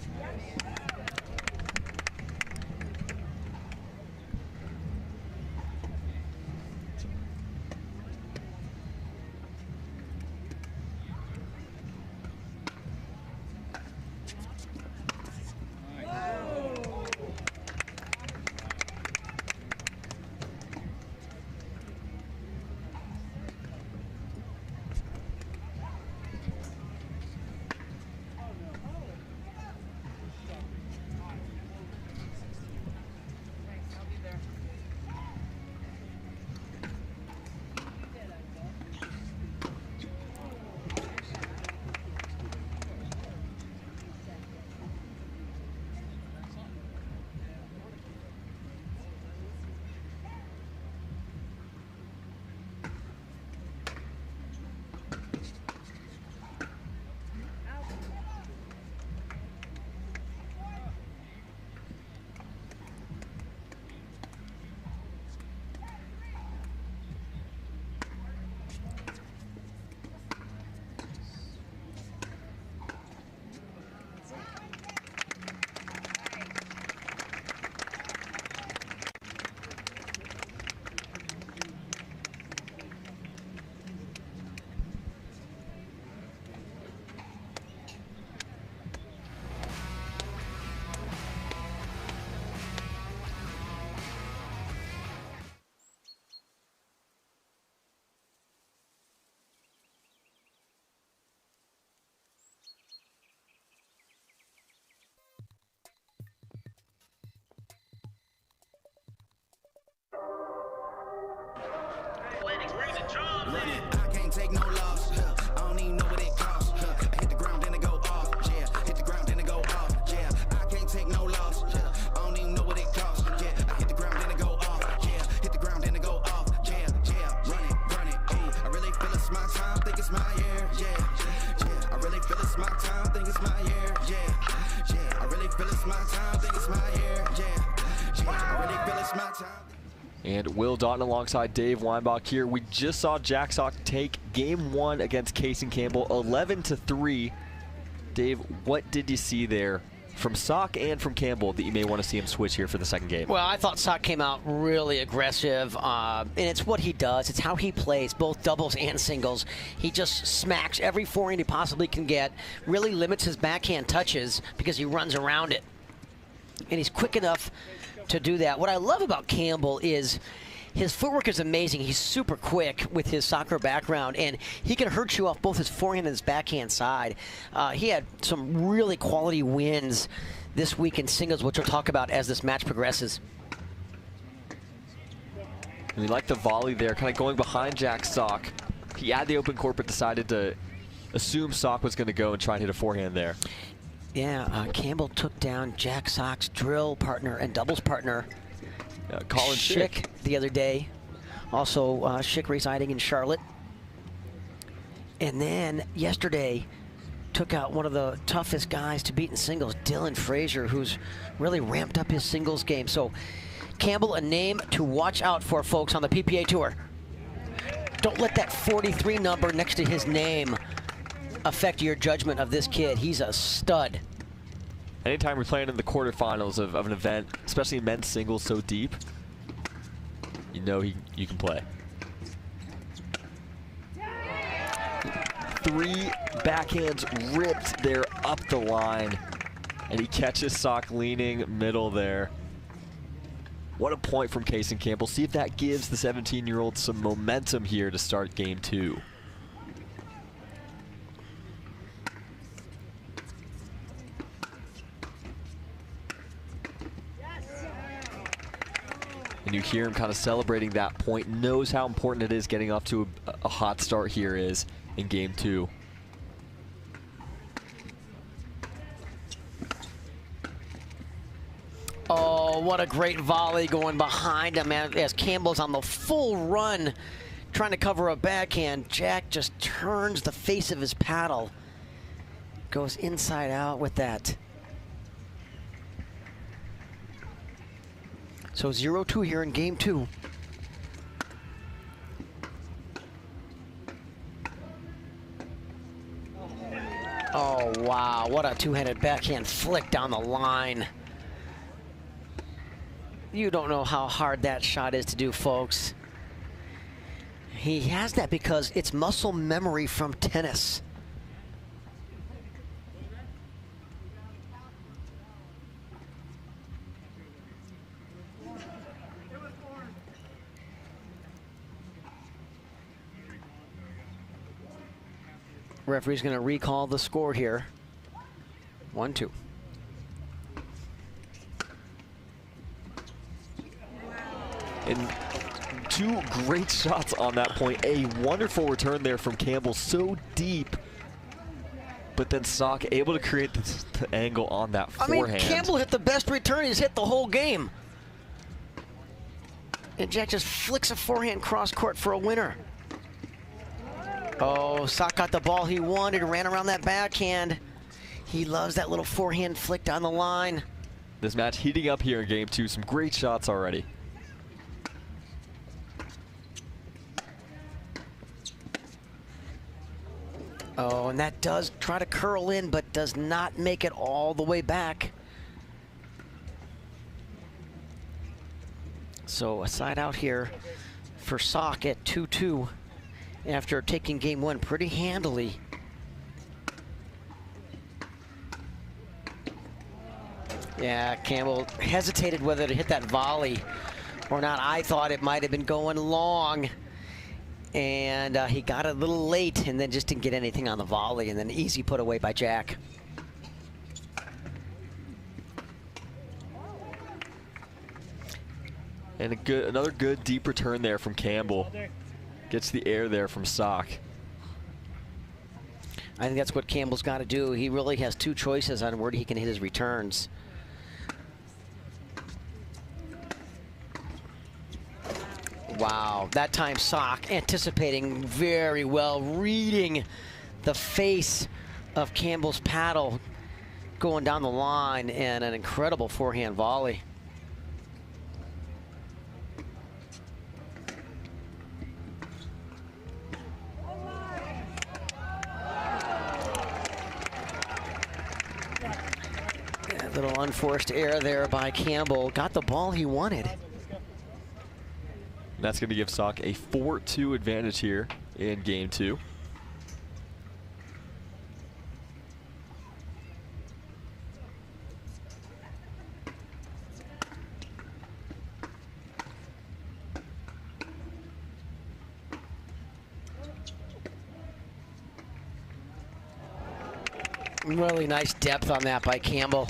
I can't take no loss. I don't even know what it costs. I hit the ground, then it go off. Yeah, hit the ground, then it go off. Yeah, I can't take no loss. I don't even know what it costs. Yeah, I hit the ground, then it go off. Yeah, hit the ground, then it go off. Yeah, run it. Ooh, I really feel it's my time, think it's my year. Yeah, I really feel it's my time, think it's my year. Yeah, I really feel it's my time, think it's my year. Yeah, I really feel it's my time. And Will Doughton alongside Dave Weinbach here. We just saw Jack Sock take game one against Case and Campbell, 11-3. Dave, what did you see there from Sock and from Campbell that you may want to see him switch here for the second game? Well, I thought Sock came out really aggressive, and it's what he does. It's how he plays, both doubles and singles. He just smacks every forehand he possibly can get, really limits his backhand touches because he runs around it. And he's quick enough to do that. What I love about Campbell is his footwork is amazing. He's super quick with his soccer background, and he can hurt you off both his forehand and his backhand side. He had some really quality wins this week in singles, which we'll talk about as this match progresses. And we like the volley there, kind of going behind Jack's sock. He had the open court, but decided to assume Sock was going to go and try and hit a forehand there. Yeah, Campbell took down Jack Sock's drill partner and doubles partner, Colin Schick, the other day. Also, Schick residing in Charlotte. And then yesterday, took out one of the toughest guys to beat in singles, Dylan Frazier, who's really ramped up his singles game. So Campbell, a name to watch out for, folks, on the PPA Tour. Don't let that 43 number next to his name affect your judgment of this kid. He's a stud. Anytime we're playing in the quarterfinals of an event, especially in men's singles so deep, you know you can play. 3 backhands ripped there up the line. And he catches Sock leaning middle there. What a point from Kaysen Campbell. See if that gives the 17-year-old some momentum here to start game 2. And you hear him kind of celebrating that point, knows how important it is getting off to a hot start here is in game 2. Oh, what a great volley going behind him as Campbell's on the full run trying to cover a backhand. Jack just turns the face of his paddle. Goes inside out with that. So 0-2 here in game 2. Oh, wow. What a two-handed backhand flick down the line. You don't know how hard that shot is to do, folks. He has that because it's muscle memory from tennis. Referee's going to recall the score here. 1-2. And 2 great shots on that point. A wonderful return there from Campbell, so deep. But then Sock able to create the angle on that forehand. I mean, Campbell hit the best return he's hit the whole game. And Jack just flicks a forehand cross court for a winner. Oh, Sock got the ball he wanted, ran around that backhand. He loves that little forehand flick down the line. This match heating up here in game 2. Some great shots already. Oh, and that does try to curl in, but does not make it all the way back. So a side out here for Sock at 2-2 after taking game 1 pretty handily. Yeah, Campbell hesitated whether to hit that volley or not. I thought it might have been going long. And he got a little late and then just didn't get anything on the volley, and then easy put away by Jack. And another good deep return there from Campbell. Gets the air there from Sock. I think that's what Campbell's got to do. He really has 2 choices on where he can hit his returns. Wow, that time Sock anticipating very well, reading the face of Campbell's paddle going down the line, and an incredible forehand volley. A little unforced error there by Campbell. Got the ball he wanted. That's going to give Sock a 4-2 advantage here in game 2. Really nice depth on that by Campbell.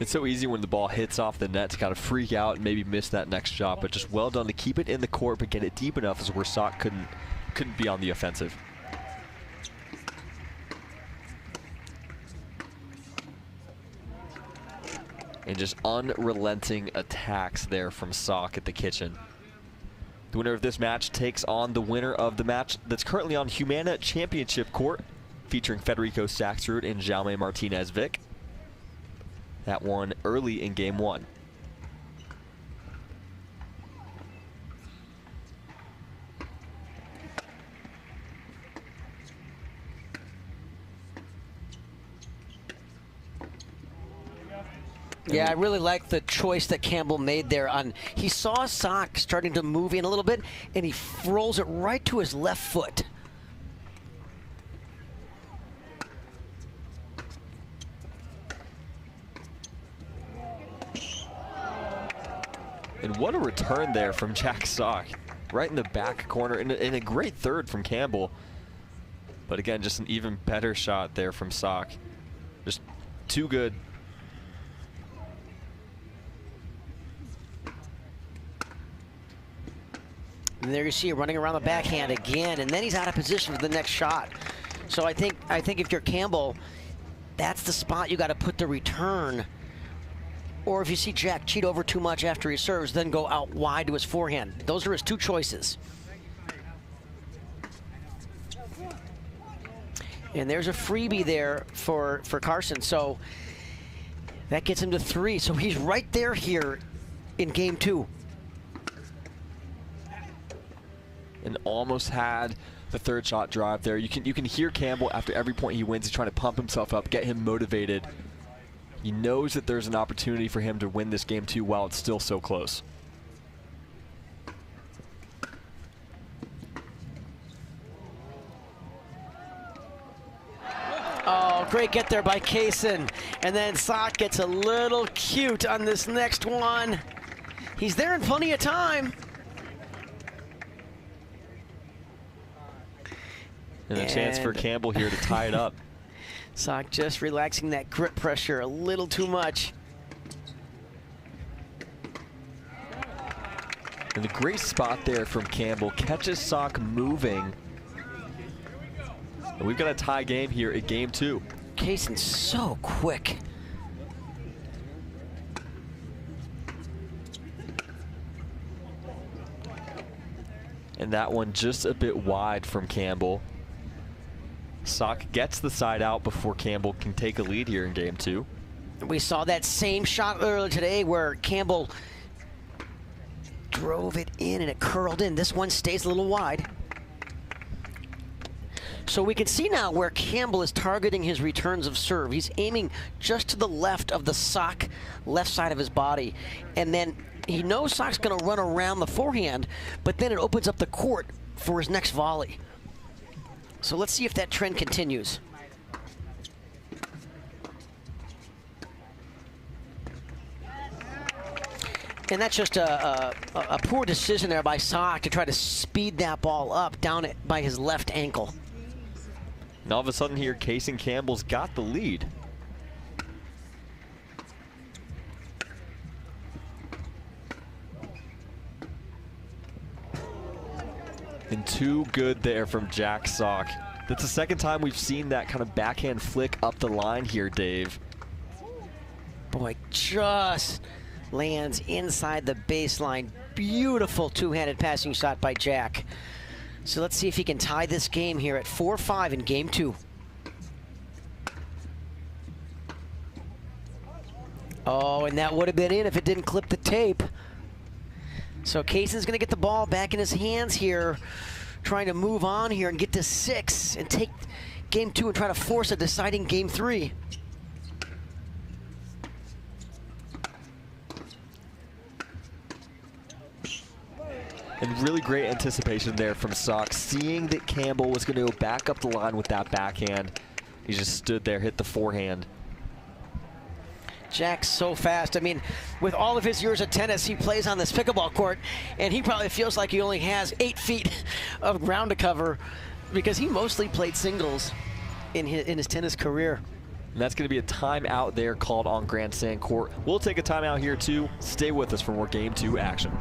It's so easy when the ball hits off the net to kind of freak out and maybe miss that next shot, but just well done to keep it in the court but get it deep enough as where Sock couldn't be on the offensive. And just unrelenting attacks there from Sock at the kitchen. The winner of this match takes on the winner of the match that's currently on Humana Championship Court, featuring Federico Saxrud and Jaume Martinez-Vic. That one early in game 1. Yeah, I really like the choice that Campbell made there. He saw Sock starting to move in a little bit, and he rolls it right to his left foot. And what a return there from Jack Sock. Right in the back corner, and a great third from Campbell. But again, just an even better shot there from Sock. Just too good. And there you see him running around the backhand again, and then he's out of position for the next shot. So I think if you're Campbell, that's the spot you got to put the return. Or if you see Jack cheat over too much after he serves, then go out wide to his forehand. Those are his two choices. And there's a freebie there for Carson. So that gets him to 3. So he's right there here in game 2. And almost had the third shot drive there. You can hear Campbell after every point he wins. He's trying to pump himself up, get him motivated. He knows that there's an opportunity for him to win this game 2 while it's still so close. Oh, great get there by Kaysen. And then Sock gets a little cute on this next one. He's there in plenty of time. And a chance for Campbell here to tie it up. Sock just relaxing that grip pressure a little too much. And a great spot there from Campbell. Catches Sock moving. And we've got a tie game here at game 2. Kaysen's so quick. And that one just a bit wide from Campbell. Sock gets the side out before Campbell can take a lead here in game 2. We saw that same shot earlier today where Campbell drove it in and it curled in. This one stays a little wide. So we can see now where Campbell is targeting his returns of serve. He's aiming just to the left of the Sock left side of his body. And then he knows Sock's going to run around the forehand, but then it opens up the court for his next volley. So let's see if that trend continues. And that's just a poor decision there by Sock to try to speed that ball up down it by his left ankle. And all of a sudden here, Kaysen Campbell's got the lead. And too good there from Jack Sock. That's the second time we've seen that kind of backhand flick up the line here, Dave. Boy, just lands inside the baseline. Beautiful two-handed passing shot by Jack. So let's see if he can tie this game here at 4-5 in game 2. Oh, and that would have been in if it didn't clip the tape. So Kaysen's going to get the ball back in his hands here, trying to move on here and get to 6 and take game 2 and try to force a deciding game 3. And really great anticipation there from Sock, seeing that Campbell was going to go back up the line with that backhand. He just stood there, hit the forehand. Jack's so fast. I mean, with all of his years of tennis, he plays on this pickleball court, and he probably feels like he only has 8 feet of ground to cover because he mostly played singles in his tennis career. And that's going to be a timeout there called on Grandstand Court. We'll take a timeout here too. Stay with us for more Game 2 action.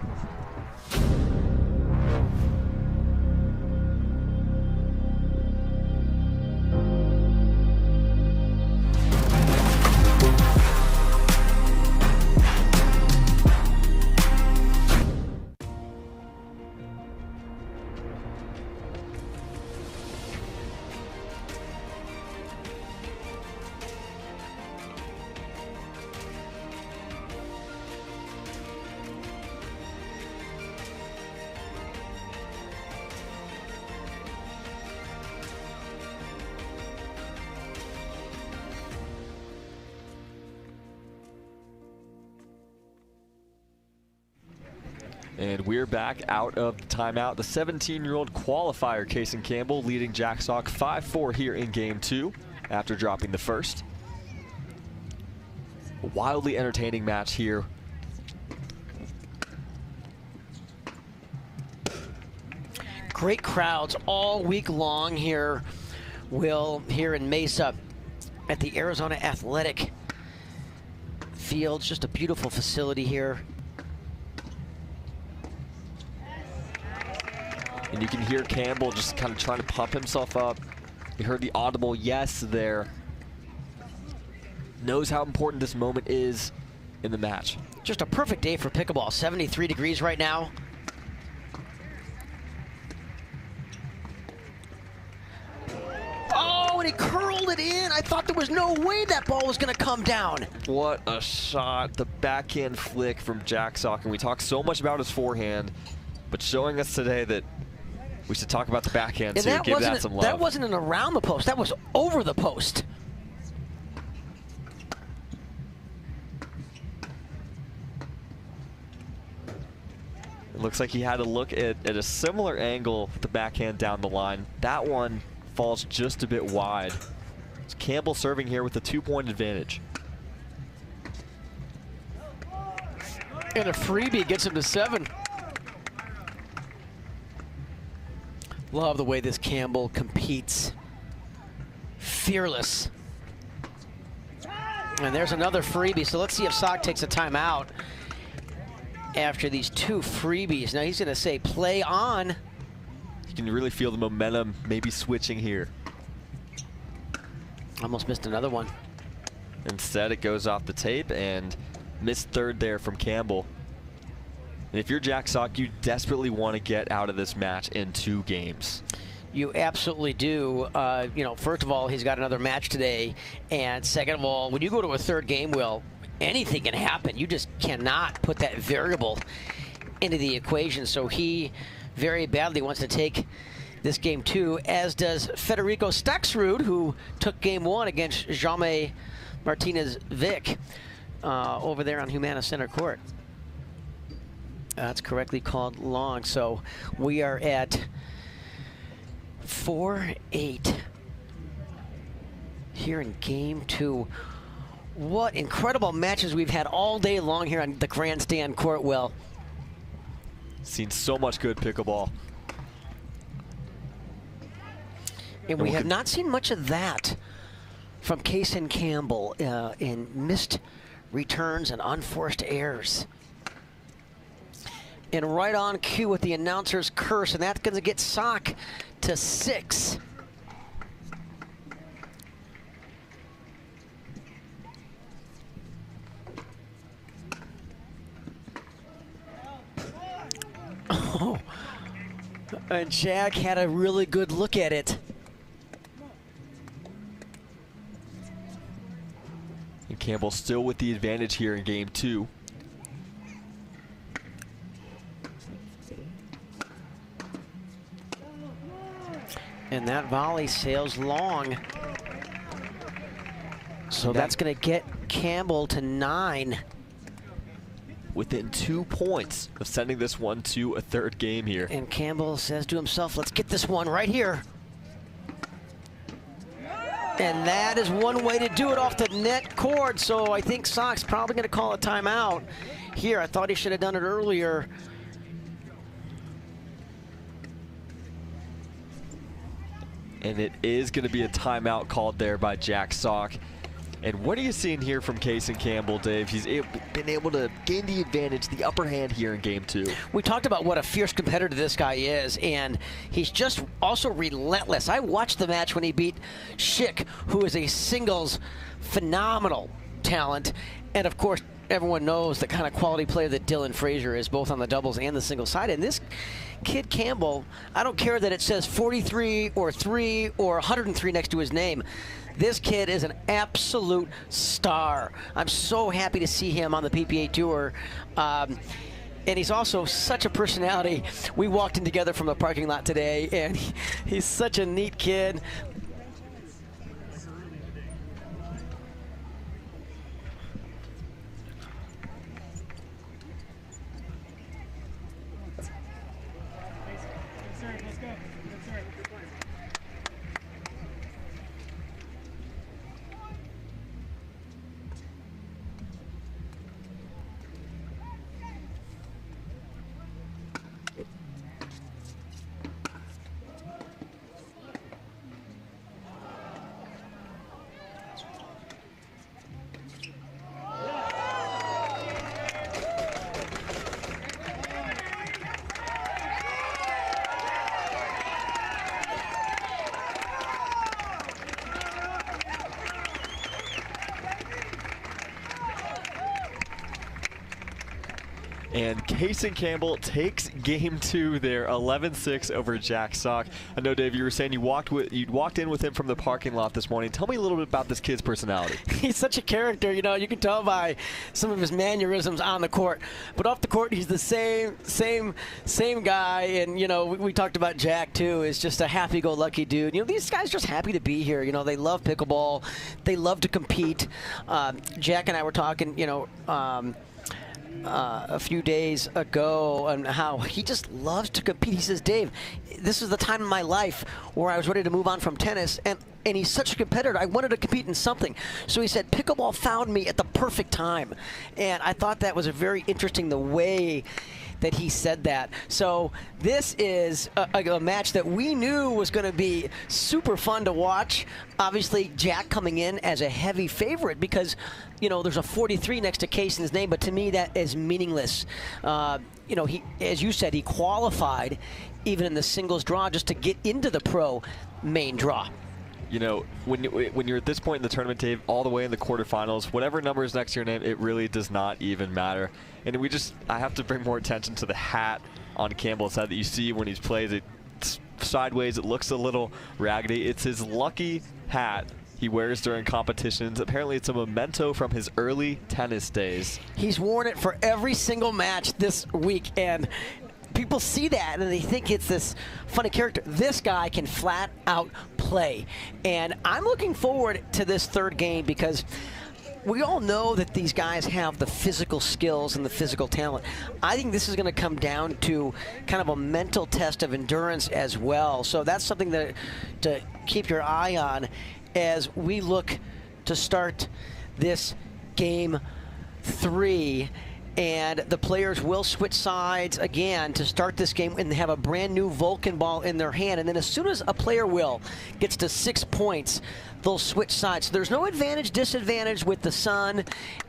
And we're back out of the timeout. The 17-year-old qualifier, Kason Campbell, leading Jack Sock 5-4 here in Game 2 after dropping the first. A wildly entertaining match here. Great crowds all week long here, Will, here in Mesa at the Arizona Athletic Fields. Just a beautiful facility here. And you can hear Campbell just kind of trying to pump himself up. You heard the audible yes there. Knows how important this moment is in the match. Just a perfect day for pickleball. 73 degrees right now. Oh, and he curled it in. I thought there was no way that ball was going to come down. What a shot. The backhand flick from Jack Sock. And we talk so much about his forehand, but showing us today that we should talk about the backhand too. Give that some love. That wasn't an around the post. That was over the post. It looks like he had to look at a similar angle with the backhand down the line. That one falls just a bit wide. It's Campbell serving here with a 2-point advantage. And a freebie gets him to 7. Love the way this Campbell competes. Fearless. And there's another freebie. So let's see if Sock takes a timeout after these 2 freebies. Now he's going to say play on. You can really feel the momentum maybe switching here. Almost missed another one. Instead, it goes off the tape and missed third there from Campbell. And if you're Jack Sock, you desperately want to get out of this match in 2 games. You absolutely do. You know, first of all, he's got another match today. And second of all, when you go to a third game, Will, anything can happen. You just cannot put that variable into the equation. So he very badly wants to take this game 2, as does Federico Staxrud, who took game 1 against Jaume Martinez-Vic over there on Humana Center Court. That's correctly called long. So we are at 4-8 here in game 2. What incredible matches we've had all day long here on the Grandstand Court, Will. Seen so much good pickleball. And we have not seen much of that from Kason Campbell in missed returns and unforced errors. And right on cue with the announcer's curse, and that's going to get Sock to 6. Oh, and Jack had a really good look at it. And Campbell still with the advantage here in game 2. And that volley sails long. So that's going to get Campbell to 9. Within 2 points of sending this one to a third game here. And Campbell says to himself, let's get this one right here. And that is one way to do it off the net cord. So I think Sock's probably going to call a timeout here. I thought he should have done it earlier. And it is going to be a timeout called there by Jack Sock. And what are you seeing here from Kaysen Campbell, Dave? He's been able to gain the advantage, the upper hand here in game 2. We talked about what a fierce competitor this guy is, and he's just also relentless. I watched the match when he beat Schick, who is a singles phenomenal talent. And, of course, everyone knows the kind of quality player that Dylan Frazier is, both on the doubles and the singles side. And this kid Campbell, I don't care that it says 43 or 3 or 103 next to his name. This kid is an absolute star. I'm so happy to see him on the PPA Tour. And he's also such a personality. We walked in together from the parking lot today, and he's such a neat kid. And Kaysen Campbell takes game 2 there, 11-6 over Jack Sock. I know, Dave, you were saying you'd walked in with him from the parking lot this morning. Tell me a little bit about this kid's personality. He's such a character, you know. You can tell by some of his mannerisms on the court, but off the court, he's the same guy. And you know, we talked about Jack too. Is just a happy-go-lucky dude. You know, these guys are just happy to be here. You know, they love pickleball. They love to compete. Jack and I were talking, you know, a few days ago, and how he just loves to compete. He says, Dave, this is the time in my life where I was ready to move on from tennis, and he's such a competitor. I wanted to compete in something. So he said, pickleball found me at the perfect time. And I thought that was a very interesting, the way that he said that. So this is a match that we knew was going to be super fun to watch. Obviously, Jack coming in as a heavy favorite because, you know, there's a 43 next to Kaysen's name, but to me that is meaningless. You know, he, as you said, he qualified even in the singles draw just to get into the pro main draw. You know, when you're at this point in the tournament, Dave, all the way in the quarterfinals, whatever number is next to your name, it really does not even matter. And I have to bring more attention to the hat on Campbell's head that you see when he plays it sideways. It looks a little raggedy. It's his lucky hat he wears during competitions. Apparently it's a memento from his early tennis days. He's worn it for every single match this week, and people see that and they think it's this funny character. This guy can flat out play. And I'm looking forward to this third game because we all know that these guys have the physical skills and the physical talent. I think this is going to come down to kind of a mental test of endurance as well. So that's something that to keep your eye on as we look to start this game 3. And the players will switch sides again to start this game and have a brand new Vulcan ball in their hand. And then as soon as a player gets to 6 points, they'll switch sides. So there's no advantage, disadvantage with the sun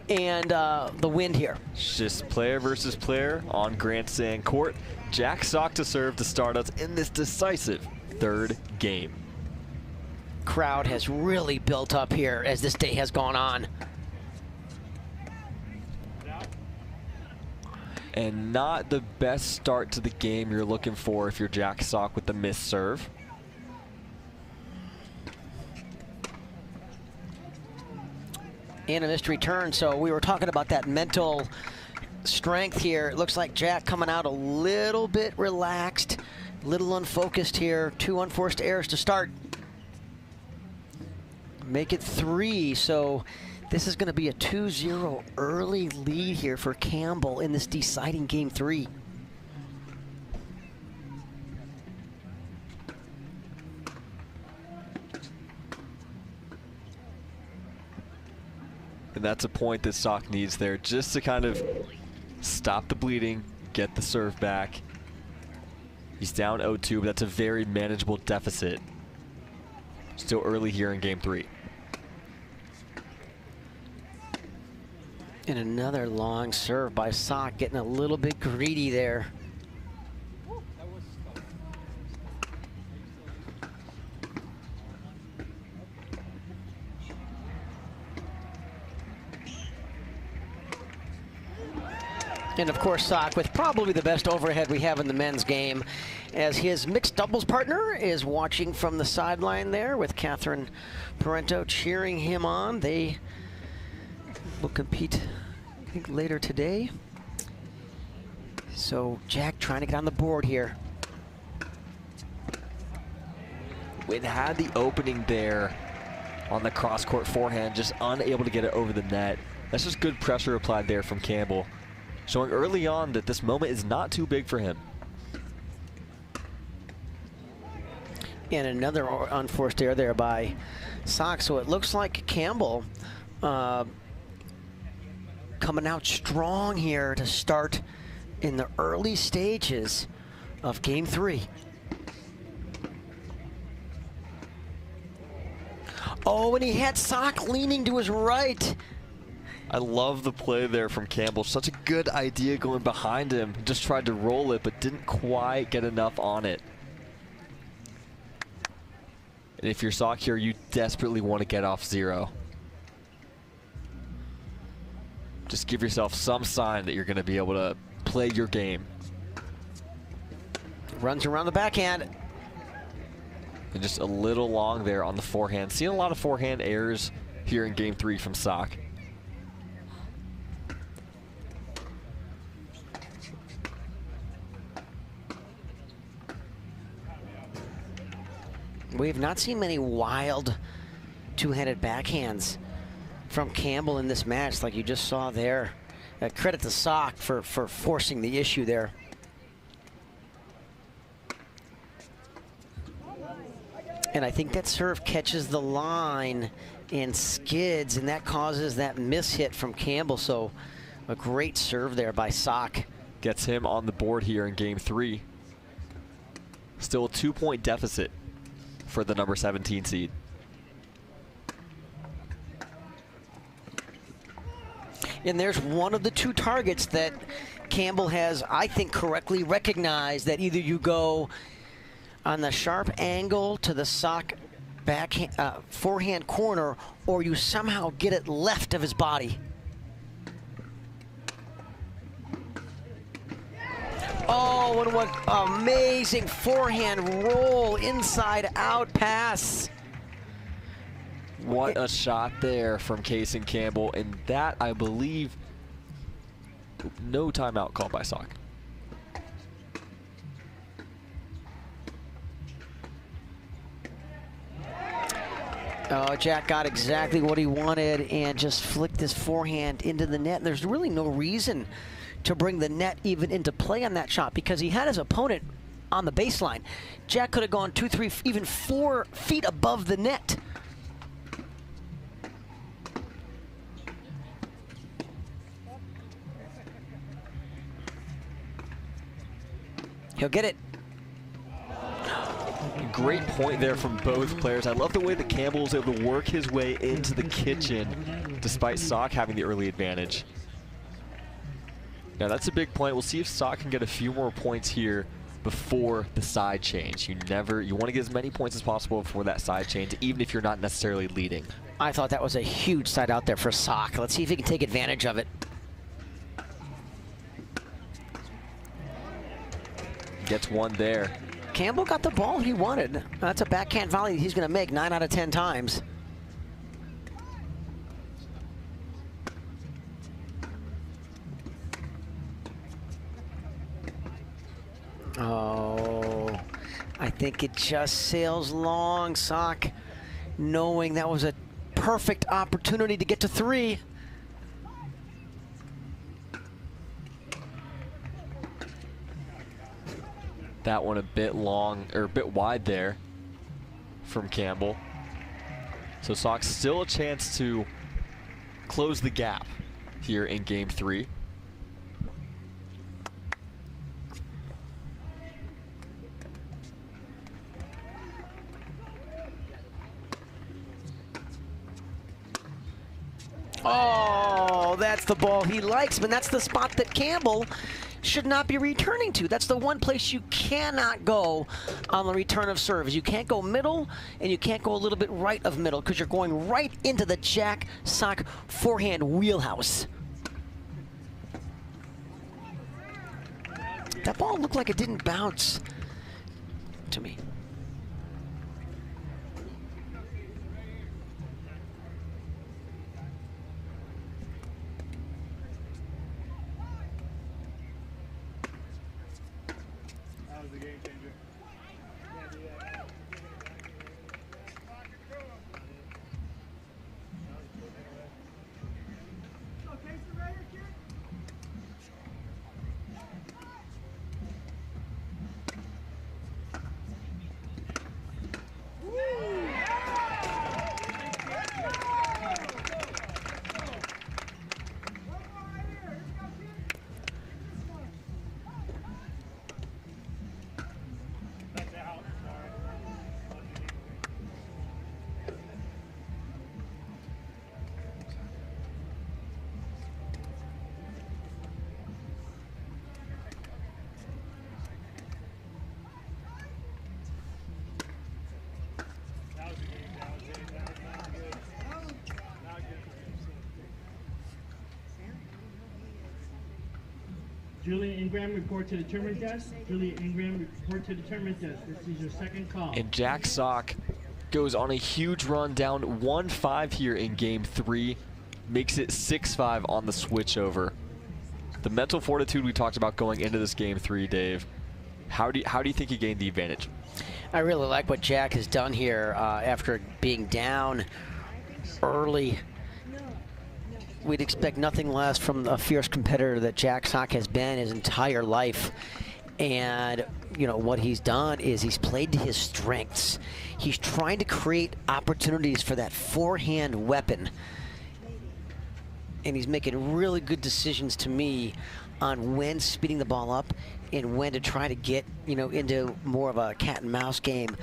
and the wind here. It's just player versus player on Grandstand court. Jack Sock to serve to start us in this decisive third game. Crowd has really built up here as this day has gone on. And not the best start to the game you're looking for if you're Jack Sock with the missed serve. And a missed return, so we were talking about that mental strength here. It looks like Jack coming out a little bit relaxed, a little unfocused here. 2 unforced errors to start. Make it 3, so this is going to be a 2-0 early lead here for Campbell in this deciding game 3. And that's a point that Sock needs there just to kind of stop the bleeding, get the serve back. He's down 0-2, but that's a very manageable deficit. Still early here in game 3. And another long serve by Sock, getting a little bit greedy there. And of course, Sock with probably the best overhead we have in the men's game, as his mixed doubles partner is watching from the sideline there with Catherine Parenteau cheering him on. They will compete, I think, later today. So Jack trying to get on the board here. Wynn had the opening there on the cross-court forehand, just unable to get it over the net. That's just good pressure applied there from Campbell, showing early on that this moment is not too big for him. And another unforced error there by Sock. So it looks like Campbell coming out strong here to start in the early stages of game 3. Oh, and he had Sock leaning to his right. I love the play there from Campbell. Such a good idea going behind him. Just tried to roll it, but didn't quite get enough on it. And if you're Sock here, you desperately want to get off 0. Just give yourself some sign that you're going to be able to play your game. Runs around the backhand. And just a little long there on the forehand. Seeing a lot of forehand errors here in game 3 from Sock. We have not seen many wild two-handed backhands from Campbell in this match like you just saw there. Credit to Sock for forcing the issue there. And I think that serve catches the line and skids, and that causes that miss hit from Campbell. So a great serve there by Sock. Gets him on the board here in game 3. Still a 2-point deficit for the number 17 seed. And there's one of the 2 targets that Campbell has, I think, correctly recognized, that either you go on the sharp angle to the Sock backhand, forehand corner, or you somehow get it left of his body. Oh, and what amazing forehand roll, inside out pass. What a shot there from Kason Campbell, and that, I believe, no timeout called by Sock. Oh, Jack got exactly what he wanted and just flicked his forehand into the net. There's really no reason to bring the net even into play on that shot because he had his opponent on the baseline. Jack could have gone 2, 3, even 4 feet above the net. He'll get it. Great point there from both players. I love the way that Campbell was able to work his way into the kitchen despite Sock having the early advantage. Now that's a big point. We'll see if Sock can get a few more points here before the side change. You want to get as many points as possible before that side change, even if you're not necessarily leading. I thought that was a huge side out there for Sock. Let's see if he can take advantage of it. Gets one there. Campbell got the ball he wanted. That's a backhand volley he's going to make 9 out of 10 times. Oh, I think it just sails long. Sock knowing that was a perfect opportunity to get to 3. That one a bit long, or a bit wide there from Campbell. So Sock's still a chance to close the gap here in game 3. Oh, Now that's the ball he likes, but that's the spot that Campbell should not be returning to. That's the one place you cannot go on the return of service. You can't go middle, and you can't go a little bit right of middle because you're going right into the Jack Sock forehand wheelhouse. That ball looked like it didn't bounce to me. Julia Ingram, report to the tournament desk. Julia Ingram, report to the tournament desk. This is your second call. And Jack Sock goes on a huge run, down 1-5 here in game 3. Makes it 6-5 on the switch over. The mental fortitude we talked about going into this game 3, Dave. How do you think he gained the advantage? I really like what Jack has done here after being down early. We'd expect nothing less from a fierce competitor that Jack Sock has been his entire life. And, you know, what he's done is he's played to his strengths. He's trying to create opportunities for that forehand weapon. And he's making really good decisions to me on when speeding the ball up and when to try to get, you know, into more of a cat and mouse game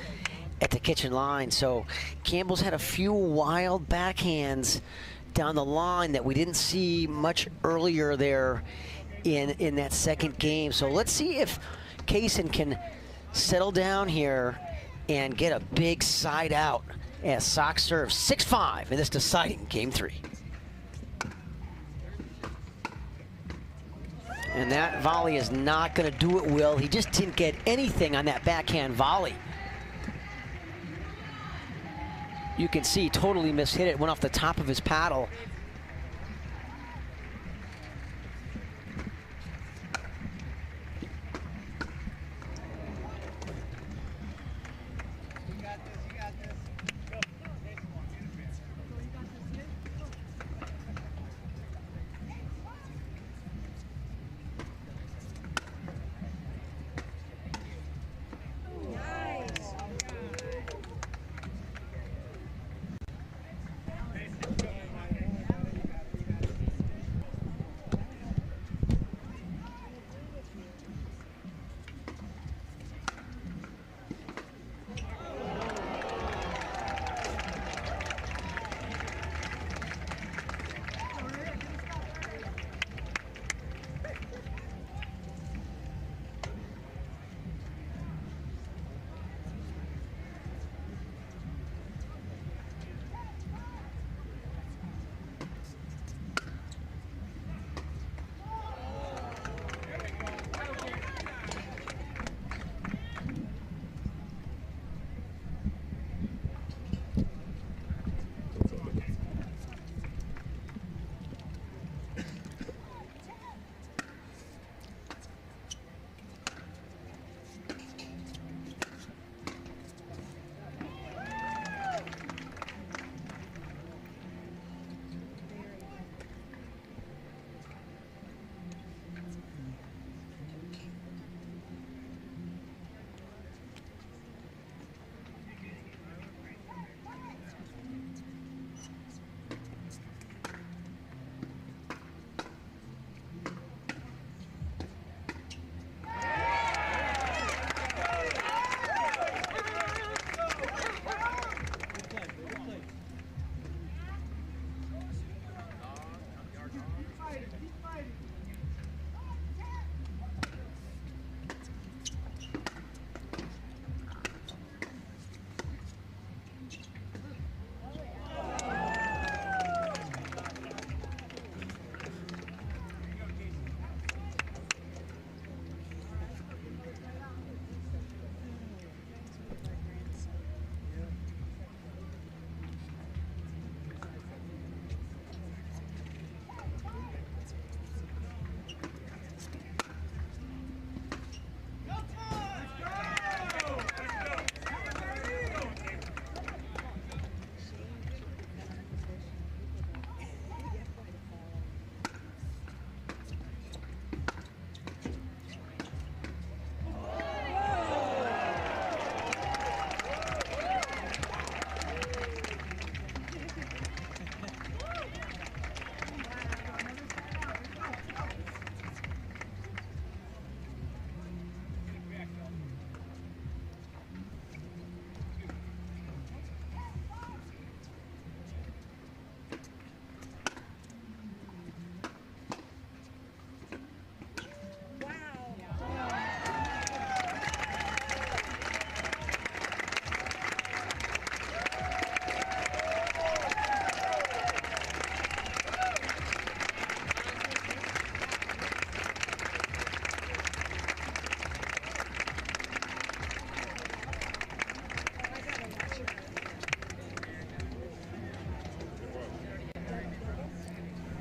at the kitchen line. So Campbell's had a few wild backhands down the line that we didn't see much earlier there in that second game. So let's see if Kaysen can settle down here and get a big side out as Sock serves 6-5 in this deciding game 3. And that volley is not going to do it, Will. He just didn't get anything on that backhand volley. You can see totally mishit it, went off the top of his paddle.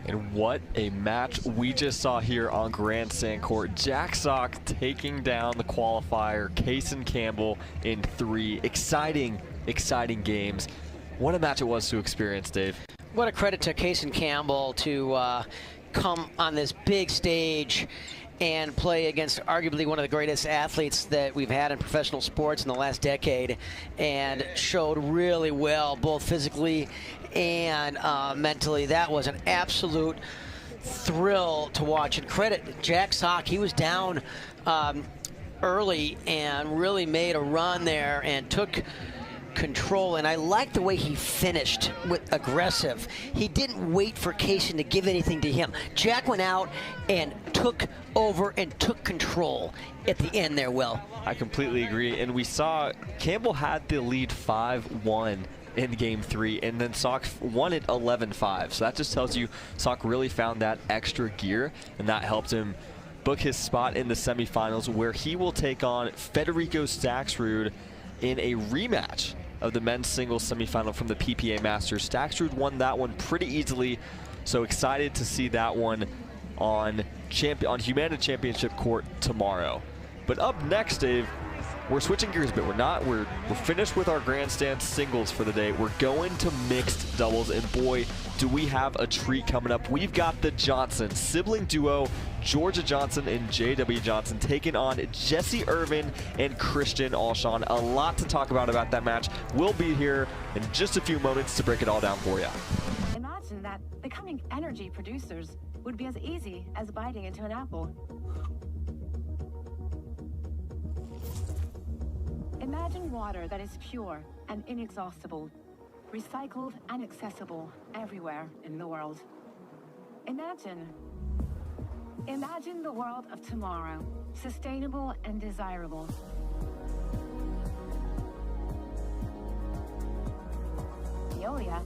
And what a match we just saw here on Grandstand Court. Jack Sock taking down the qualifier, Kaysen Campbell, in 3. Exciting, exciting games. What a match it was to experience, Dave. What a credit to Kaysen Campbell to come on this big stage and play against arguably one of the greatest athletes that we've had in professional sports in the last decade, and showed really well both physically and mentally. That was an absolute thrill to watch. And credit Jack Sock, he was down early and really made a run there and took control, and I like the way he finished with aggressive. He didn't wait for Kaysen to give anything to him. Jack went out and took over and took control at the end there, Will. I completely agree, and we saw Campbell had the lead 5-1 in game 3, and then Sock won it 11-5. So that just tells you Sock really found that extra gear, and that helped him book his spot in the semifinals, where he will take on Federico Staksrud in a rematch of the men's singles semifinal from the PPA Masters. Staksrud won that one pretty easily, so excited to see that one on Humana Championship Court tomorrow. But up next, Dave, we're switching gears a bit. We're finished with our grandstand singles for the day. We're going to mixed doubles, and boy, do we have a treat coming up. We've got the Johnson sibling duo, Georgia Johnson and J.W. Johnson, taking on Jesse Irvin and Christian Alshon. A lot to talk about that match. We'll be here in just a few moments to break it all down for you. Imagine that becoming energy producers would be as easy as biting into an apple. Imagine water that is pure and inexhaustible, recycled and accessible everywhere in the world. Imagine the world of tomorrow, sustainable and desirable. Veolia.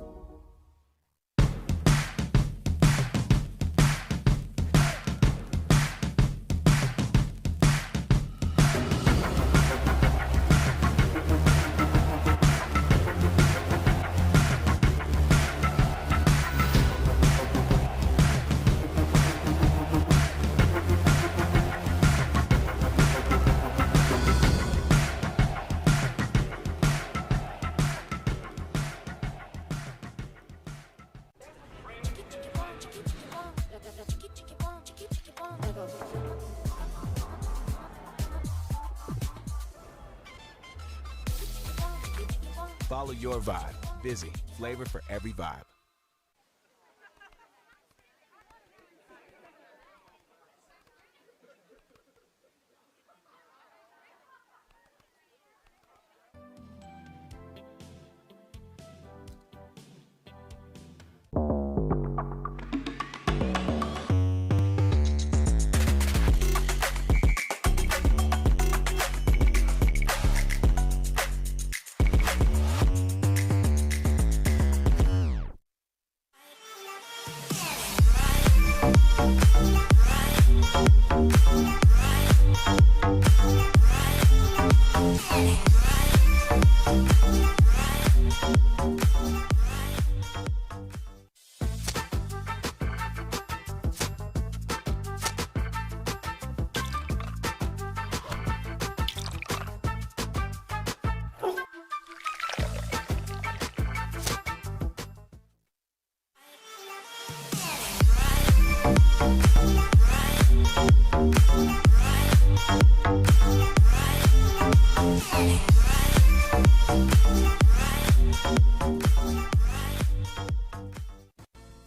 Follow your vibe. Busy. Flavor for every vibe.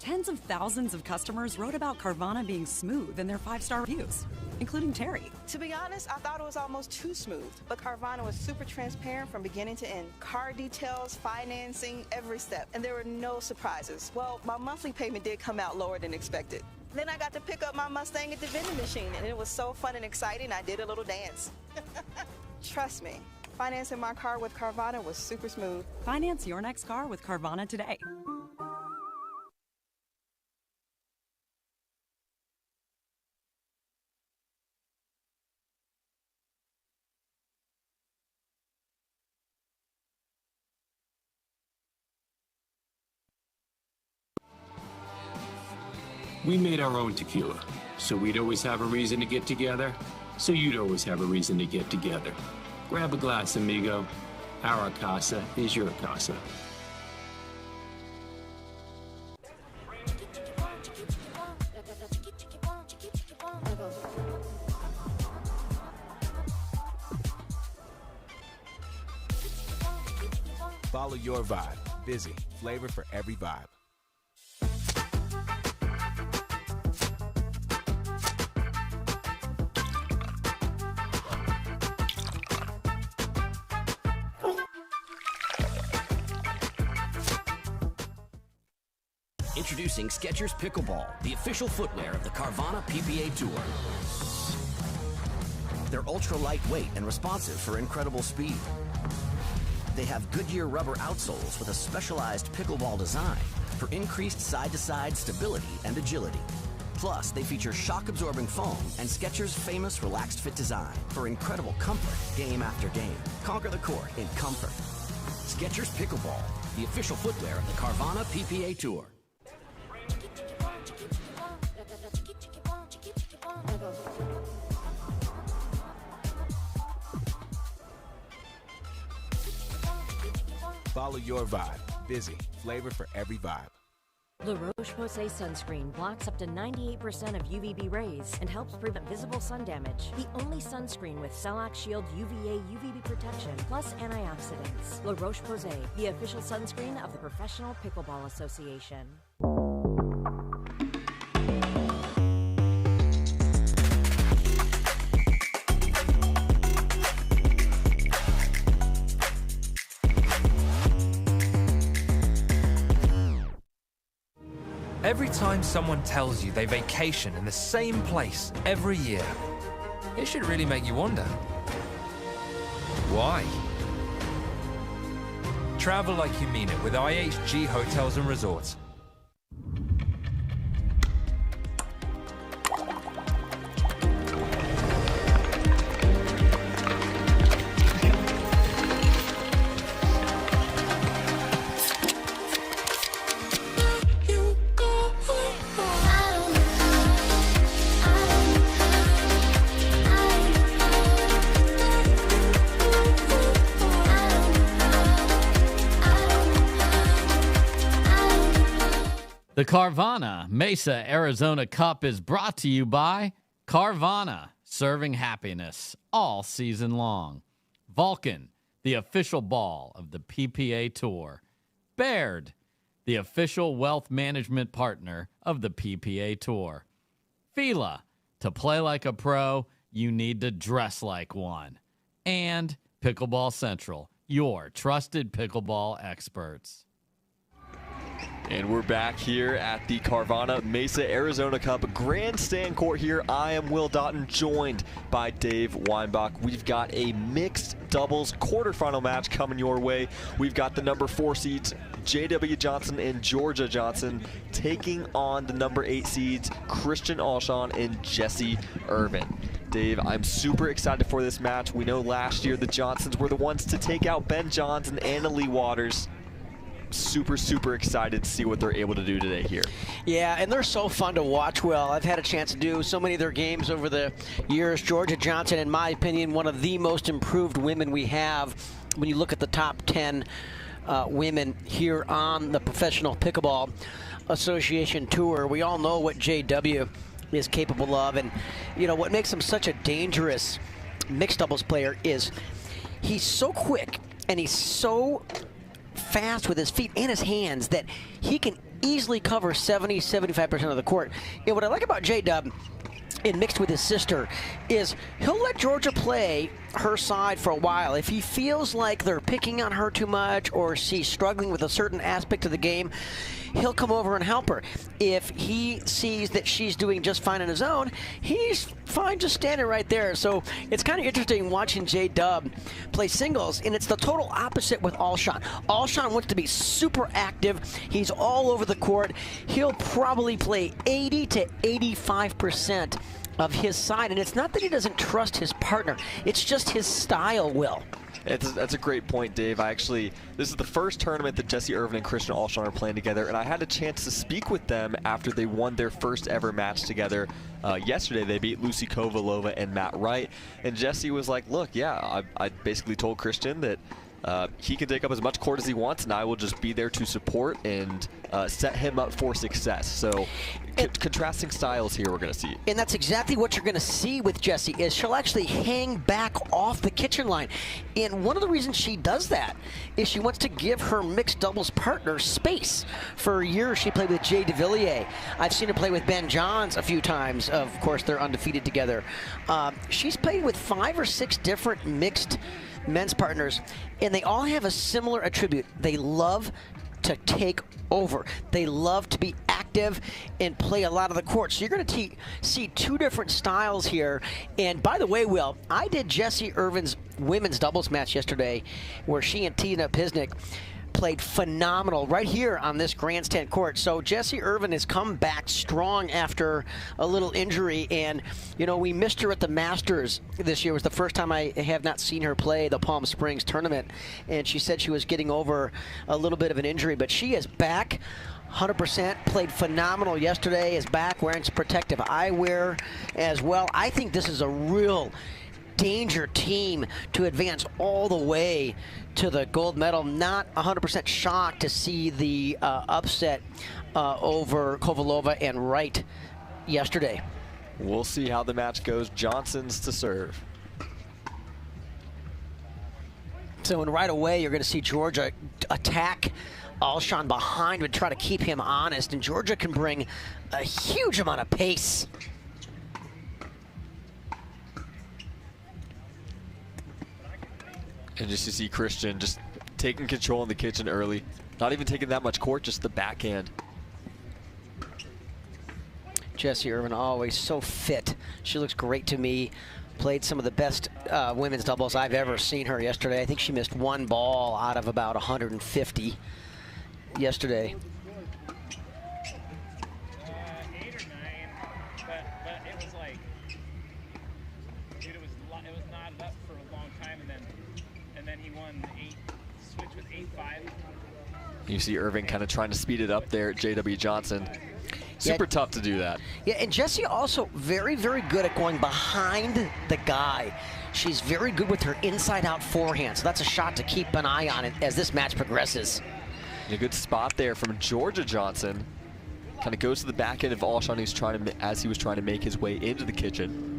Tens of thousands of customers wrote about Carvana being smooth in their 5-star reviews, including Terry. To be honest, I thought it was almost too smooth, but Carvana was super transparent from beginning to end. Car details, financing, every step, and there were no surprises. Well, my monthly payment did come out lower than expected. Then I got to pick up my Mustang at the vending machine, and it was so fun and exciting, I did a little dance. Trust me, financing my car with Carvana was super smooth. Finance your next car with Carvana today. We made our own tequila, so we'd always have a reason to get together, so you'd always have a reason to get together. Grab a glass, amigo. Our casa is your casa. Follow your vibe. Busy. Flavor for every vibe. Introducing Skechers Pickleball, the official footwear of the Carvana PPA Tour. They're ultra lightweight and responsive for incredible speed. They have Goodyear rubber outsoles with a specialized pickleball design for increased side-to-side stability and agility. Plus, they feature shock-absorbing foam and Skechers' famous relaxed fit design for incredible comfort game after game. Conquer the court in comfort. Skechers Pickleball, the official footwear of the Carvana PPA Tour. Follow your vibe. Busy. Flavor for every vibe. La Roche-Posay sunscreen blocks up to 98% of UVB rays and helps prevent visible sun damage. The only sunscreen with Cellac Shield UVA UVB protection plus antioxidants. La Roche-Posay, the official sunscreen of the Professional Pickleball Association. Every time someone tells you they vacation in the same place every year, it should really make you wonder, why? Travel like you mean it with IHG Hotels and Resorts. The Carvana Mesa Arizona Cup is brought to you by Carvana, serving happiness all season long. Vulcan, the official ball of the PPA Tour. Baird, the official wealth management partner of the PPA Tour. Fila, to play like a pro, you need to dress like one. And Pickleball Central, your trusted pickleball experts. And we're back here at the Carvana Mesa Arizona Cup Grandstand court here. I am Will Doughton, joined by Dave Weinbach. We've got a mixed doubles quarterfinal match coming your way. We've got the number 4 seeds, J.W. Johnson and Georgia Johnson, taking on the number 8 seeds, Christian Alshon and Jesse Irvin. Dave, I'm super excited for this match. We know last year the Johnsons were the ones to take out Ben Johns and Leigh Waters. Super excited to see what they're able to do today here. Yeah, and they're so fun to watch. Well, I've had a chance to do so many of their games over the years. Georgia Johnson, in my opinion, one of the most improved women we have when you look at the top 10 women here on the Professional Pickleball Association Tour. We all know what JW is capable of, and you know what makes him such a dangerous mixed doubles player is he's so quick and he's so fast with his feet and his hands that he can easily cover 70-75% of the court. And what I like about J-Dub and mixed with his sister is he'll let Georgia play her side for a while. If he feels like they're picking on her too much or she's struggling with a certain aspect of the game, he'll come over and help her. If he sees that she's doing just fine on his own, he's fine just standing right there. So it's kind of interesting watching J-Dub play singles, and it's the total opposite with Alshon. Alshon wants to be super active. He's all over the court. He'll probably play 80 to 85% of his side, and it's not that he doesn't trust his partner. It's just his style, Will. That's a great point, Dave. This is the first tournament that Jessie Irvin and Christian Alshon are playing together, and I had a chance to speak with them after they won their first ever match together. Yesterday, they beat Lucy Kovalova and Matt Wright, and Jessie was like, look, yeah, I basically told Christian that he can take up as much court as he wants, and I will just be there to support and set him up for success. So contrasting styles here we're going to see. And that's exactly what you're going to see with Jessie, is she'll actually hang back off the kitchen line. And one of the reasons she does that is she wants to give her mixed doubles partner space. For a year, she played with Jay DeVilliers. I've seen her play with Ben Johns a few times. Of course, they're undefeated together. She's played with 5 or 6 different mixed men's partners, and they all have a similar attribute. They love to take over. They love to be active and play a lot of the court. So you're going to see 2 different styles here. And by the way, Will, I did Jessie Irvin's women's doubles match yesterday where she and Tina Pisnik played phenomenal right here on this grandstand court. So Jessie Irvin has come back strong after a little injury, and you know, we missed her at the Masters this year. It was the first time I have not seen her play the Palm Springs tournament, and she said she was getting over a little bit of an injury, but she is back 100%, played phenomenal yesterday, is back wearing some protective eyewear as well. I think this is a real danger team to advance all the way to the gold medal. Not 100% shocked to see the upset over Kovalova and Wright yesterday. We'll see how the match goes. Johnson's to serve. So and right away you're going to see Georgia attack Alshon behind and try to keep him honest, and Georgia can bring a huge amount of pace. And just to see Christian just taking control in the kitchen early. Not even taking that much court, just the backhand. Jessie Irvin, always so fit. She looks great to me. Played some of the best women's doubles I've ever seen her yesterday. I think she missed 1 ball out of about 150 yesterday. You see Irving kind of trying to speed it up there at J.W. Johnson. Super tough to do that. Yeah, and Jessie also very, very good at going behind the guy. She's very good with her inside-out forehand, so that's a shot to keep an eye on it as this match progresses. A good spot there from Georgia Johnson. Kind of goes to the back end of Alshon as he was trying to make his way into the kitchen.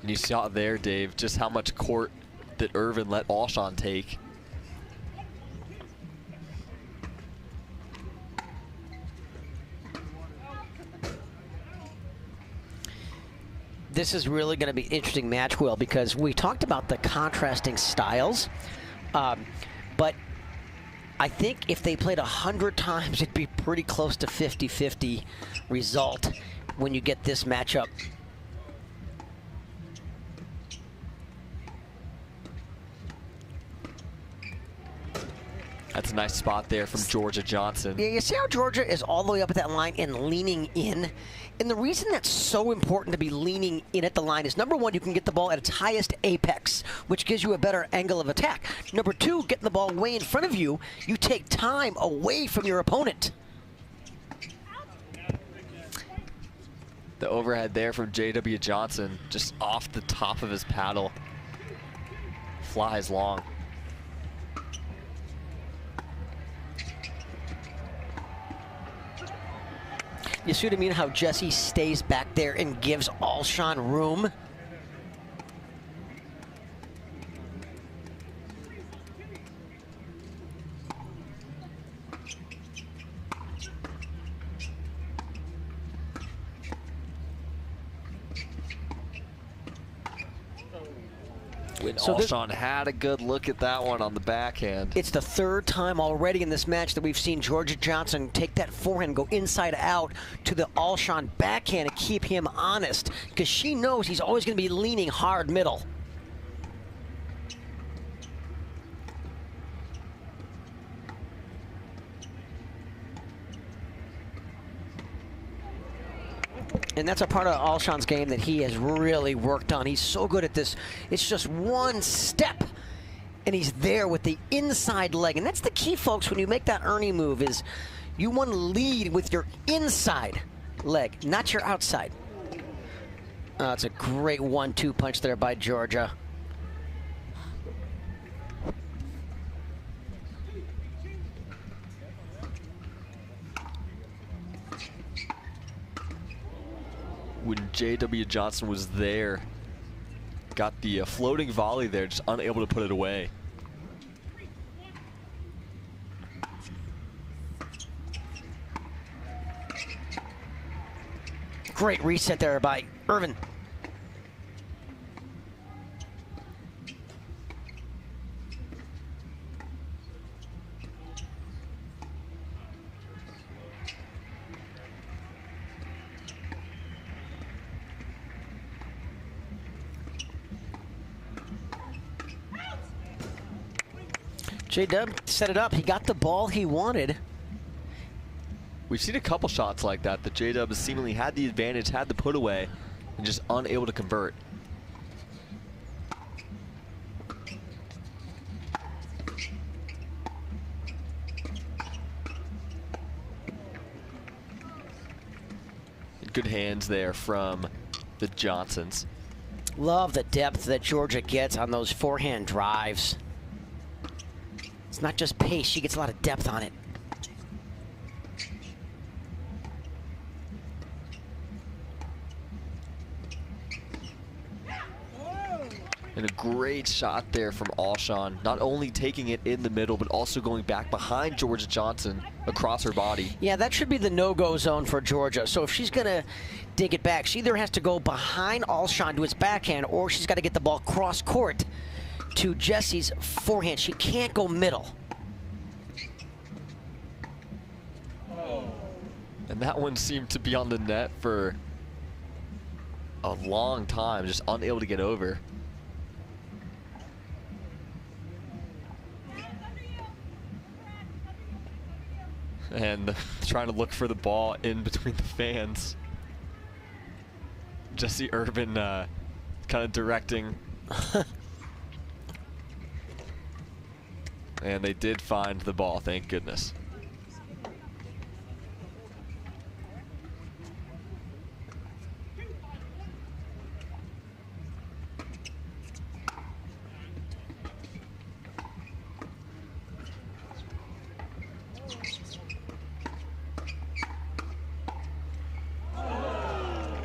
And you saw there, Dave, just how much court that Irvin let Alshon take. This is really going to be an interesting match, Will, because we talked about the contrasting styles, but I think if they played 100 times, it'd be pretty close to 50-50 result when you get this matchup. That's a nice spot there from Georgia Johnson. Yeah, you see how Georgia is all the way up at that line and leaning in? And the reason that's so important to be leaning in at the line is, number one, you can get the ball at its highest apex, which gives you a better angle of attack. Number two, getting the ball way in front of you, you take time away from your opponent. The overhead there from J.W. Johnson, just off the top of his paddle. Flies long. You see what I mean? How Jessie stays back there and gives Alshon room. So Alshon had a good look at that one on the backhand. It's the third time already in this match that we've seen Georgia Johnson take that forehand, go inside out to the Alshon backhand and keep him honest, because she knows he's always going to be leaning hard middle. And that's a part of Alshon's game that he has really worked on. He's so good at this. It's just one step, and he's there with the inside leg. And that's the key, folks, when you make that Ernie move, is you want to lead with your inside leg, not your outside. It's a great 1-2 punch there by Georgia. When J.W. Johnson was there, got the floating volley there, just unable to put it away. Great reset there by Irvin. J-Dub set it up. He got the ball he wanted. We've seen a couple shots like that. J-Dub has seemingly had the advantage, had the put away, and just unable to convert. Good hands there from the Johnsons. Love the depth that Georgia gets on those forehand drives. It's not just pace, she gets a lot of depth on it. And a great shot there from Alshon, not only taking it in the middle, but also going back behind Georgia Johnson across her body. Yeah, that should be the no-go zone for Georgia. So if she's going to dig it back, she either has to go behind Alshon to his backhand, or she's got to get the ball cross-court to Jesse's forehand. She can't go middle. And that one seemed to be on the net for a long time, just unable to get over. And trying to look for the ball in between the fans. Jesse Urban kind of directing. And they did find the ball, thank goodness.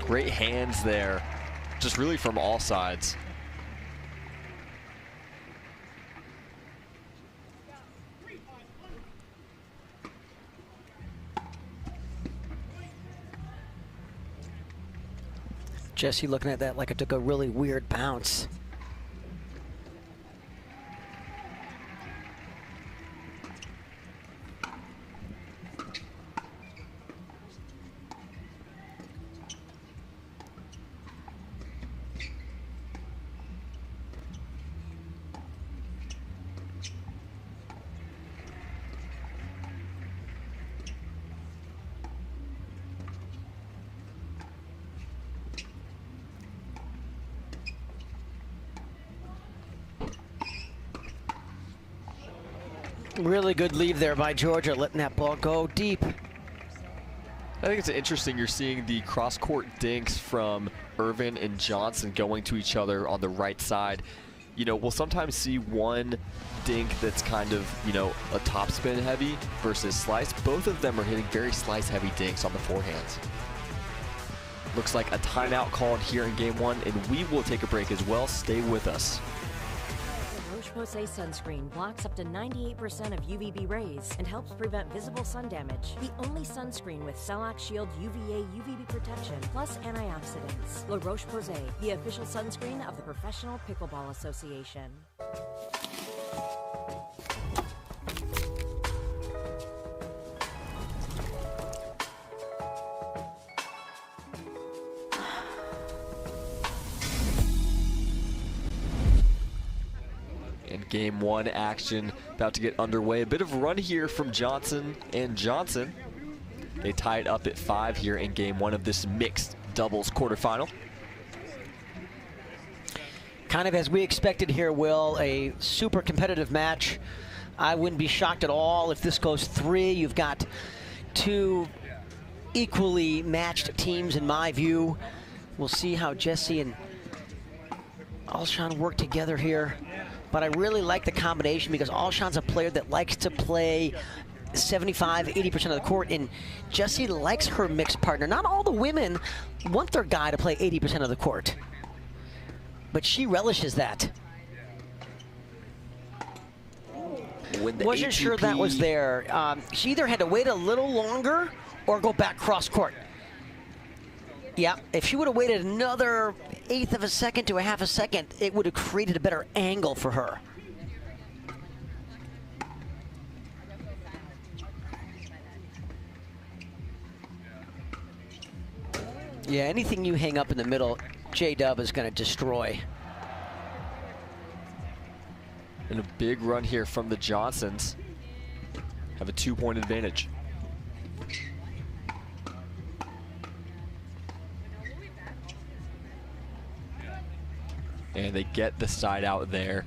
Great hands there, just really from all sides. Jesse looking at that like it took a really weird bounce. Really good lead there by Georgia, letting that ball go deep. I think it's interesting you're seeing the cross-court dinks from Irvin and Johnson going to each other on the right side. You know, we'll sometimes see one dink that's kind of, you know, a topspin heavy versus slice. Both of them are hitting very slice heavy dinks on the forehands. Looks like a timeout called here in game one, and we will take a break as well. Stay with us. Roche-Posay sunscreen blocks up to 98% of UVB rays and helps prevent visible sun damage. The only sunscreen with Celac Shield UVA UVB protection plus antioxidants. La Roche-Posay, the official sunscreen of the Professional Pickleball Association. Game one action about to get underway. A bit of a run here from Johnson and Johnson. They tied up at 5 here in game one of this mixed doubles quarterfinal. Kind of as we expected here, Will, a super competitive match. I wouldn't be shocked at all if this goes 3. You've got 2 equally matched teams in my view. We'll see how Jesse and Alshon work together here. But I really like the combination because Alshon's a player that likes to play 75, 80% of the court, and Jesse likes her mixed partner. Not all the women want their guy to play 80% of the court, but she relishes that. Wasn't sure that was there. She either had to wait a little longer or go back cross court. Yeah, if she would have waited another 1/8 of a second to a 1/2 a second, it would have created a better angle for her. Yeah, anything you hang up in the middle, J-Dub is going to destroy. And a big run here from the Johnsons. Have a 2-point advantage. And they get the side out there.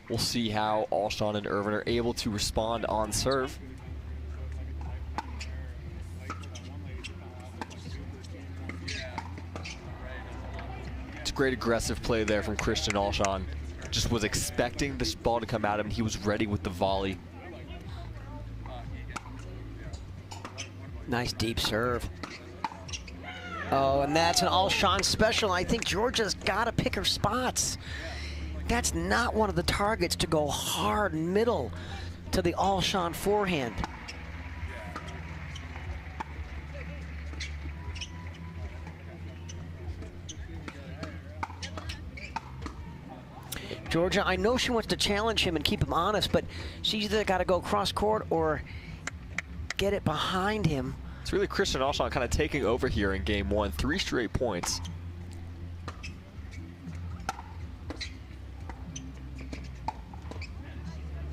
We'll see how Alshon and Irvin are able to respond on serve. It's a great aggressive play there from Christian Alshon. Just was expecting this ball to come at him. He was ready with the volley. Nice deep serve. Oh, and that's an Alshon special. I think Georgia's got to pick her spots. That's not one of the targets to go hard middle to the Alshon forehand. Georgia, I know she wants to challenge him and keep him honest, but she's either got to go cross court or get it behind him. It's really Christian Alshon kind of taking over here in game 1. 3 straight points.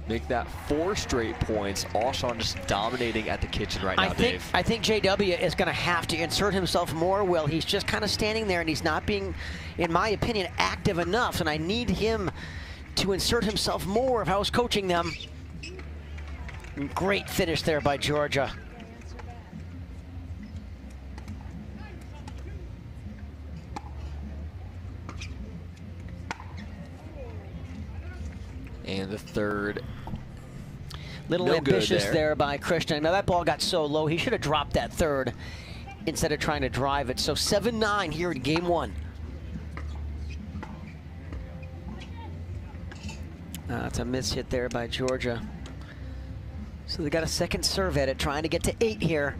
Make that 4 straight points. Alshon just dominating at the kitchen right now, Dave. I think JW is going to have to insert himself more, Will. He's just kind of standing there and he's not being, in my opinion, active enough, and I need him to insert himself more if I was coaching them. Great finish there by Georgia. And the third. Little ambitious there by Christian. Now that ball got so low, he should have dropped that third instead of trying to drive it. So 7-9 here in game 1. It's a miss hit there by Georgia. So they got a second serve at it, trying to get to 8 here.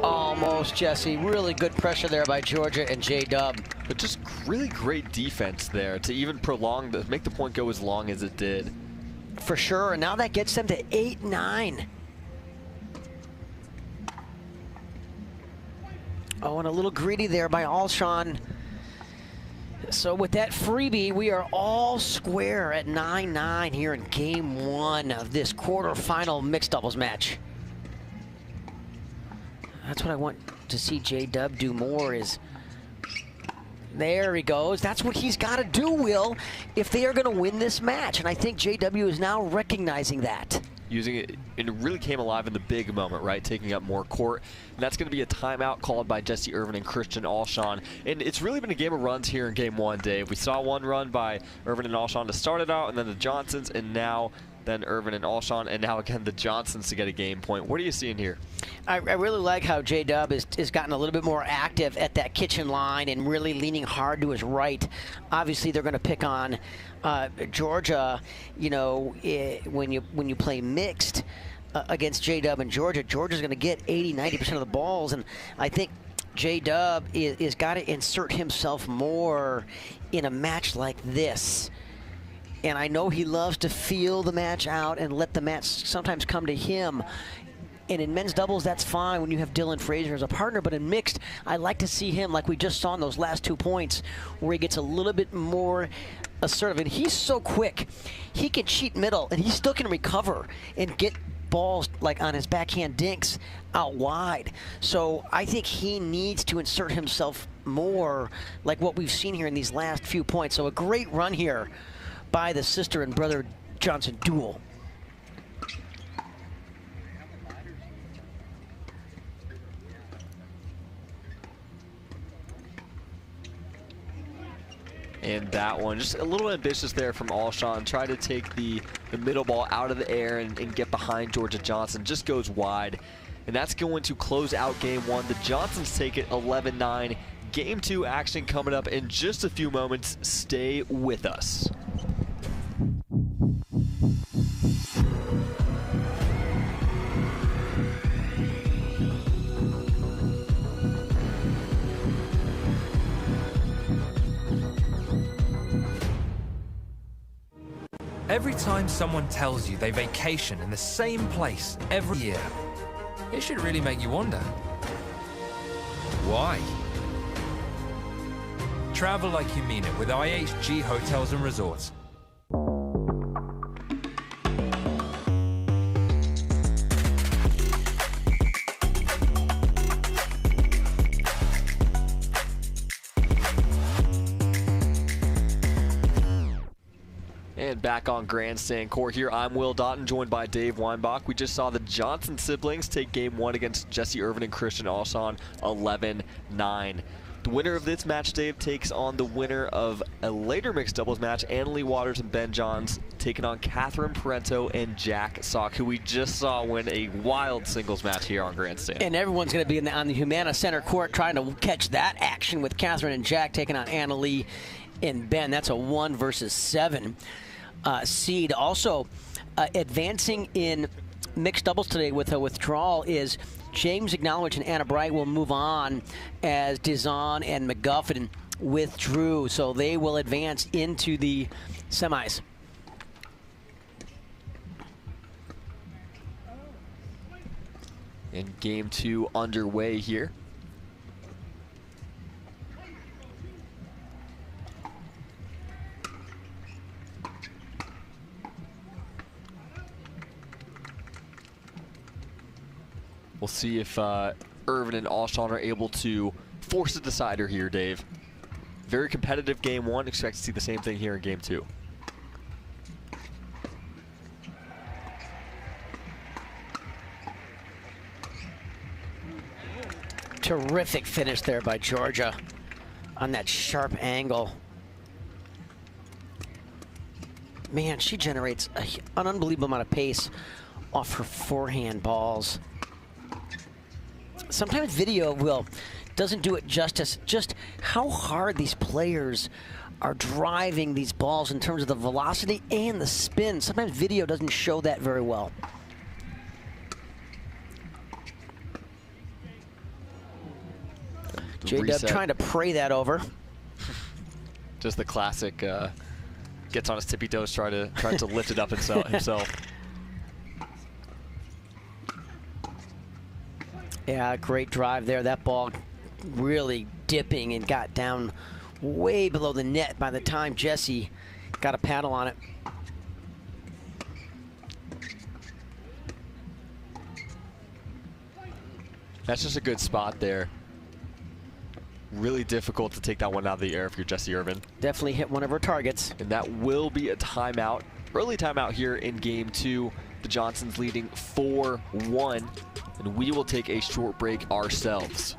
Almost, Jesse. Really good pressure there by Georgia and J-Dub. But just really great defense there to even prolong, make the point go as long as it did. For sure, and now that gets them to 8-9. Oh, and a little greedy there by Alshon. So with that freebie, we are all square at 9-9 here in game 1 of this quarterfinal mixed doubles match. That's what I want to see J-Dub do more is, there he goes. That's what he's got to do, Will, if they are going to win this match. And I think JW is now recognizing that. Using it, and it really came alive in the big moment, right? Taking up more court. And that's going to be a timeout called by Jesse Irvin and Christian Alshon. And it's really been a game of runs here in game 1, Dave. We saw one run by Irvin and Alshon to start it out, and then the Johnsons, and now then Irvin and Alshon, and now again the Johnsons to get a game point. What are you seeing here? I really like how J-Dub has gotten a little bit more active at that kitchen line and really leaning hard to his right. Obviously, they're going to pick on Georgia. You know, when you play mixed against J-Dub and Georgia, Georgia's going to get 80-90% of the balls, and I think J-Dub is got to insert himself more in a match like this. And I know he loves to feel the match out and let the match sometimes come to him. And in men's doubles, that's fine when you have Dylan Fraser as a partner. But in mixed, I like to see him, like we just saw in those last 2 points, where he gets a little bit more assertive. And he's so quick. He can cheat middle, and he still can recover and get balls like on his backhand dinks out wide. So I think he needs to insert himself more like what we've seen here in these last few points. So a great run here by the sister and brother Johnson duel. And that one, just a little ambitious there from Alshon. Try to take the middle ball out of the air and get behind Georgia Johnson. Just goes wide. And that's going to close out game one. The Johnsons take it 11-9. Game two action coming up in just a few moments. Stay with us. Every time someone tells you they vacation in the same place every year, it should really make you wonder, why? Travel like you mean it with IHG Hotels and Resorts. And back on Grandstand Court here, I'm Will Doughton, joined by Dave Weinbach. We just saw the Johnson siblings take game one against Jesse Irvin and Christian Alshon, 11-9. The winner of this match, Dave, takes on the winner of a later mixed doubles match, Leigh Waters and Ben Johns, taking on Catherine Parenteau and Jack Sock, who we just saw win a wild singles match here on Grandstand. And everyone's going to be on the Humana Center Court trying to catch that action with Catherine and Jack taking on Leigh and Ben. That's a 1 versus 7 seed. Also, advancing in mixed doubles today with a withdrawal is James Acknowledge and Anna Bright will move on as Dizon and McGuffin withdrew. So they will advance into the semis. And game two underway here. We'll see if Irvin and Alshon are able to force a decider here, Dave. Very competitive game one. Expect to see the same thing here in game two. Terrific finish there by Georgia on that sharp angle. Man, she generates an unbelievable amount of pace off her forehand balls. Sometimes video doesn't do it justice, just how hard these players are driving these balls in terms of the velocity and the spin. Sometimes video doesn't show that very well. J-Dub trying to pray that over. Just the classic, gets on his tippy toes, trying to lift it up himself. Yeah, great drive there. That ball really dipping and got down way below the net by the time Jesse got a paddle on it. That's just a good spot there. Really difficult to take that one out of the air if you're Jesse Irvin. Definitely hit one of her targets. And that will be a timeout. Early timeout here in game two. The Johnsons leading 4-1. And we will take a short break ourselves.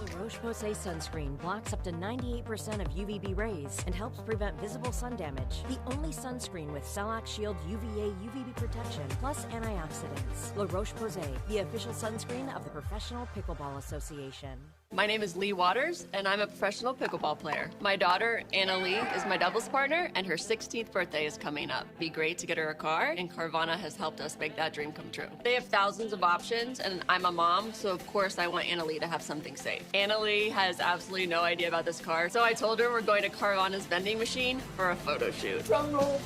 La Roche-Posay sunscreen blocks up to 98% of UVB rays and helps prevent visible sun damage. The only sunscreen with Cell-Lock Shield UVA UVB protection plus antioxidants. La Roche-Posay, the official sunscreen of the Professional Pickleball Association. My name is Leigh Waters, and I'm a professional pickleball player. My daughter, Leigh, is my doubles partner, and her 16th birthday is coming up. Be great to get her a car, and Carvana has helped us make that dream come true. They have thousands of options, and I'm a mom, so of course I want Leigh to have something safe. Leigh has absolutely no idea about this car, so I told her we're going to Carvana's vending machine for a photo shoot. Drum roll.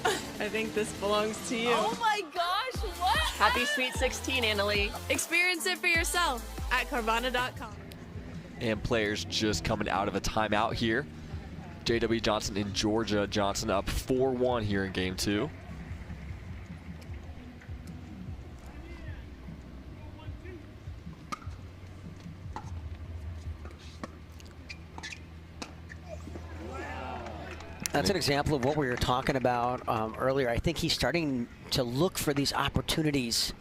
I think this belongs to you. Oh my gosh, what? Happy Sweet 16, Annalie. Experience it for yourself at Carvana.com. And players just coming out of a timeout here. J.W. Johnson and Georgia Johnson up 4-1 here in game 2. That's an example of what we were talking about earlier. I think he's starting to look for these opportunities.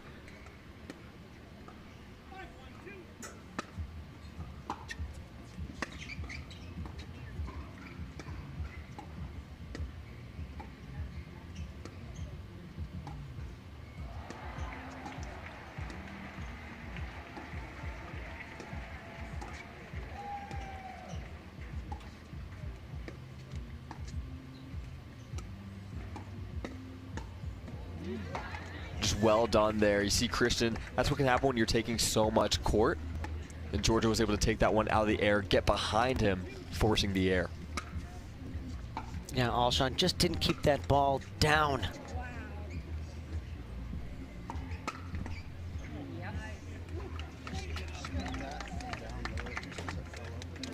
Just well done there. You see Christian, that's what can happen when you're taking so much court. And Georgia was able to take that one out of the air, get behind him, forcing the air. Yeah, Alshon just didn't keep that ball down.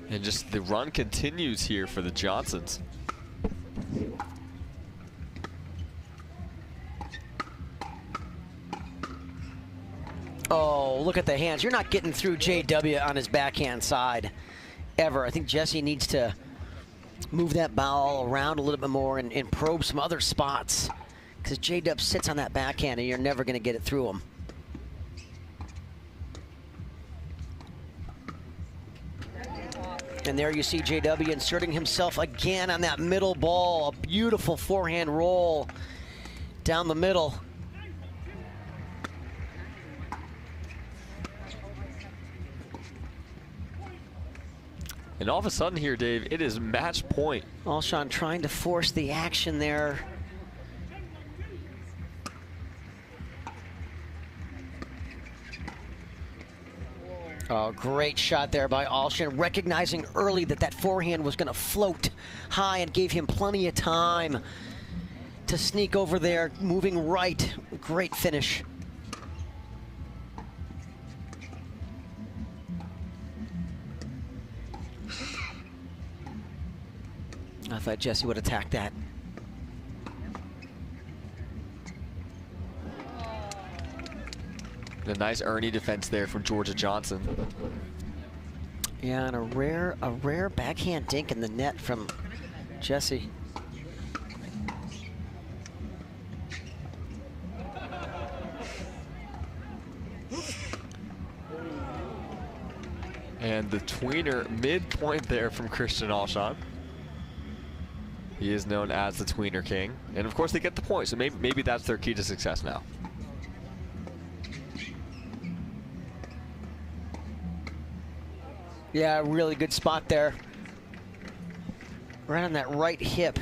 And just the run continues here for the Johnsons. Oh, look at the hands. You're not getting through JW on his backhand side ever. I think Jesse needs to move that ball around a little bit more and probe some other spots, because JW sits on that backhand and you're never going to get it through him. And there you see JW inserting himself again on that middle ball. A beautiful forehand roll down the middle. And all of a sudden here, Dave, it is match point. Alshon trying to force the action there. Oh, great shot there by Alshon, recognizing early that that forehand was going to float high and gave him plenty of time to sneak over there, moving right. Great finish. I thought Jesse would attack that. A nice Ernie defense there from Georgia Johnson. Yeah, and a rare backhand dink in the net from Jesse. And the tweener midpoint there from Christian Alshon. He is known as the tweener king. And of course they get the point, so maybe that's their key to success now. Yeah, really good spot there. Right on that right hip.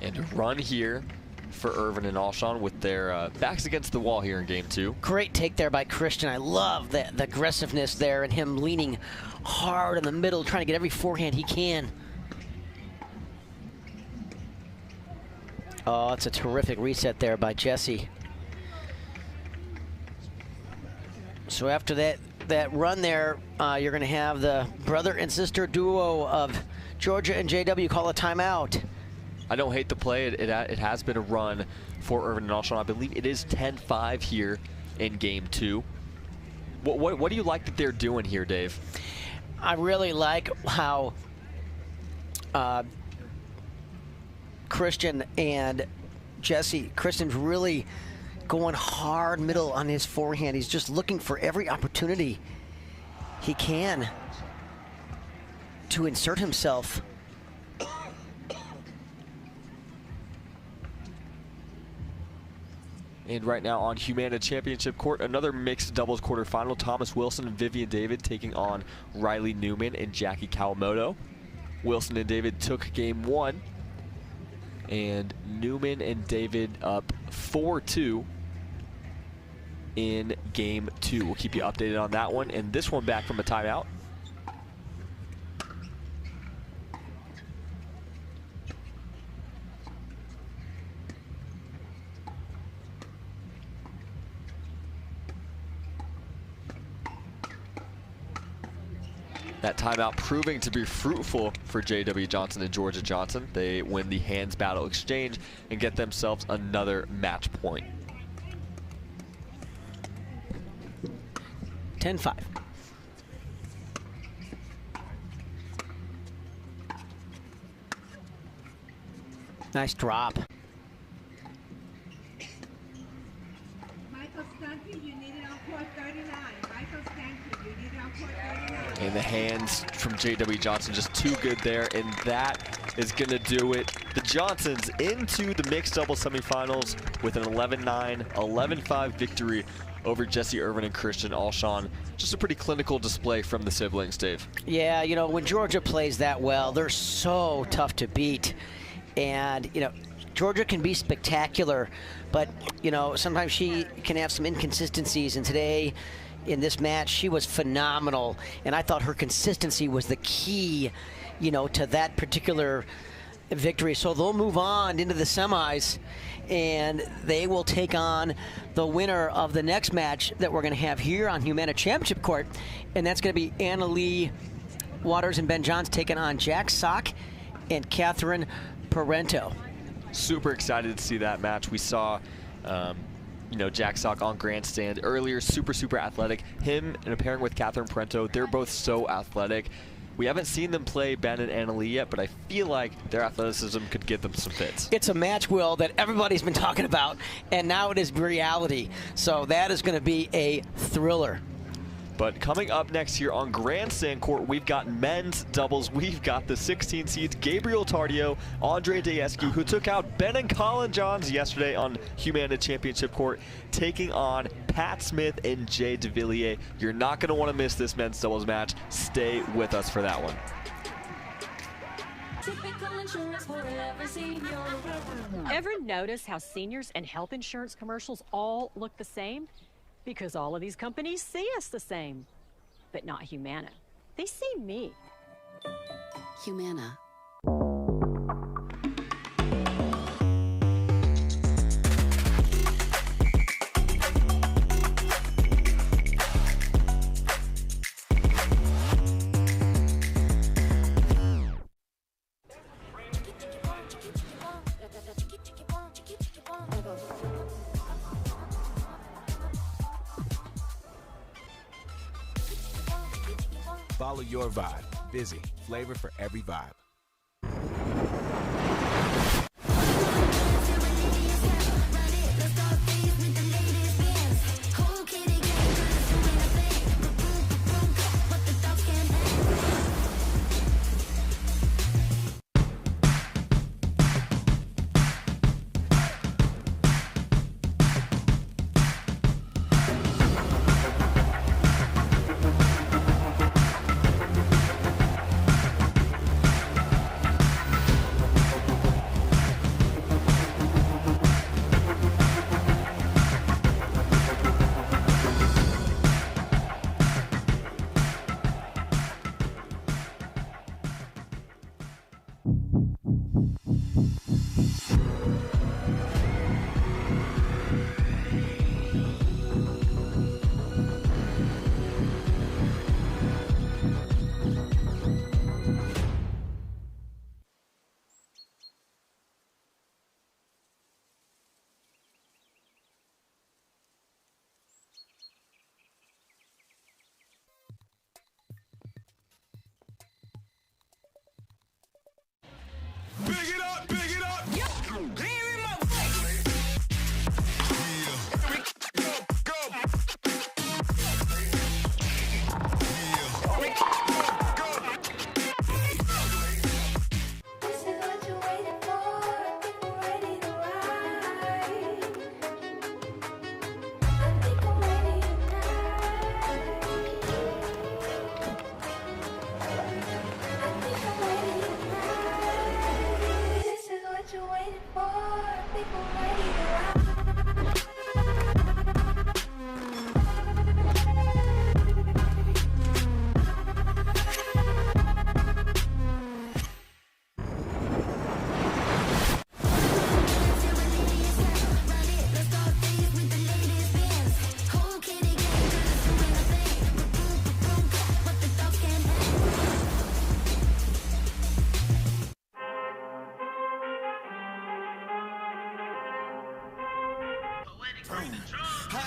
And a run here for Irvin and Alshon with their backs against the wall here in game 2. Great take there by Christian. I love the aggressiveness there and him leaning hard in the middle, trying to get every forehand he can. Oh, it's a terrific reset there by Jesse. So after that run there, you're going to have the brother and sister duo of Georgia and JW call a timeout. I don't hate the play. It has been a run for Irvin and Alshon. I believe it is 10-5 here in game 2. What do you like that they're doing here, Dave? I really like how Christian and Jesse, Christian's really going hard middle on his forehand. He's just looking for every opportunity he can to insert himself. And right now on Humana Championship Court, another mixed doubles quarterfinal. Thomas Wilson and Vivian David taking on Riley Newman and Jackie Kawamoto. Wilson and David took game 1. And Newman and David up 4-2 in Game 2. We'll keep you updated on that one. And this one back from a timeout. That timeout proving to be fruitful for J.W. Johnson and Georgia Johnson. They win the hands battle exchange and get themselves another match point. 10-5. Nice drop. Michael Stanky, you need it on court 39. Michael Stanky, you need it on court 39. And the hands from J.W. Johnson just too good there, and that is going to do it. The Johnsons into the mixed doubles semifinals with an 11-9, 11-5 victory over Jesse Irvin and Christian Alshon. Just a pretty clinical display from the siblings, Dave. Yeah, you know, when Georgia plays that well, they're so tough to beat. And, you know, Georgia can be spectacular, but, you know, sometimes she can have some inconsistencies. And today, in this match, she was phenomenal. And I thought her consistency was the key, you know, to that particular victory. So they'll move on into the semis, and they will take on the winner of the next match that we're going to have here on Humana Championship Court. And that's going to be Leigh Waters and Ben Johns taking on Jack Sock and Catherine Parenteau. Super excited to see that match. We saw, you know, Jack Sock on Grandstand earlier. Super athletic. Him and a pairing with Catherine Parenteau, they're both so athletic. We haven't seen them play Ben and Leigh yet, but I feel like their athleticism could give them some fits. It's a match, Will, that everybody's been talking about, and now it is reality. So that is going to be a thriller. But coming up next here on Grandstand Court, we've got men's doubles. We've got the 16 seeds, Gabriel Tardio, Andre Daescu, who took out Ben and Colin Johns yesterday on Humana Championship Court, taking on Pat Smith and Jay DeVilliers. You're not going to want to miss this men's doubles match. Stay with us for that one. Ever notice how seniors and health insurance commercials all look the same? Because all of these companies see us the same, but not Humana. They see me. Humana. Follow your vibe. Busy. Flavor for every vibe.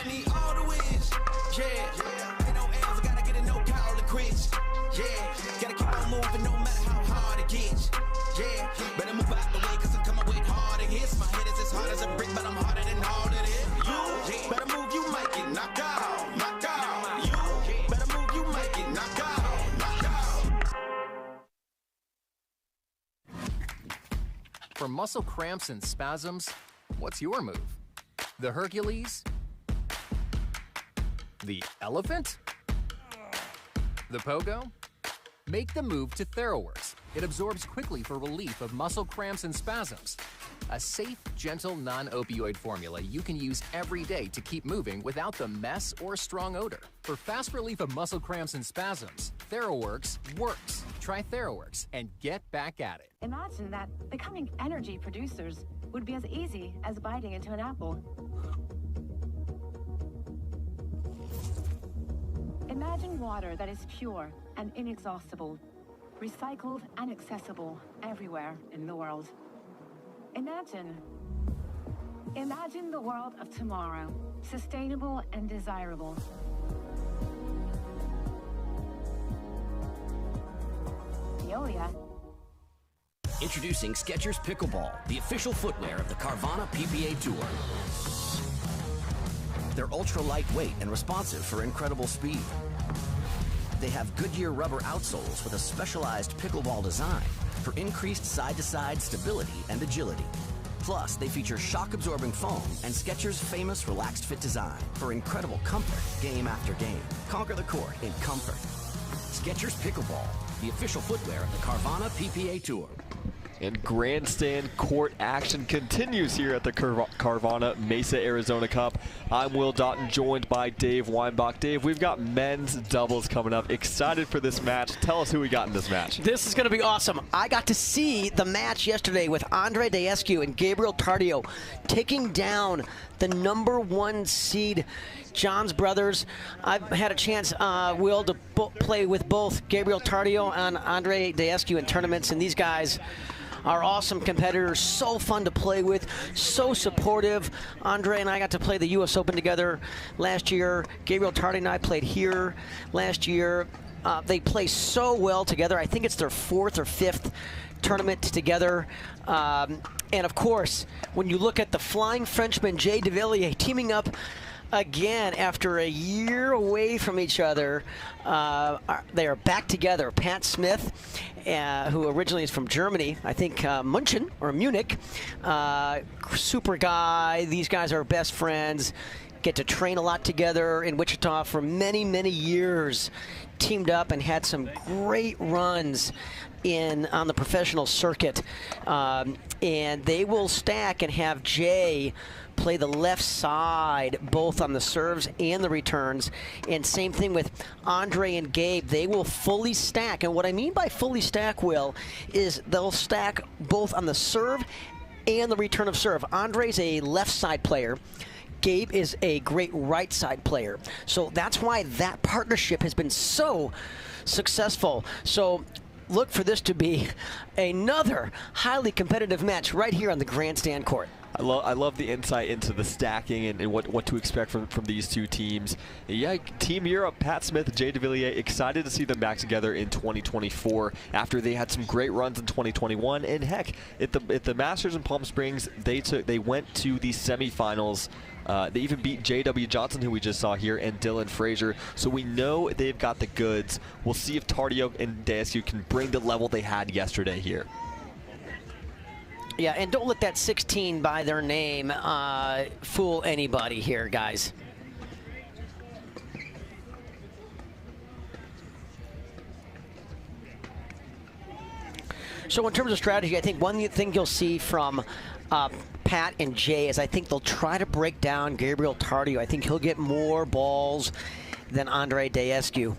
I need all the wins. Yeah. Ain't no L's, I gotta get it, no call to quits. Yeah. Gotta keep on moving no matter how hard it gets. Yeah. Better move out the way, cause I'm coming with harder hits. My head is as hard as a brick, but I'm harder than all of it. You better move, you might get knocked out. Knocked out. You better move, you might get knocked out. Knocked out. For muscle cramps and spasms, what's your move? The Hercules? The elephant? The pogo? Make the move to TheraWorks. It absorbs quickly for relief of muscle cramps and spasms. A safe, gentle, non-opioid formula you can use every day to keep moving without the mess or strong odor. For fast relief of muscle cramps and spasms, TheraWorks works. Try TheraWorks and get back at it. Imagine that becoming energy producers would be as easy as biting into an apple. Imagine water that is pure and inexhaustible, recycled and accessible everywhere in the world. Imagine the world of tomorrow, sustainable and desirable. Veolia. Introducing Skechers Pickleball, the official footwear of the Carvana PPA Tour. They're ultra lightweight and responsive for incredible speed. They have Goodyear rubber outsoles with a specialized pickleball design for increased side-to-side stability and agility. Plus, they feature shock-absorbing foam and Skechers' famous relaxed fit design for incredible comfort game after game. Conquer the court in comfort. Skechers Pickleball, the official footwear of the Carvana PPA Tour. And grandstand court action continues here at the Carvana Mesa Arizona Cup. I'm Will Doughton, joined by Dave Weinbach. Dave, we've got men's doubles coming up. Excited for this match. Tell us who we got in this match. This is going to be awesome. I got to see the match yesterday with Andre Daescu and Gabriel Tardio taking down the #1 seed John's brothers. I've had a chance, Will, to play with both Gabriel Tardio and Andre Daescu in tournaments, and these guys are awesome competitors, so fun to play with, so supportive. Andre and I got to play the U.S. Open together last year. Gabriel Tardy and I played here last year. They play so well together. I think it's their 4th or 5th tournament together. And of course, when you look at the Flying Frenchman, Jay DeVilliers, teaming up again after a year away from each other. They are back together. Pat Smith, who originally is from Germany, I think München or Munich, super guy. These guys are best friends, get to train a lot together in Wichita for many, many years. Teamed up and had some great runs on the professional circuit. And they will stack and have Jay play the left side, both on the serves and the returns. And same thing with Andre and Gabe. They will fully stack. And what I mean by fully stack, Will, is they'll stack both on the serve and the return of serve. Andre's a left side player. Gabe is a great right side player. So that's why that partnership has been so successful. So look for this to be another highly competitive match right here on the grandstand court. I love the insight into the stacking and what to expect from these two teams. Yeah, Team Europe, Pat Smith, Jay DeVilliers, excited to see them back together in 2024 after they had some great runs in 2021. And heck, at the Masters in Palm Springs, they went to the semifinals. They even beat J.W. Johnson, who we just saw here, and Dylan Frazier. So we know they've got the goods. We'll see if Tardio and Daescu can bring the level they had yesterday here. Yeah, and don't let that 16 by their name fool anybody here, guys. So in terms of strategy, I think one thing you'll see from Pat and Jay is I think they'll try to break down Gabriel Tardio. I think he'll get more balls than Andre Daescu.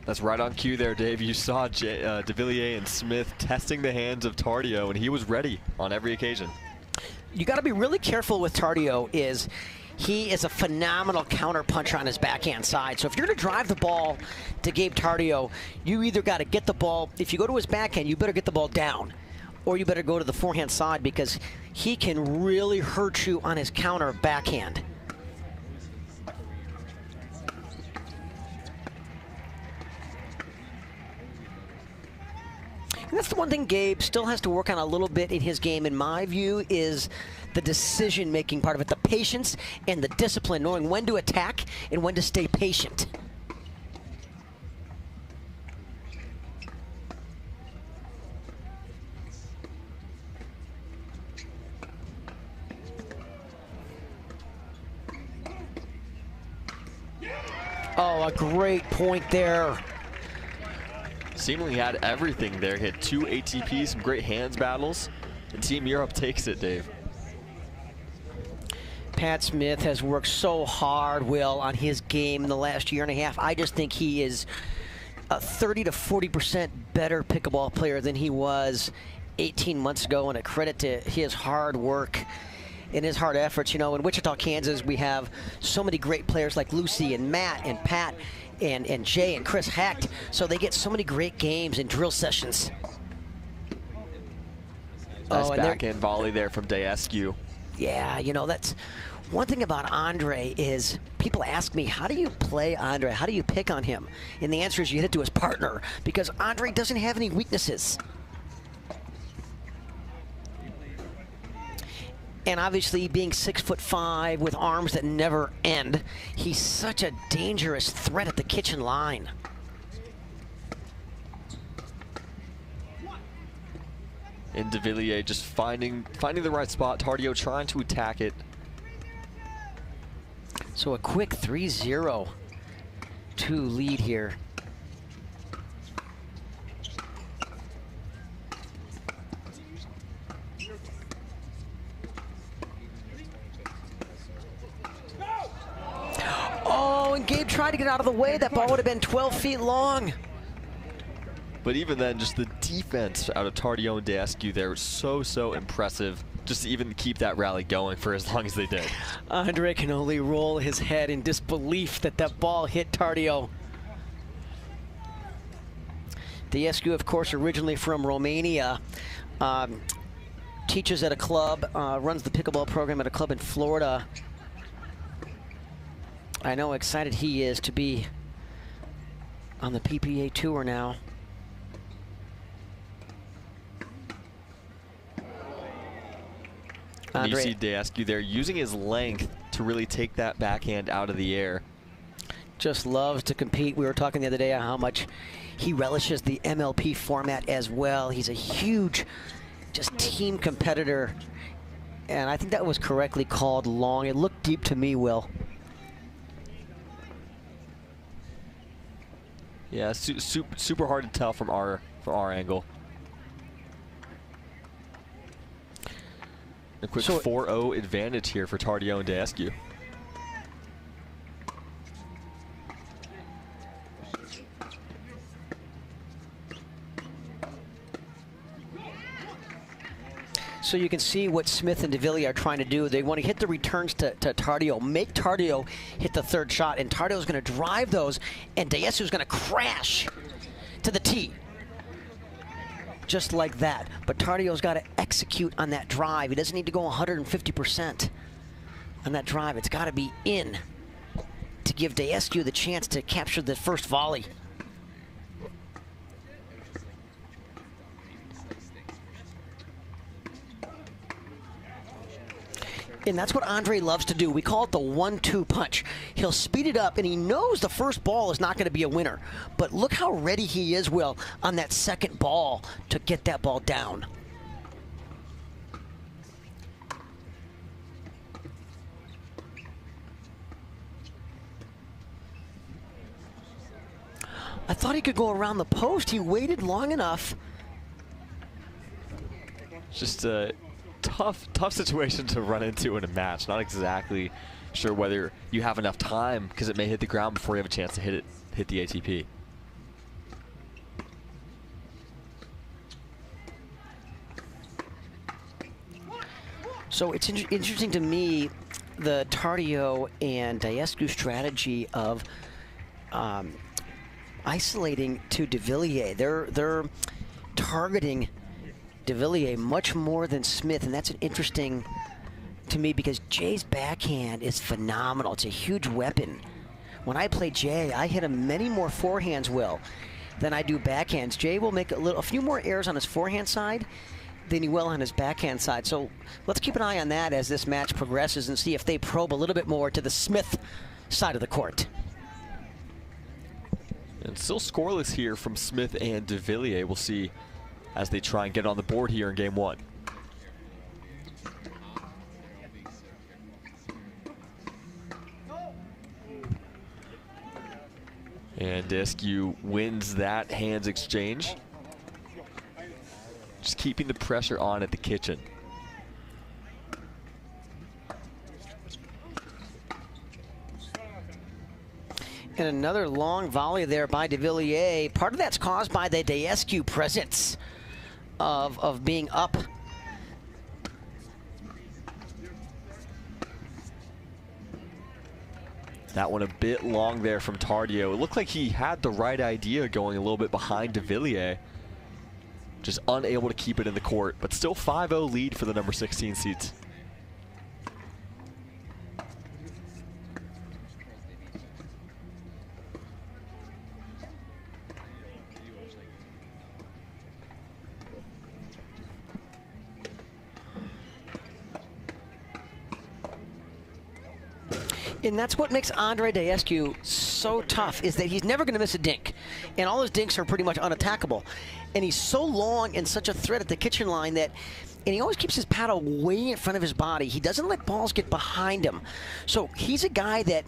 That's right on cue there, Dave. You saw DeVilliers and Smith testing the hands of Tardio, and he was ready on every occasion. You got to be really careful with Tardio. Is he is a phenomenal counter puncher on his backhand side. So if you're going to drive the ball to Gabe Tardio, you either got to get the ball, if you go to his backhand, you better get the ball down, or you better go to the forehand side, because he can really hurt you on his counter backhand. And that's the one thing Gabe still has to work on a little bit in his game, in my view, is the decision-making part of it, the patience and the discipline, knowing when to attack and when to stay patient. Oh, a great point there. Seemingly had everything there. He had 2 ATPs, some great hands battles, and Team Europe takes it, Dave. Pat Smith has worked so hard, Will, on his game in the last year and a half. I just think he is a 30 to 40% better pickleball player than he was 18 months ago, and a credit to his hard work and his hard efforts. You know, in Wichita, Kansas, we have so many great players like Lucy and Matt and Pat and Jay and Chris Hecht, so they get so many great games and drill sessions. Nice backhand volley there from Daescu. Yeah, you know, that's one thing about Andre is people ask me, how do you play Andre? How do you pick on him? And the answer is you hit it to his partner, because Andre doesn't have any weaknesses. And obviously, being 6'5" with arms that never end, he's such a dangerous threat at the kitchen line. And De Villiers just finding the right spot. Tardio trying to attack it. So a quick 3-0 2 lead here. Oh, and Gabe tried to get out of the way. That ball would have been 12 feet long. But even then, just the defense out of Tardio and Daescu there was so impressive. Just to even keep that rally going for as long as they did. Andre can only roll his head in disbelief that that ball hit Tardio. Daescu, of course, originally from Romania, teaches at a club, runs the pickleball program at a club in Florida. I know how excited he is to be on the PPA Tour now. And you see Daescu there using his length to really take that backhand out of the air. Just loves to compete. We were talking the other day on how much he relishes the MLP format as well. He's a huge just team competitor. And I think that was correctly called long. It looked deep to me, Will. Yeah, super hard to tell from our angle. A quick 4-0 advantage here for Tardio and Daescu. So you can see what Smith and De Villiers are trying to do. They want to hit the returns to Tardio, make Tardio hit the third shot, and Tardio's going to drive those, and Daescu's going to crash to the tee. Just like that. But Tardio's got to execute on that drive. He doesn't need to go 150% on that drive. It's got to be in to give Daescu the chance to capture the first volley. And that's what Andre loves to do. We call it the 1-2 punch. He'll speed it up, and he knows the first ball is not going to be a winner. But look how ready he is, Will, on that second ball to get that ball down. I thought he could go around the post. He waited long enough. Just a tough situation to run into in a match. Not exactly sure whether you have enough time, because it may hit the ground before you have a chance to hit the ATP. So it's interesting to me the Tardio and Diescu strategy of isolating to de Villiers. They're targeting de Villiers much more than Smith, and that's an interesting to me because Jay's backhand is phenomenal. It's a huge weapon. When I play Jay, I hit him many more forehands, Will, than I do backhands. Jay will make a few more errors on his forehand side than he will on his backhand side. So let's keep an eye on that as this match progresses and see if they probe a little bit more to the Smith side of the court. And still scoreless here from Smith and de Villiers. We'll see as they try and get on the board here in game one. And Diescu wins that hands exchange. Just keeping the pressure on at the kitchen. And another long volley there by de Villiers. Part of that's caused by the Diescu presence of being up. That one a bit long there from Tardio. It looked like he had the right idea going a little bit behind de Villiers. Just unable to keep it in the court, but still 5-0 lead for the number 16 seeds. And that's what makes Andre Diescu so tough, is that he's never going to miss a dink. And all his dinks are pretty much unattackable. And he's so long and such a threat at the kitchen line that, and he always keeps his paddle way in front of his body. He doesn't let balls get behind him. So he's a guy that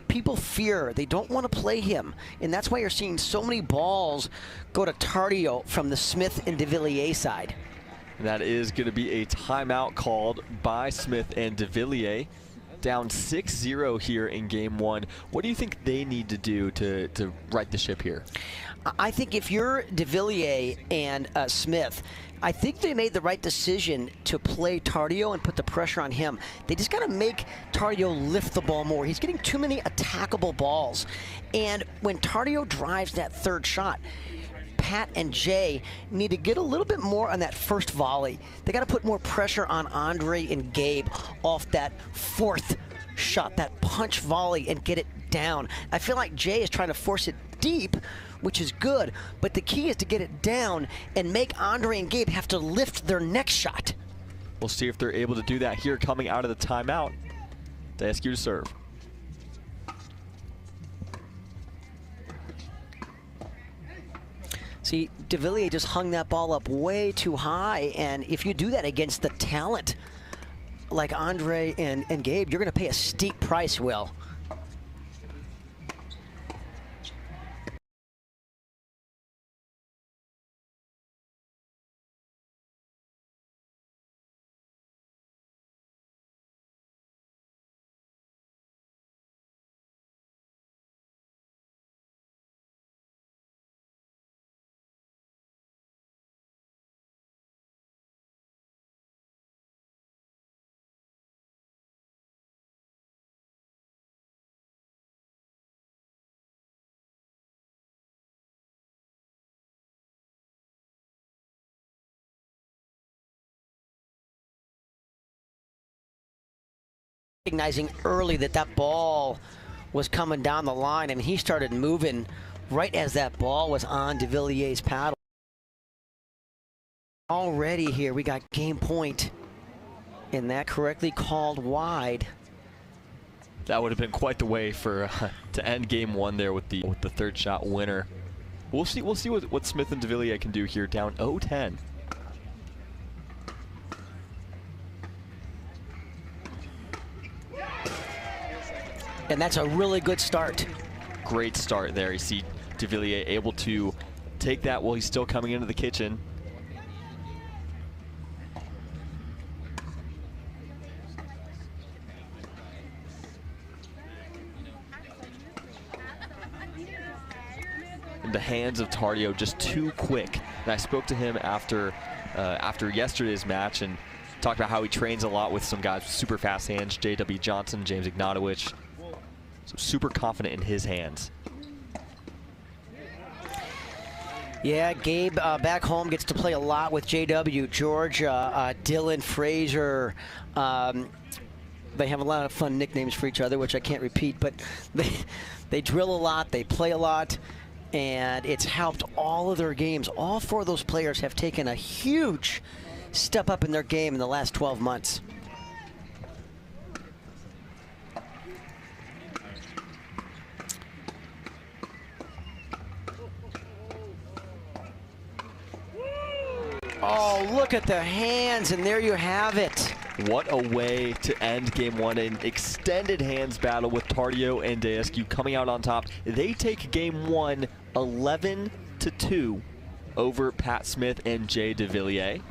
people fear. They don't want to play him. And that's why you're seeing so many balls go to Tardio from the Smith and de Villiers side. And that is going to be a timeout called by Smith and de Villiers. Down 6-0 here in game one. What do you think they need to do to right the ship here? I think if you're de Villiers and Smith, I think they made the right decision to play Tardio and put the pressure on him. They just got to make Tardio lift the ball more. He's getting too many attackable balls. And when Tardio drives that third shot, Pat and Jay need to get a little bit more on that first volley. They got to put more pressure on Andre and Gabe off that fourth shot, that punch volley, and get it down. I feel like Jay is trying to force it deep, which is good, but the key is to get it down and make Andre and Gabe have to lift their next shot. We'll see if they're able to do that here coming out of the timeout. Diescu to serve. See, de Villiers just hung that ball up way too high, and if you do that against the talent like Andre and Gabe, you're going to pay a steep price, Will. Recognizing early that that ball was coming down the line. I mean, he started moving right as that ball was on de Villiers' paddle. Already here, we got game point, and that correctly called wide. That would have been quite the way for to end game one there with the third shot winner. We'll see what Smith and de Villiers can do here, down 0-10. And that's a really good start. Great start there. You see de Villiers able to take that while he's still coming into the kitchen. In the hands of Tardio, just too quick. And I spoke to him after yesterday's match, and Talked about how he trains a lot with some guys with super fast hands, J.W. Johnson, James Ignatowicz. So super confident in his hands. Yeah, Gabe back home gets to play a lot with JW, Georgia, Dylan, Fraser. They have a lot of fun nicknames for each other, which I can't repeat, but they drill a lot, they play a lot, and it's helped all of their games. All 4 of those players have taken a huge step up in their game in the last 12 months. Oh, look at the hands, and there you have it. What a way to end game 1, an extended hands battle with Tardio and Daescu coming out on top. They take game 1 11-2 over Pat Smith and Jay DeVilliers.